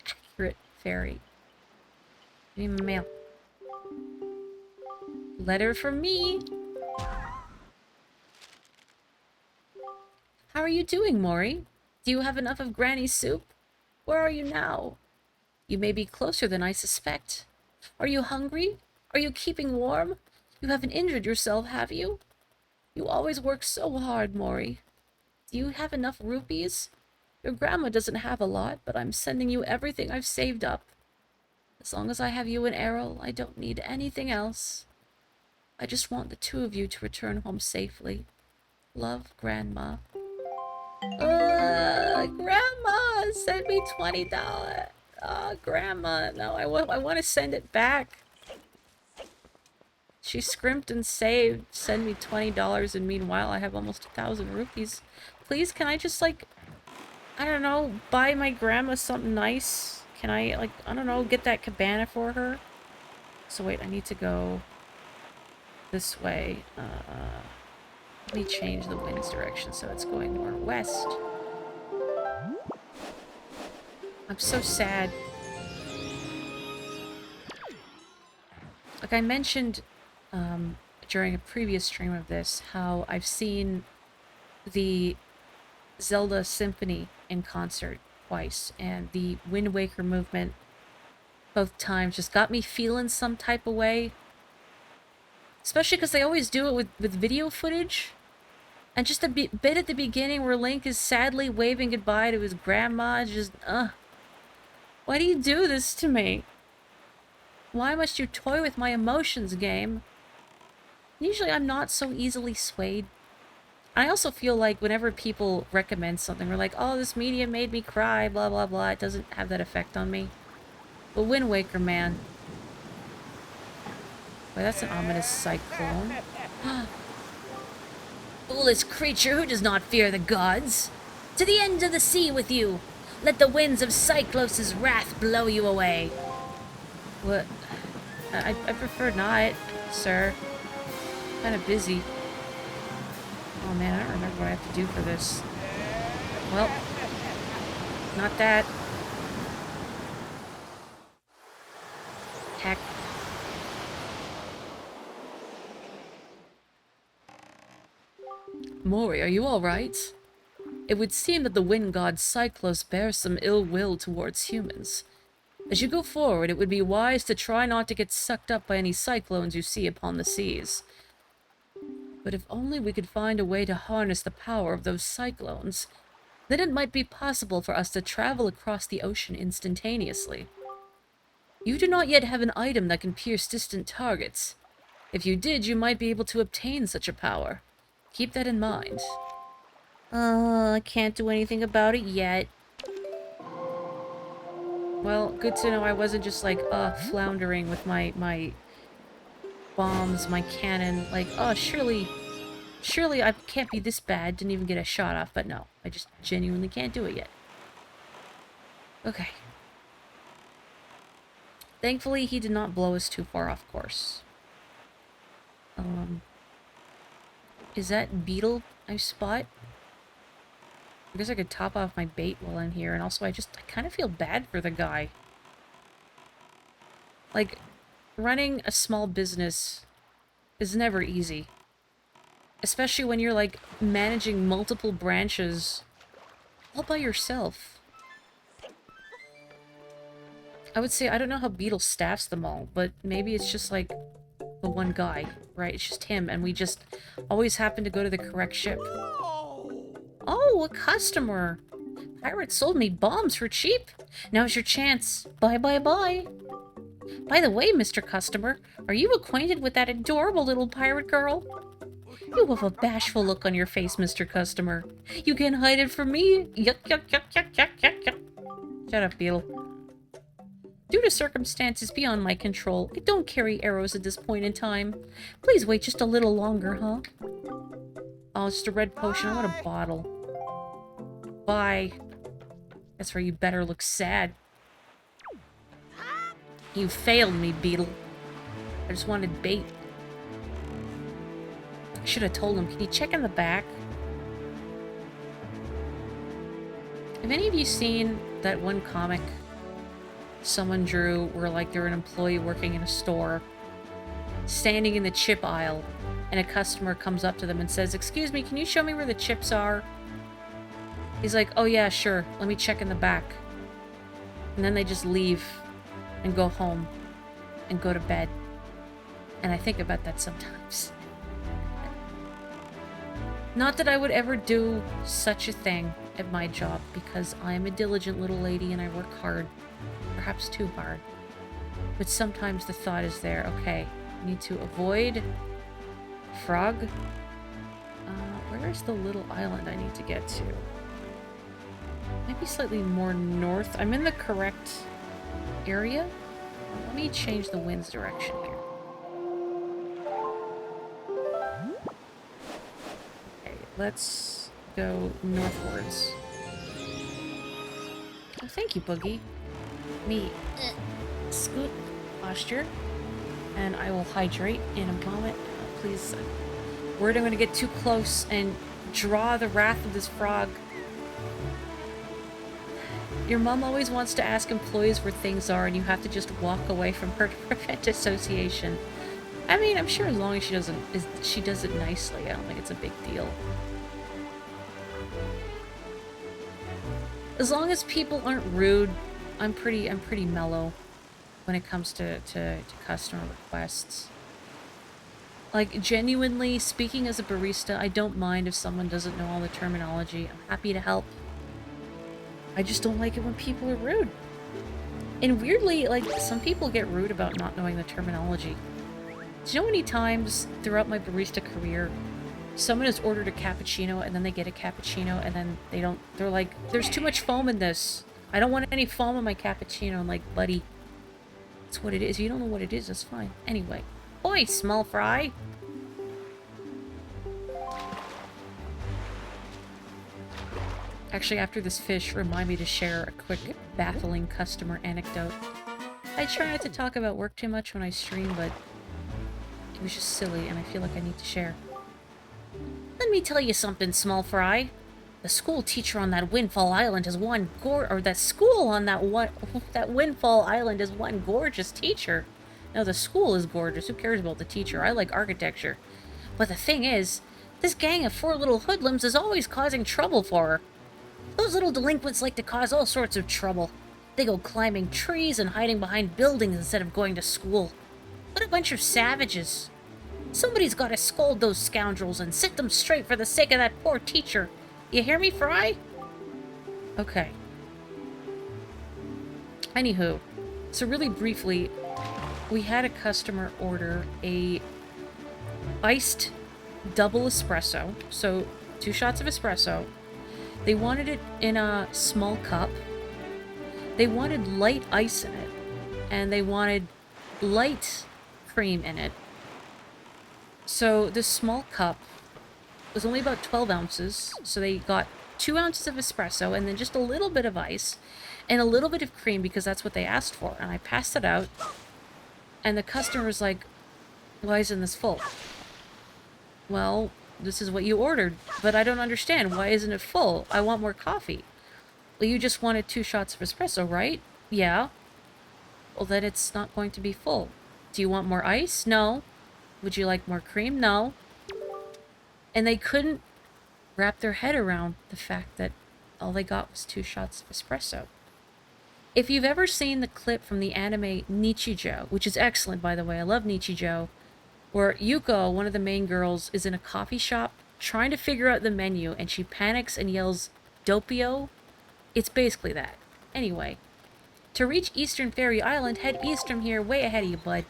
accurate fairy. Give me mail. Letter from me. How are you doing, Morri? Do you have enough of Granny's soup? Where are you now? You may be closer than I suspect. Are you hungry? Are you keeping warm? You haven't injured yourself, have you? You always work so hard, Morri. Do you have enough rupees? Your grandma doesn't have a lot, but I'm sending you everything I've saved up. As long as I have you and Errol, I don't need anything else. I just want the 2 of you to return home safely. Love, Grandma. Grandma, send me $20. Grandma, no, I want to send it back. She scrimped and saved. Send me $20 and meanwhile I have almost 1,000 rupees. Please, can I just, like, I don't know, buy my grandma something nice? Can I, like, I don't know, get that cabana for her? So wait, I need to go this way. Let me change the wind's direction so it's going northwest. I'm so sad. Like I mentioned during a previous stream of this, how I've seen the Zelda Symphony in concert twice, and the Wind Waker movement both times just got me feeling some type of way. Especially because they always do it with video footage. And just a bit at the beginning where Link is sadly waving goodbye to his grandma, just, why do you do this to me? Why must you toy with my emotions, game? Usually I'm not so easily swayed. I also feel like whenever people recommend something, we're like, oh, this media made me cry, blah, blah, blah. It doesn't have that effect on me. But Wind Waker, man. Boy, that's an ominous cyclone. Foolish creature who does not fear the gods. To the end of the sea with you. Let the winds of Cyclos' wrath blow you away. What? I prefer not, sir. Kind of busy. Oh man, I don't remember what I have to do for this. Well, not that. Heck. Morri, are you alright? It would seem that the wind god Cyclos bears some ill will towards humans. As you go forward, it would be wise to try not to get sucked up by any cyclones you see upon the seas. But if only we could find a way to harness the power of those cyclones, then it might be possible for us to travel across the ocean instantaneously. You do not yet have an item that can pierce distant targets. If you did, you might be able to obtain such a power. Keep that in mind. I can't do anything about it yet. Well, good to know I wasn't just, like, floundering with my bombs, my cannon. Like, oh, surely I can't be this bad. Didn't even get a shot off, but no. I just genuinely can't do it yet. Okay. Thankfully, he did not blow us too far off course. Is that beetle I spot? I guess I could top off my bait while I'm here, and also I kind of feel bad for the guy. Like, running a small business is never easy. Especially when you're, like, managing multiple branches all by yourself. I would say, I don't know how Beetle staffs them all, but maybe it's just, like, the one guy, right? It's just him, and we just always happen to go to the correct ship. Oh, a customer! Pirate sold me bombs for cheap. Now's your chance. Bye, bye, bye. By the way, Mr. Customer, are you acquainted with that adorable little pirate girl? You have a bashful look on your face, Mr. Customer. You can't hide it from me. Yuck, yuck, yuck, yuck, yuck, yuck, yuck. Shut up, Beetle. Due to circumstances beyond my control, I don't carry arrows at this point in time. Please wait just a little longer, huh? Oh, it's just a red potion. I want a bottle. Bye. That's where you better look sad. You failed me, Beetle. I just wanted bait. I should have told him. Can you check in the back? Have any of you seen that one comic someone drew where, like, they're an employee working in a store, standing in the chip aisle, and a customer comes up to them and says, "Excuse me, can you show me where the chips are?" He's like, "Oh yeah, sure. Let me check in the back." And then they just leave and go home and go to bed. And I think about that sometimes. Not that I would ever do such a thing at my job, because I am a diligent little lady and I work hard. Perhaps too hard. But sometimes the thought is there, okay, I need to avoid frog. Where's the little island I need to get to? Maybe slightly more north. I'm in the correct area. Let me change the wind's direction here. let's go northwards. Oh, thank you, Boogie. Me scoot posture, and I will hydrate in a moment. Please, worried I'm going to get too close and draw the wrath of this frog. Your mom always wants to ask employees where things are, and you have to just walk away from her to prevent association. I mean, I'm sure as long as she does it nicely, I don't think it's a big deal. As long as people aren't rude, I'm pretty mellow when it comes to customer requests. Like, genuinely, speaking as a barista, I don't mind if someone doesn't know all the terminology. I'm happy to help. I just don't like it when people are rude. And weirdly, like, some people get rude about not knowing the terminology. Do you know how many times throughout my barista career, someone has ordered a cappuccino and then they get a cappuccino and then they're like, there's too much foam in this. I don't want any foam in my cappuccino. I'm like, buddy, that's what it is. You don't know what it is, that's fine. Anyway. Oi, small fry. Actually, after this fish, remind me to share a quick, baffling customer anecdote. I try not to talk about work too much when I stream, but it was just silly, and I feel like I need to share. Let me tell you something, small fry. The school teacher on that Windfall Island is one that Windfall Island is one gorgeous teacher. No, the school is gorgeous. Who cares about the teacher? I like architecture. But the thing is, this gang of 4 little hoodlums is always causing trouble for her. Those little delinquents like to cause all sorts of trouble. They go climbing trees and hiding behind buildings instead of going to school. What a bunch of savages. Somebody's got to scold those scoundrels and set them straight for the sake of that poor teacher. You hear me, Fry? Okay. Anywho, so really briefly, we had a customer order a iced double espresso, so 2 shots of espresso. They wanted it in a small cup. They wanted light ice in it, and they wanted light cream in it. So this small cup was only about 12 ounces, so they got 2 ounces of espresso and then just a little bit of ice and a little bit of cream because that's what they asked for. And I passed it out, and the customer was like, why isn't this full? Well, this is what you ordered, but I don't understand. Why isn't it full? I want more coffee. Well, you just wanted 2 shots of espresso, right? Yeah. Well, then it's not going to be full. Do you want more ice? No. Would you like more cream? No. And they couldn't wrap their head around the fact that all they got was 2 shots of espresso. If you've ever seen the clip from the anime Nichijou, which is excellent, by the way, I love Nichijou, where Yuko, one of the main girls, is in a coffee shop trying to figure out the menu, and she panics and yells, "Doppio?" It's basically that. Anyway, to reach Eastern Fairy Island, head east from here, way ahead of you, bud.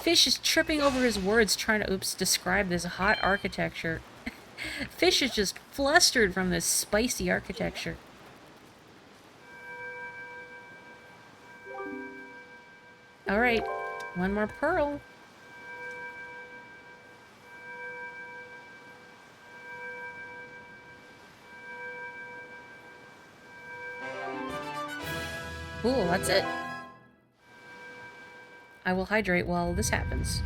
Fish is tripping over his words trying to, describe this hot architecture. Fish is just flustered from this spicy architecture. Alright, 1 more pearl. Cool, that's it. I will hydrate while this happens.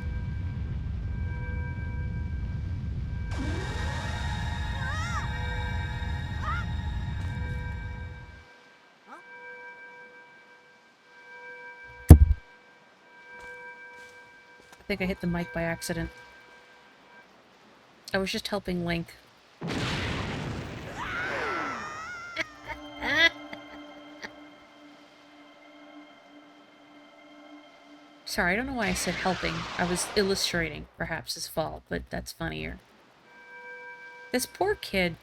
I think I hit the mic by accident. I was just helping Link. Sorry, I don't know why I said helping. I was illustrating, perhaps, his fall, but that's funnier. This poor kid.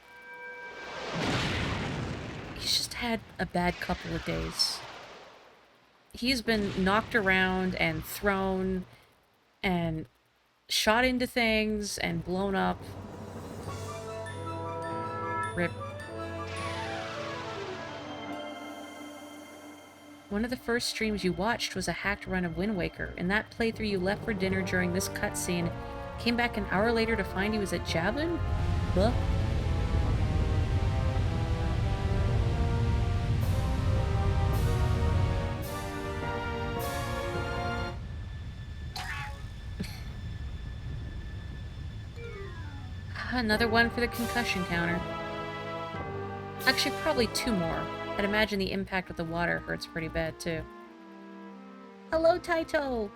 He's just had a bad couple of days. He's been knocked around and thrown and shot into things and blown up. Rip. One of the first streams you watched was a hacked run of Wind Waker. In that playthrough, you left for dinner during this cutscene Came back an hour later to find he was at Javelin? Buh. Another one for the concussion counter. Actually, probably 2 more. I'd imagine the impact with the water hurts pretty bad, too. Hello, Taito!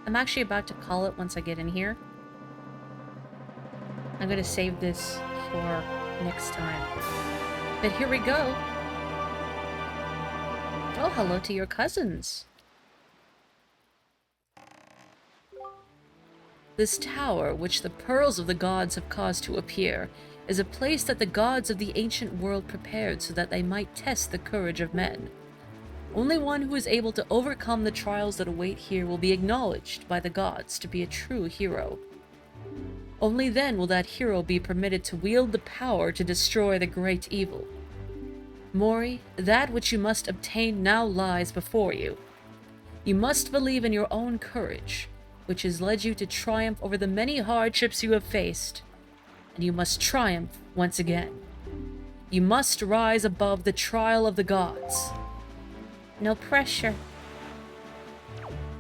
I'm actually about to call it once I get in here. I'm gonna save this for next time. But here we go! Oh, hello to your cousins! This tower, which the pearls of the gods have caused to appear, is a place that the gods of the ancient world prepared so that they might test the courage of men. Only one who is able to overcome the trials that await here will be acknowledged by the gods to be a true hero. Only then will that hero be permitted to wield the power to destroy the great evil. Morri, that which you must obtain now lies before you. You must believe in your own courage, which has led you to triumph over the many hardships you have faced, and you must triumph once again. You must rise above the trial of the gods. No pressure.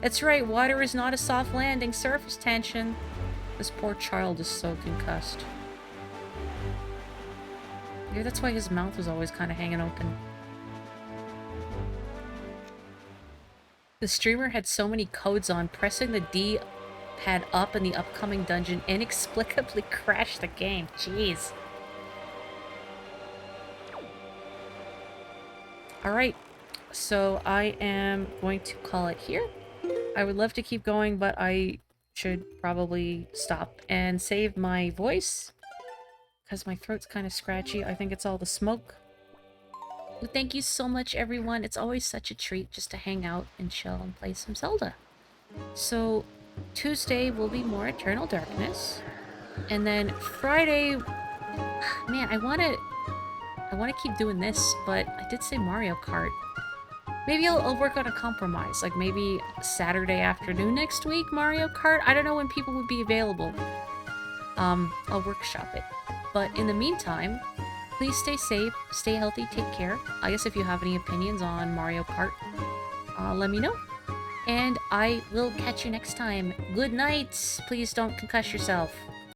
That's right, water is not a soft landing, surface tension. This poor child is so concussed. Maybe that's why his mouth was always kind of hanging open. The streamer had so many codes on, pressing the D pad up in the upcoming dungeon inexplicably crashed the game. Jeez. Alright, so I am going to call it here. I would love to keep going, but I should probably stop and save my voice, because my throat's kind of scratchy. I think it's all the smoke. Well, thank you so much, everyone. It's always such a treat just to hang out and chill and play some Zelda. So, Tuesday will be more Eternal Darkness. And then Friday... Man, I want to keep doing this, but I did say Mario Kart. Maybe I'll work on a compromise. Like, maybe Saturday afternoon next week, Mario Kart? I don't know when people would be available. I'll workshop it. But in the meantime... Please stay safe, stay healthy, take care. I guess if you have any opinions on Mario Kart, let me know. And I will catch you next time. Good night. Please don't concuss yourself.